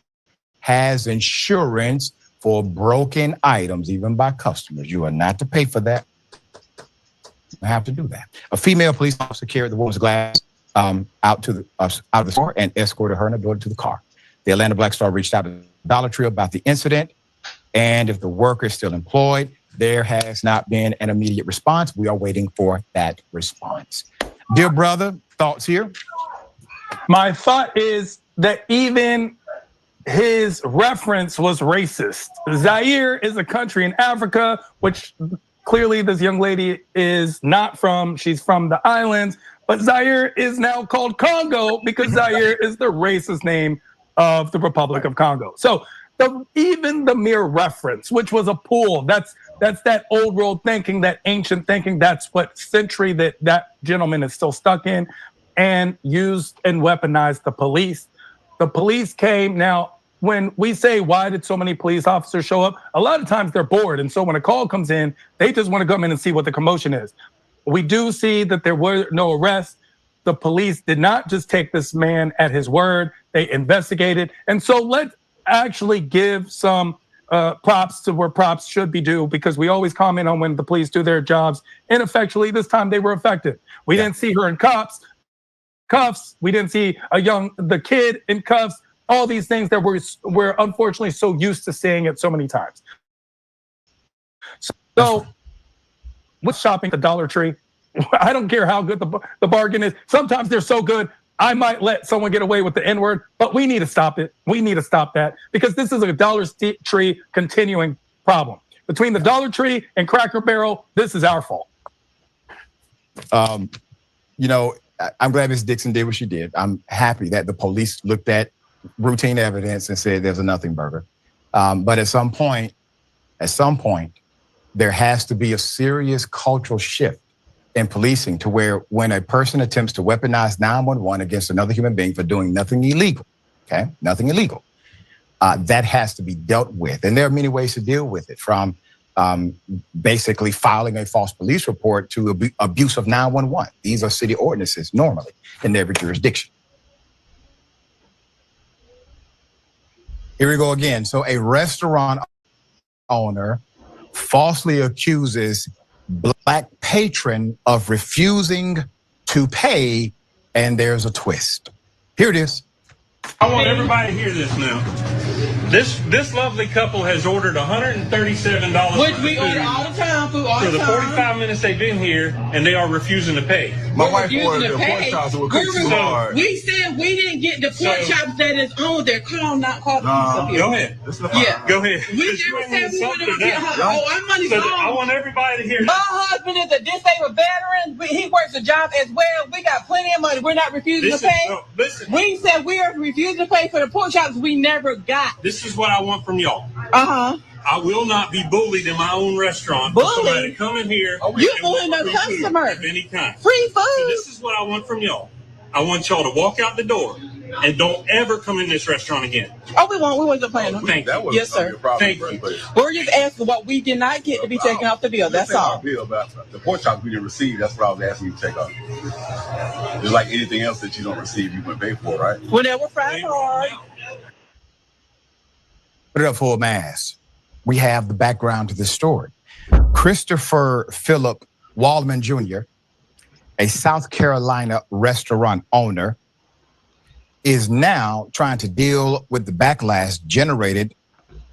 has insurance for broken items, even by customers. You are not to pay for that. You have to do that. A female police officer carried the woman's glass out of the store and escorted her and her daughter to the car. The Atlanta Black Star reached out to Dollar Tree about the incident and if the worker is still employed. There has not been an immediate response. We are waiting for that response. Dear brother, thoughts here? My thought is that even his reference was racist. Zaire is a country in Africa, which clearly this young lady is not from. She's from the islands, but Zaire is now called Congo because Zaire is the racist name of the Republic of Congo. So even the mere reference, which was a pool, that's that old world thinking, that ancient thinking. That's what century that gentleman is still stuck in, and used and weaponized the police. The police came. Now, when we say, why did so many police officers show up? A lot of times they're bored. And so when a call comes in, they just want to come in and see what the commotion is. We do see that there were no arrests. The police did not just take this man at his word. They investigated. And so let's actually give some props to where props should be due, because we always comment on when the police do their jobs ineffectually. This time they were effective. We didn't see her in cuffs. We didn't see the kid in cuffs. All these things that we're unfortunately so used to seeing it so many times. So, what's shopping at the Dollar Tree? I don't care how good the bargain is. Sometimes they're so good, I might let someone get away with the N-word, but we need to stop it. We need to stop that, because this is a Dollar Tree continuing problem. Between the Dollar Tree and Cracker Barrel, this is our fault. I'm glad Ms. Dixon did what she did. I'm happy that the police looked at routine evidence and said there's a nothing burger. But at some point, there has to be a serious cultural shift in policing to where when a person attempts to weaponize 911 against another human being for doing nothing illegal, that has to be dealt with. And there are many ways to deal with it, from basically filing a false police report to abuse of 911. These are city ordinances normally in every jurisdiction. Here we go again. So a restaurant owner falsely accuses Black patron of refusing to pay, and there's a twist. Here it is. I want everybody to hear this now. This lovely couple has ordered $137 Which we order all the time for the 45 minutes they've been here, and they are refusing to pay. My wife ordered the pork chops that were cooked too hard. We said we didn't get the pork chops that is on there. Not called the Go ahead. Yeah. Go ahead. We never said we wanted to get her. Oh, our money's gone. I want everybody to hear My husband is a disabled veteran. He works a job as well. We got plenty of money. We're not refusing to pay. Listen. We said we are refusing to pay for the pork chops we never got. This is what I want from y'all. Uh-huh. I will not be bullied in my own restaurant. Bullied? Somebody come in here. You bullying a customer. Of any kind. Free food. So this is what I want from y'all. I want y'all to walk out the door and don't ever come in this restaurant again. Oh, we won't. We wasn't playing. Thank you. Yes, sir. Thank you. We're just asking what we did not get to be taken off the bill. That's all. Bill, but the pork chops we didn't receive. That's what I was asking you to take off. It's like anything else that you don't receive, you would pay for, right? When they were fried hard. Put it up for a mass. We have the background to this story. Christopher Philip Waldman Jr., a South Carolina restaurant owner, is now trying to deal with the backlash generated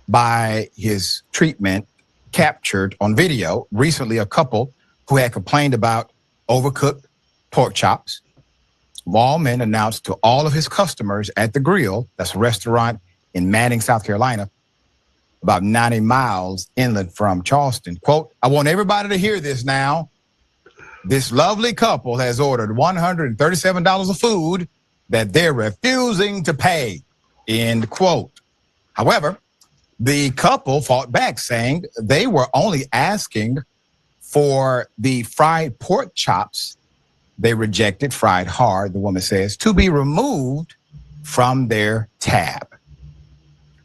by his treatment captured on video. Recently, a couple who had complained about overcooked pork chops. Waldman announced to all of his customers at the Grill, that's a restaurant in Manning, South Carolina, about 90 miles inland from Charleston, quote, "I want everybody to hear this now. This lovely couple has ordered $137 of food that they're refusing to pay," end quote. However, the couple fought back, saying they were only asking for the fried pork chops they rejected, fried hard, the woman says, to be removed from their tab.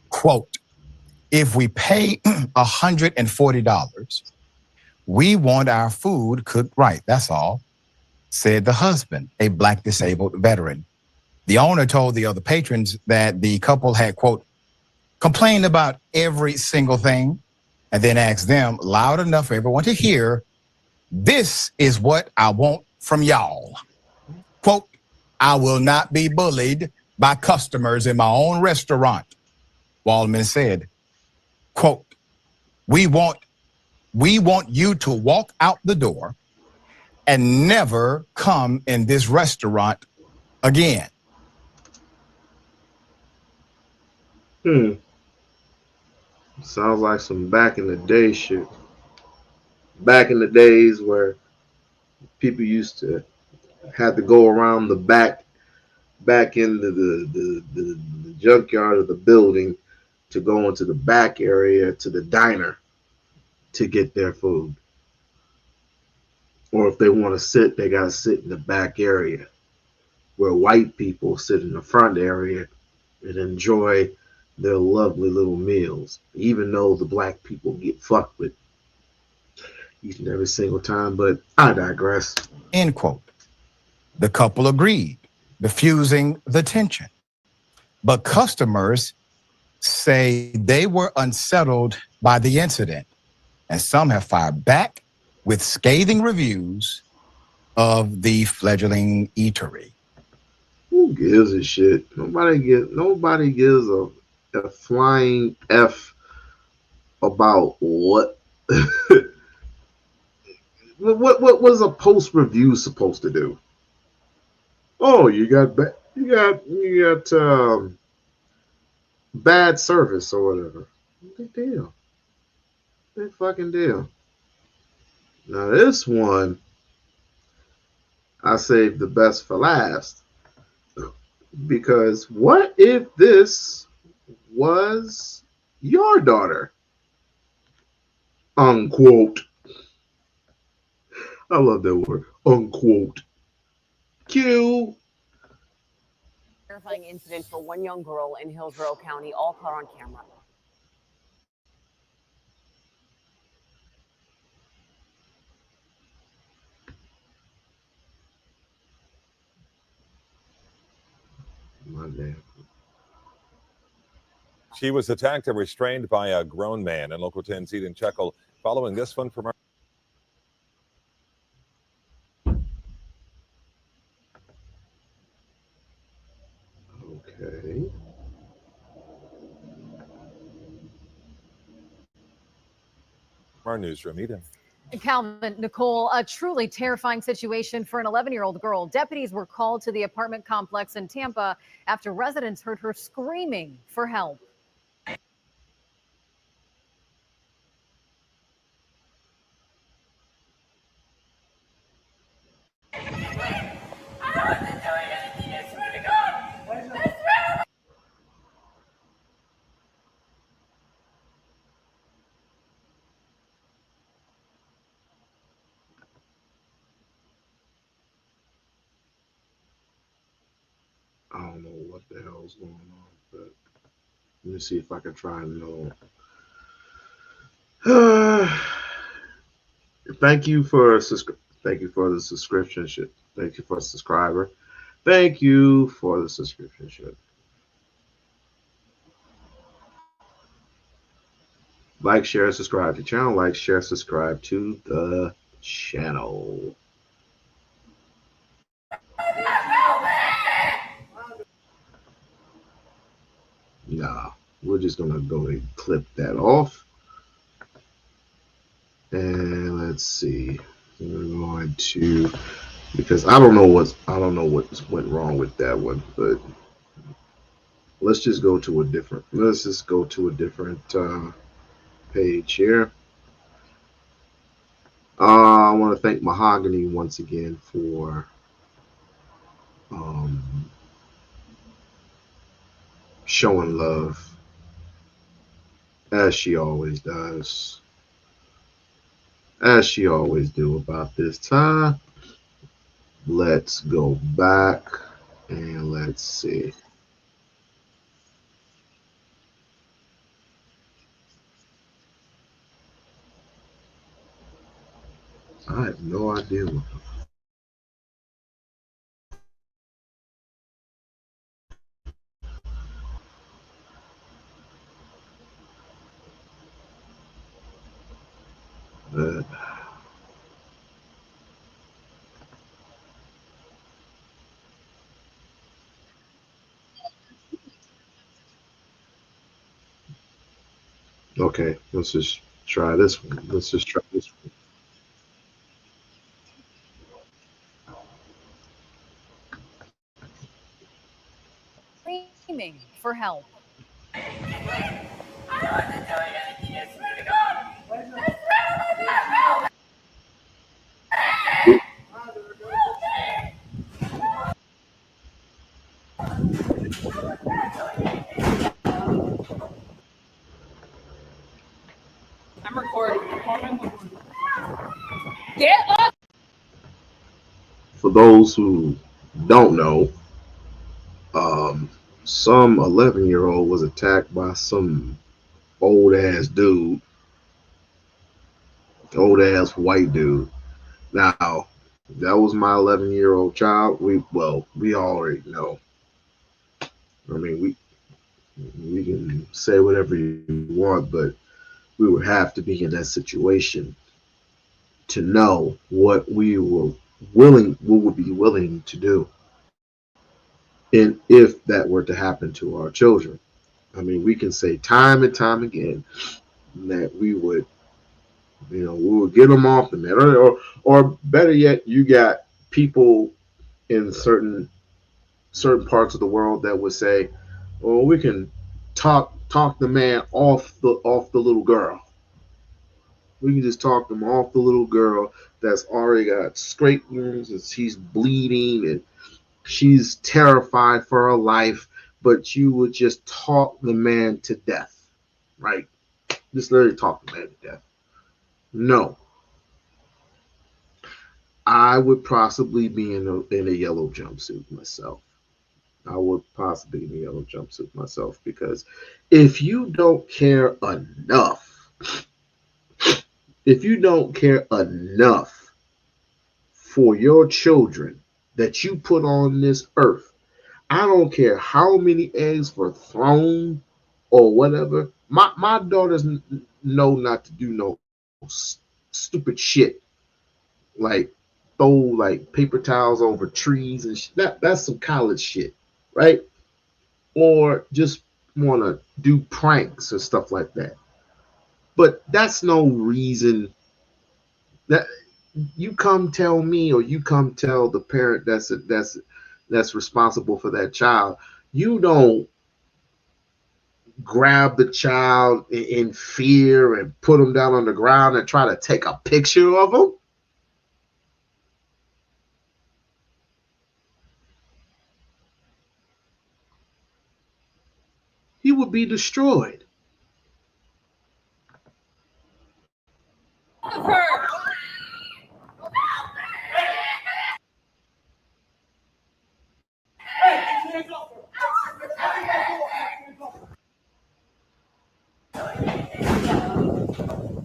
Quote, "If we pay $140, we want our food cooked right, that's all," said the husband, a Black disabled veteran. The owner told the other patrons that the couple had, quote, "complained about every single thing," and then asked them loud enough for everyone to hear, "This is what I want from y'all." Quote, "I will not be bullied by customers in my own restaurant," Waldman said. Quote, "We want We want you to walk out the door and never come in this restaurant again. Sounds like some back in the day shit. Back in the days where people used to have to go around the back into the junkyard of the building to go into the back area to the diner to get their food. Or if they want to sit, they got to sit in the back area where white people sit in the front area and enjoy their lovely little meals, even though the black people get fucked with each and every single time. But I digress. End quote. The couple agreed, diffusing the tension. But customers say they were unsettled by the incident, and some have fired back with scathing reviews of the fledgling eatery. Who gives a shit? Nobody gives a flying F about what what was a post review supposed to do? Oh, you got bad service or whatever. Big deal. Big fucking deal. Now this one, I saved the best for last. Because what if this was your daughter? Unquote. I love that word. Unquote. Q. Terrifying incident for one young girl in Hillsborough County, all caught on camera. My damn. She was attacked and restrained by a grown man in Local 10 seat in Checkle. Following this one from our Okay. newsroom, Eden. Calvin, Nicole, a truly terrifying situation for an 11-year-old girl. Deputies were called to the apartment complex in Tampa after residents heard her screaming for help. I don't know what the hell is going on, but let me see if I can try and know. Thank you for the subscription shit. Thank you for a subscriber. Thank you for the subscription shit. Like, share, subscribe to the channel. Like, share, subscribe to the channel. Nah, we're just gonna go and clip that off. And let's see. We're going to, because I don't know what went wrong with that one, but let's just go to a different page here. I want to thank Mahogany once again for showing love, as she always does, as she always do about this time. Let's go back and let's see. I have no idea what okay, let's just try this one. Let's just try this one. Screaming for help. I'm recording. Get up! For those who don't know, um, some 11-year-old was attacked by some old ass dude, old ass white dude. Now, that was my 11-year-old child. We already know. I mean, we can say whatever you want, but we would have to be in that situation to know what we would be willing to do, and if that were to happen to our children. I mean, we can say time and time again that we would, we would get them off the net, or better yet, you got people in certain parts of the world that would say, "Well, we can talk the man off the little girl. We can just talk them off the little girl that's already got scrape wounds and she's bleeding and she's terrified for her life, but you would just talk the man to death, right? Just literally talk the man to death." No, I would possibly be in a yellow jumpsuit myself. I would possibly be in a yellow jumpsuit myself, because if you don't care enough, if you don't care enough for your children that you put on this earth, I don't care how many eggs were thrown or whatever. My daughters know not to do no stupid shit like throw like paper towels over trees and that's some college shit, right? Or just want to do pranks or stuff like that. But that's no reason that you come tell me, or you come tell the parent that's responsible for that child. You don't grab the child in fear and put them down on the ground and try to take a picture of them. He would be destroyed.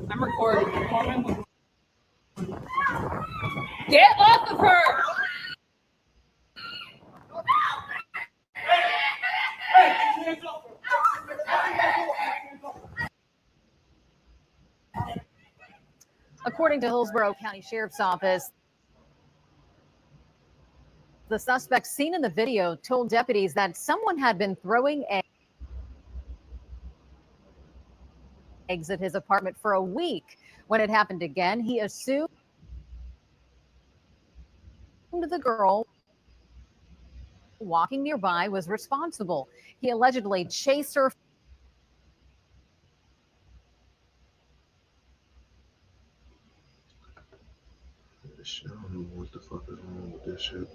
I'm recording. Get off of her! According to Hillsborough County Sheriff's Office, the suspect seen in the video told deputies that someone had been throwing eggs at his apartment for a week. When it happened again, he assumed the girl walking nearby was responsible. He allegedly chased her. I don't know what the fuck is wrong with this shit.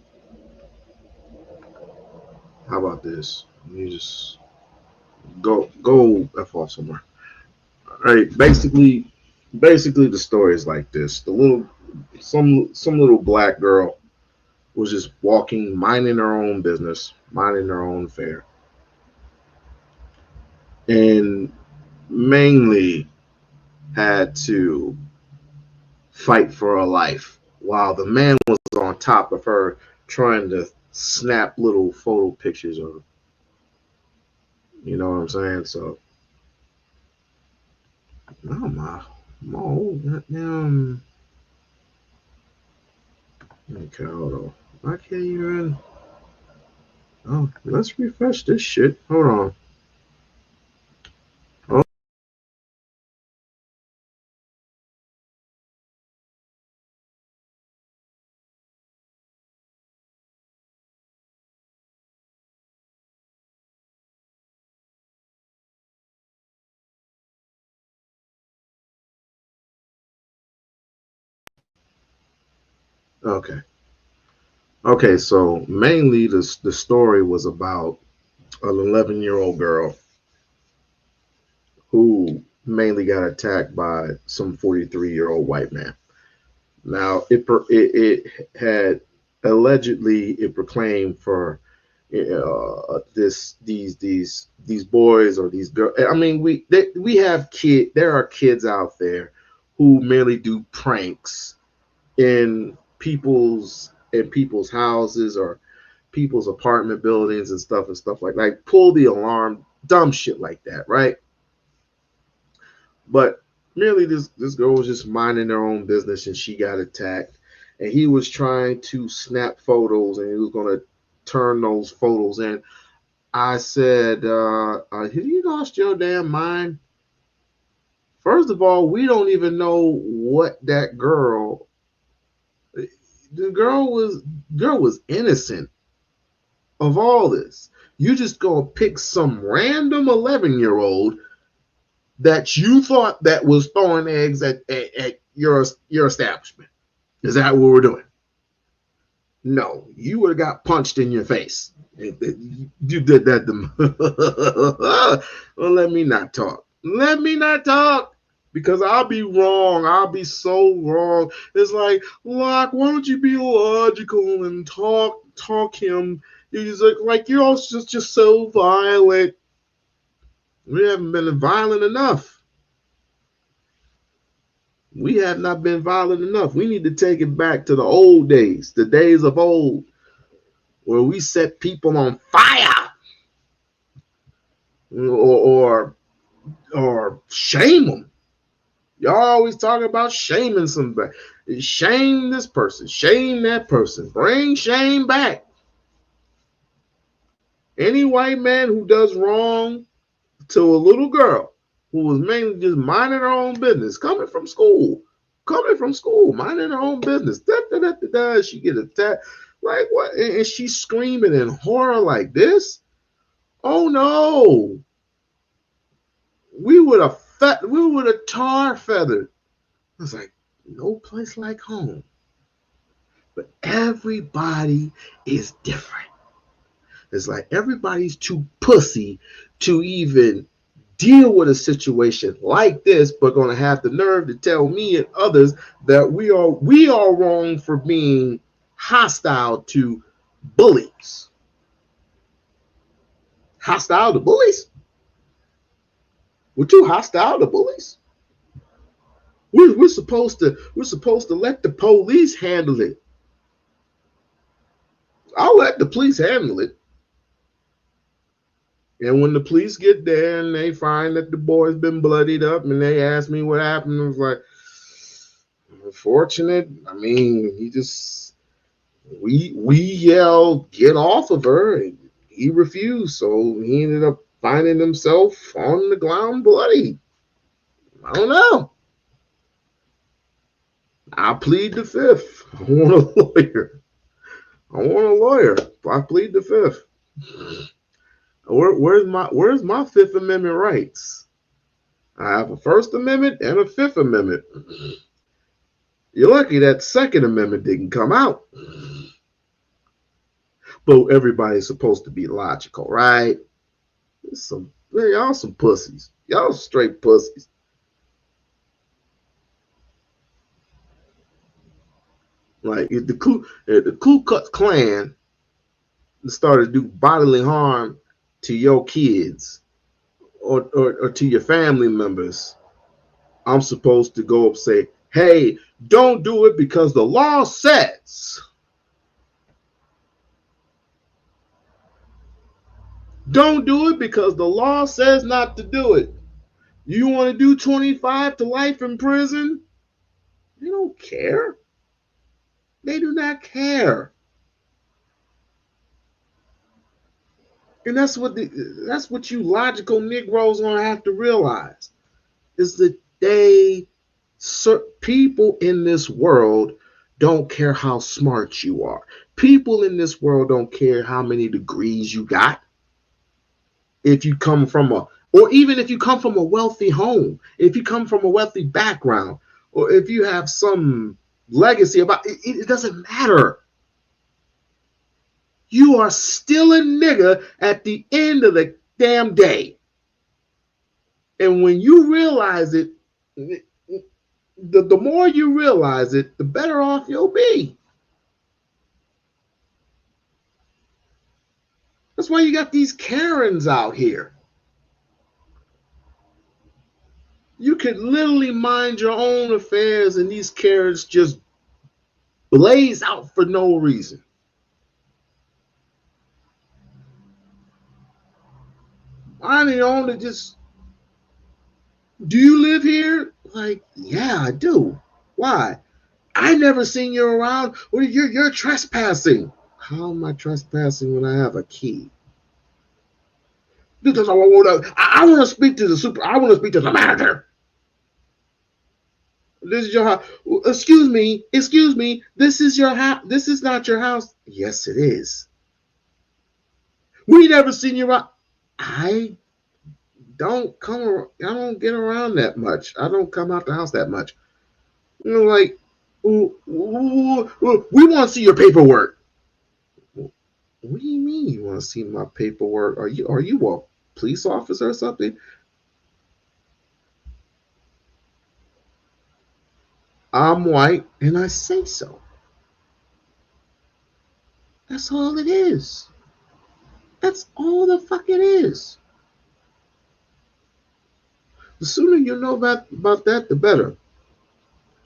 How about this? You just go f off somewhere. All right. Basically, the story is like this: some little black girl was just walking, minding her own business, minding her own affair, and mainly had to fight for her life while the man was on top of her trying to snap little photo pictures of her. You know what I'm saying? So, oh my old goddamn. Okay, hold on. I can't even. Oh, let's refresh this shit. Hold on. Okay. Okay, so mainly the story was about an 11-year-old girl who mainly got attacked by some 43-year-old white man. Now it had allegedly it proclaimed for these boys or these girls. I mean we have there are kids out there who merely do pranks in people's houses or people's apartment buildings and stuff like pull the alarm, dumb shit like that, right? But merely this girl was just minding her own business and she got attacked. And he was trying to snap photos and he was going to turn those photos in. I said, have you lost your damn mind? First of all, we don't even know what that girl. The girl was innocent of all this. You just gonna pick some random 11-year-old that you thought that was throwing eggs at your establishment. Is that what we're doing? No, you would have got punched in your face. You did that to well, let me not talk. Let me not talk. Because I'll be wrong. I'll be so wrong. It's like, Locke, why don't you be logical and talk him? He's like you're all just so violent. We haven't been violent enough. We have not been violent enough. We need to take it back to the old days, the days of old, where we set people on fire or shame them. Y'all always talk about shaming somebody. Shame this person, shame that person, bring shame back. Any white man who does wrong to a little girl who was mainly just minding her own business, coming from school, minding her own business. She get attacked. Like what? And she's screaming in horror like this. Oh no! We would have tar feathered. I was like, no place like home. But everybody is different. It's like everybody's too pussy to even deal with a situation like this, but gonna have the nerve to tell me and others that we are wrong for being hostile to bullies. Hostile to bullies? We're too hostile to bullies? We're supposed to let the police handle it. I'll let the police handle it. And when the police get there and they find that the boy's been bloodied up and they ask me what happened, I was like, unfortunate. I mean, we yelled, get off of her, and he refused. So he ended up finding himself on the ground bloody. I don't know. I plead the fifth. I want a lawyer. I plead the fifth. Where's my Fifth Amendment rights? I have a First Amendment and a Fifth Amendment. You're lucky that Second Amendment didn't come out. But everybody's supposed to be logical, right? Y'all some pussies. Y'all straight pussies. Like if the Ku Klux Klan started to do bodily harm to your kids or to your family members, I'm supposed to go up and say, hey, don't do it because the law says. Don't do it because the law says not to do it. You want to do 25 to life in prison? They don't care. They do not care. And that's what you logical Negroes gonna have to realize is that people in this world don't care how smart you are. People in this world don't care how many degrees you got. If you come from or even if you come from a wealthy home, if you come from a wealthy background, or if you have some legacy about it, it doesn't matter. You are still a nigga at the end of the damn day. And when you realize it, the more you realize it, the better off you'll be. That's why you got these Karens out here. You could literally mind your own affairs and these Karens just blaze out for no reason. I mean, only just, do you live here? Like, yeah, I do. Why? I never seen you around. Well, you're trespassing. How am I trespassing when I have a key? Because I want to speak to the super. I want to speak to the manager. This is your house. Excuse me. This is your house. This is not your house. Yes, it is. We never seen you around. I don't get around that much. I don't come out the house that much. You know, like, we want to see your paperwork. What do you mean you want to see my paperwork? Are you a police officer or something? I'm white and I say so. That's all it is. That's all the fuck it is. The sooner you know about that, the better.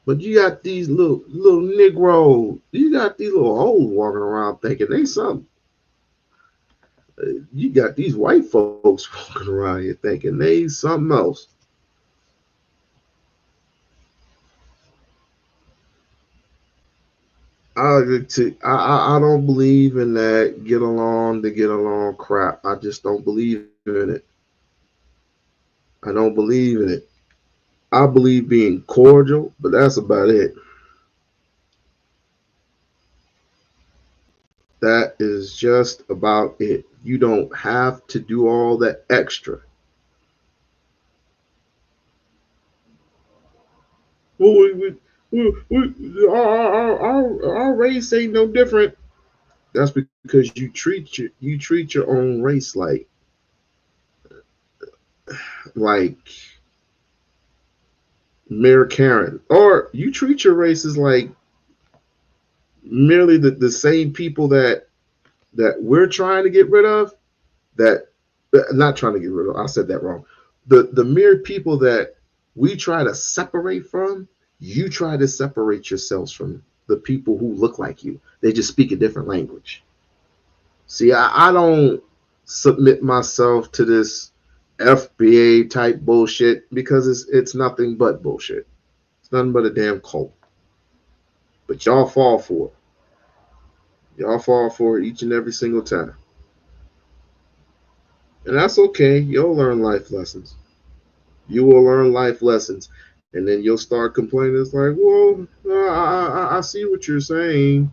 But you got these little Negro, you got these little hoes walking around thinking they something. You got these white folks walking around here thinking they something else. I don't believe in that get along crap. I just don't believe in it. I don't believe in it. I believe being cordial, but that's about it. That is just about it. You don't have to do all that extra. Well, our race ain't no different. That's because you treat your own race like Mayor Karen, or you treat your races like merely the same people that we're trying to get rid of. That not trying to get rid of. I said that wrong. The mere people that we try to separate from, you try to separate yourselves from the people who look like you. They just speak a different language. See, I don't submit myself to this FBA type bullshit because it's nothing but bullshit. It's nothing but a damn cult. But y'all fall for it. Y'all fall for it each and every single time. And that's okay. You'll learn life lessons. You will learn life lessons. And then you'll start complaining. It's like, well, I see what you're saying.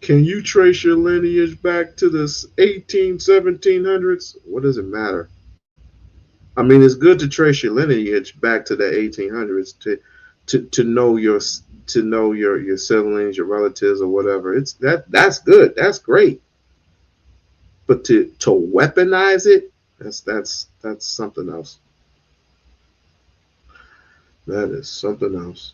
Can you trace your lineage back to the 1700s? What does it matter? I mean, it's good to trace your lineage back to the 1800s to know your siblings, your relatives, or whatever. That's good. That's great. But to weaponize it, that's something else. That is something else.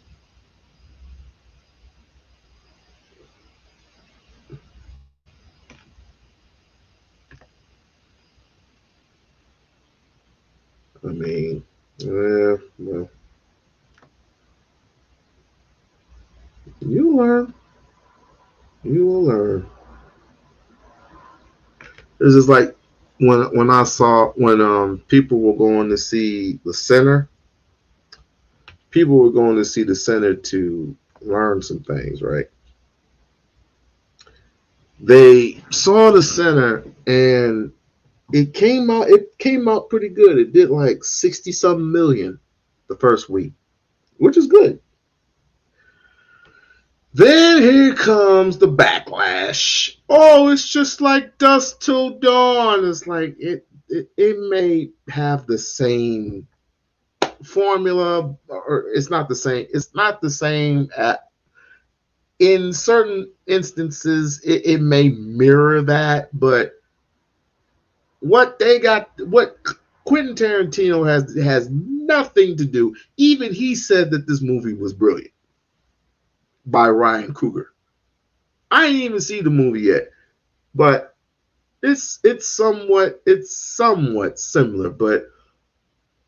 I mean, well, you learn. You will learn. It's just like when I saw when people were going to see the center. People were going to see the center to learn some things, right? They saw the center and it came out pretty good. It did like 60-something million the first week, which is good. Then here comes the backlash. Oh, it's just like dusk till dawn. It's like it may have the same formula, or it's not the same. It's not the same. In certain instances, it may mirror that, but what Quentin Tarantino has nothing to do. Even he said that this movie was brilliant by Ryan Coogler. I didn't even see the movie yet, but it's somewhat similar. But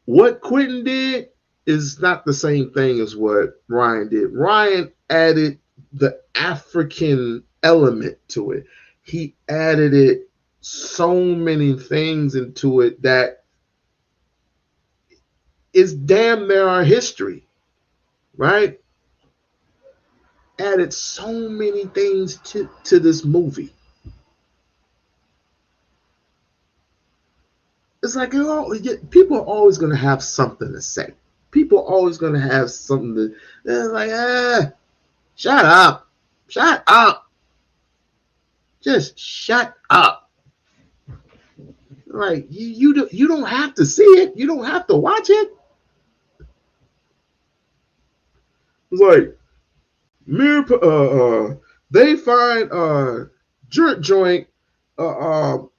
what Quentin did is not the same thing as what Ryan did. Ryan added the African element to it. He added so many things into it that is damn near our history, right? Added so many things to this movie. It's like people are always going to have something to say. People are always going to have something to. They're like, shut up, just shut up. Like you don't have to see it. You don't have to watch it. It's like they find jerk joint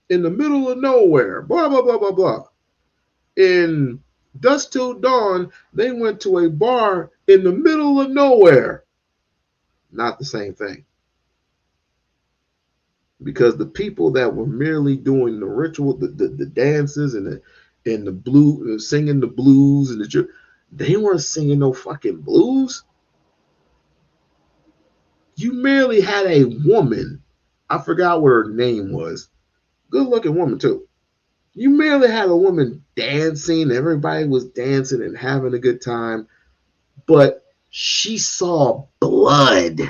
in the middle of nowhere. Blah blah blah blah blah. In Dusk Till Dawn, they went to a bar in the middle of nowhere. Not the same thing. Because the people that were merely doing the ritual, the dances and the blues, singing the blues and they weren't singing no fucking blues. You merely had a woman, I forgot what her name was, good looking woman too. You merely had a woman dancing, everybody was dancing and having a good time, but she saw blood,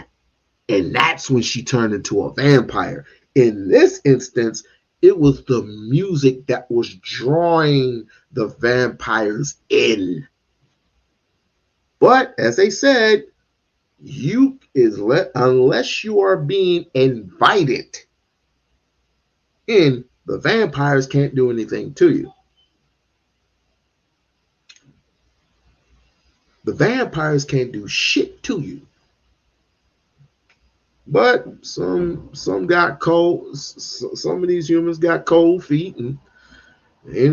and that's when she turned into a vampire. In this instance, it was the music that was drawing the vampires in. But as they said, unless you are being invited in, the vampires can't do anything to you. The vampires can't do shit to you. But some got cold. Some of these humans got cold feet, and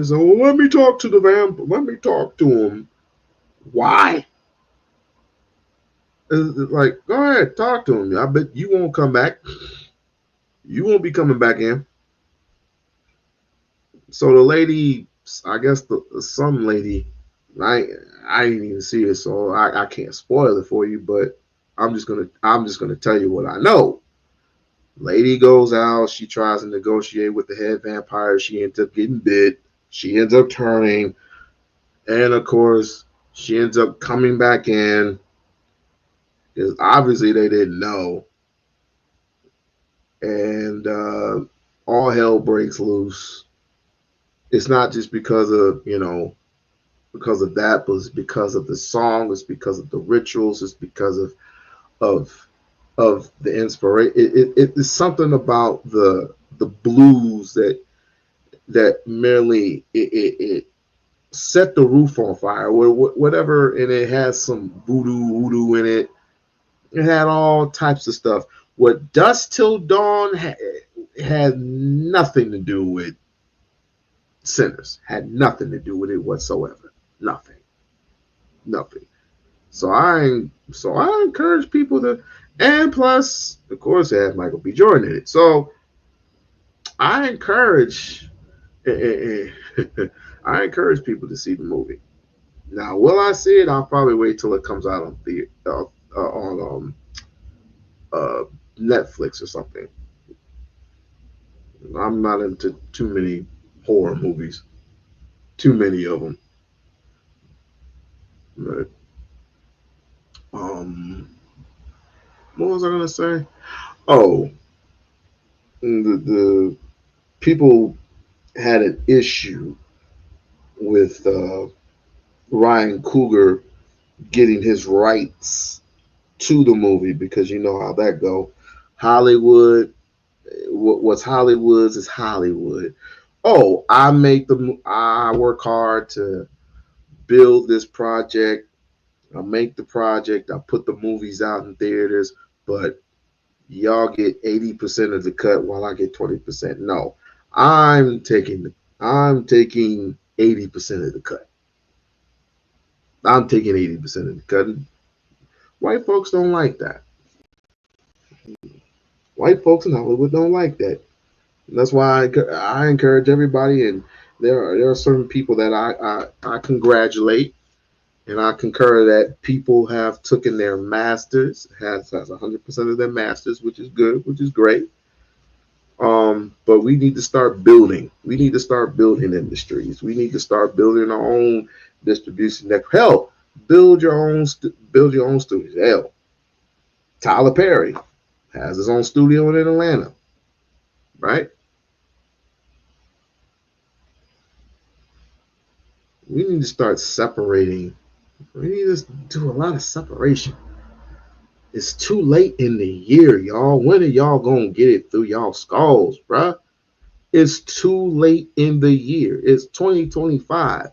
so let me talk to the vampire. Let me talk to him. Why? Like, go ahead, talk to him. I bet you won't come back. You won't be coming back in. So the lady, I guess some lady, I didn't even see it, so I can't spoil it for you. But I'm just gonna tell you what I know. Lady goes out. She tries to negotiate with the head vampire. She ends up getting bit. She ends up turning, and of course, she ends up coming back in. Because obviously they didn't know. And all hell breaks loose. It's not just because of that, but it's because of the song, it's because of the rituals, it's because of the inspiration. It's something about the blues that merely it set the roof on fire, whatever, and it has some voodoo in it. It had all types of stuff. What Dusk Till Dawn had nothing to do with Sinners. Had nothing to do with it whatsoever. Nothing. So I encourage people to, and plus, of course, it had Michael B. Jordan in it. So I encourage people to see the movie. Now, will I see it? I'll probably wait till it comes out on Netflix or something. I'm not into too many horror movies. Too many of them. But, what was I gonna say? Oh, the people had an issue with Ryan Coogler getting his rights to the movie, because you know how that go. Hollywood, what's Hollywood's is Hollywood. Oh, I work hard to build this project. I'll make the project. I'll put the movies out in theaters, but y'all get 80% of the cut while I get 20%. No, I'm taking 80% of the cut. I'm taking 80% of the cut. White folks don't like that. White folks in Hollywood don't like that. And that's why I encourage everybody, and there are certain people that I congratulate, and I concur that people have taken their masters, has 100% of their masters, which is good, which is great. But we need to start building. We need to start building industries. We need to start building our own distribution network. Hell, build your own studios. Hell, Tyler Perry has his own studio in Atlanta, right? We need to start separating. We need to do a lot of separation. It's too late in the year, y'all. When are y'all gonna get it through y'all skulls, bruh? It's too late in the year. It's 2025.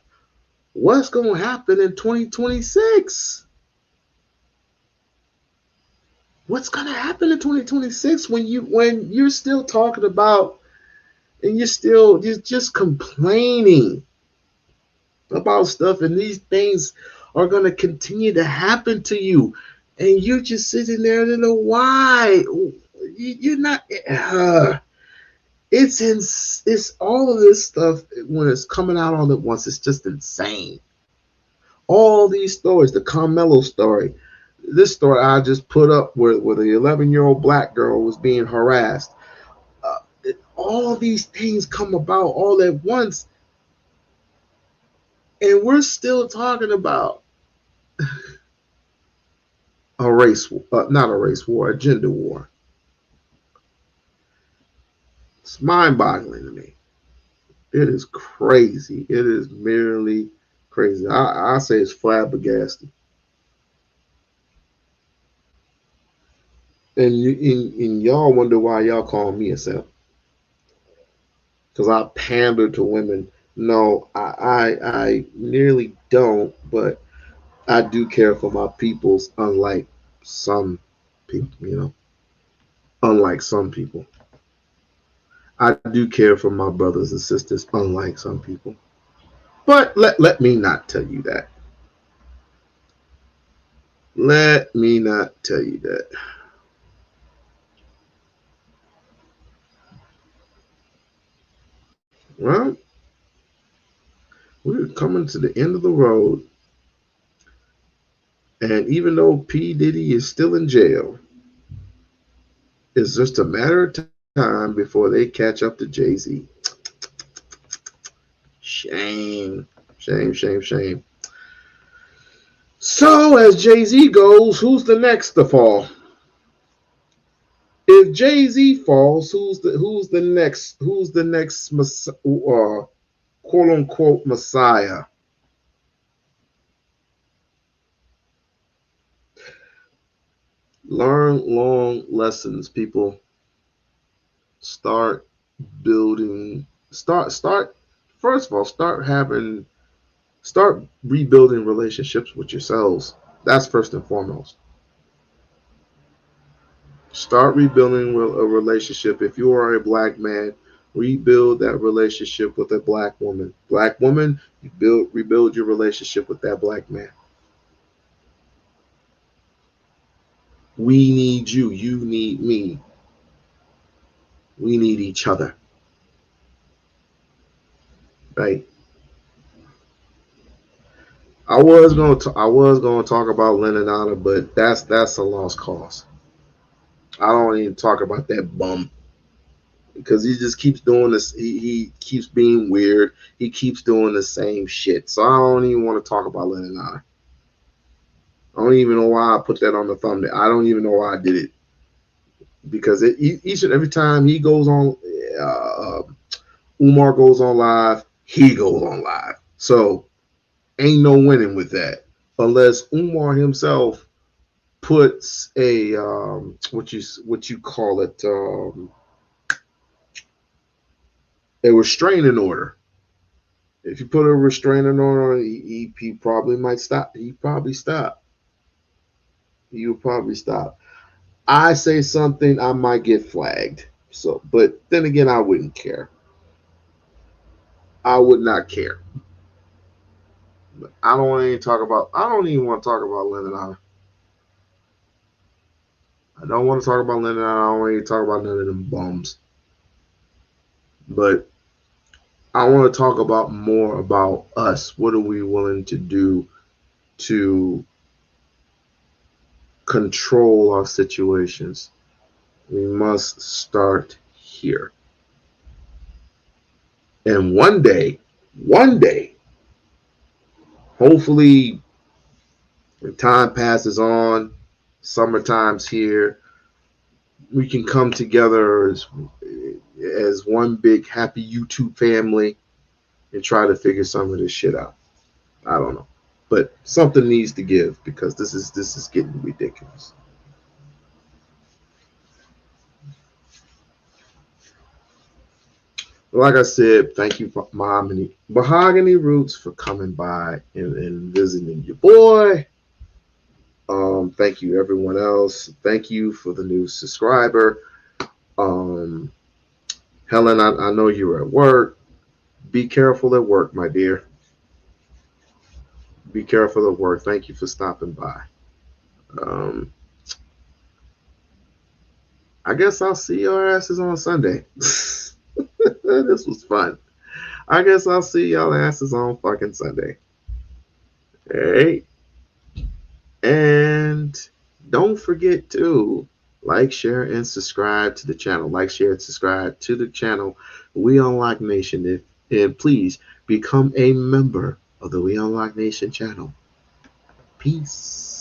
What's gonna happen in 2026? What's gonna happen in 2026 when you're still talking about and you're just complaining about stuff, and these things are gonna continue to happen to you, and you're just sitting there and know why you're not. It's all of this stuff when it's coming out all at once. It's just insane. All these stories, the Carmelo story, this story I just put up where the 11-year-old black girl was being harassed. All these things come about all at once, and we're still talking about a race, not a race war, a gender war. It's mind-boggling to me. It is crazy. It is merely crazy. I say it's flabbergasted. And y'all wonder why y'all call me a simp. Because I pander to women. No, I nearly don't, but I do care for my peoples, unlike some people, Unlike some people. I do care for my brothers and sisters, unlike some people. But let me not tell you that. Let me not tell you that. Well, we're coming to the end of the road. And even though P. Diddy is still in jail, it's just a matter of time before they catch up to Jay-Z. Shame. Shame, shame, shame. So as Jay-Z goes, who's the next to fall? If Jay-Z falls, who's the next quote unquote Messiah? Learn long lessons, people. Start building. Start. First of all, start rebuilding relationships with yourselves. That's first and foremost. Start rebuilding a relationship. If you are a black man, rebuild that relationship with a black woman. Black woman, rebuild your relationship with that black man. We need you. You need me. We need each other. Right? I was going to talk about Lenon Honor, but that's a lost cause. I don't even talk about that bum because he just keeps doing this. He keeps being weird. He keeps doing the same shit. So I don't even want to talk about Lenon Honor. I don't even know why I put that on the thumbnail. I don't even know why I did it because each and every time he goes on, Umar goes on live. He goes on live. So ain't no winning with that unless Umar himself puts a what you call it a restraining order If you put a restraining order on, he probably might stop. He probably stop. He will probably stop. I say something, I might get flagged. So, but then again, I wouldn't care. I would not care. I don't want to talk about. I don't even want to talk about Lenon Honor. I don't want to talk about Lenon Honor. I don't want to talk about none of them bums. But I want to talk about more about us. What are we willing to do to control our situations? We must start here. And one day, hopefully, when time passes on, summertime's here, we can come together as one big happy YouTube family and try to figure some of this shit out. I don't know, but something needs to give because this is getting ridiculous. Like I said, thank you, Mahogany Roots, for coming by and visiting your boy. Thank you, everyone else. Thank you for the new subscriber. Helen, I know you're at work. Be careful at work, my dear. Be careful at work. Thank you for stopping by. I guess I'll see your asses on Sunday. This was fun. I guess I'll see y'all asses on fucking Sunday. Hey. And don't forget to like, share, and subscribe to the channel. Like, share, and subscribe to the channel, We-On-Loc Nation. And please become a member of the We-On-Loc Nation channel. Peace.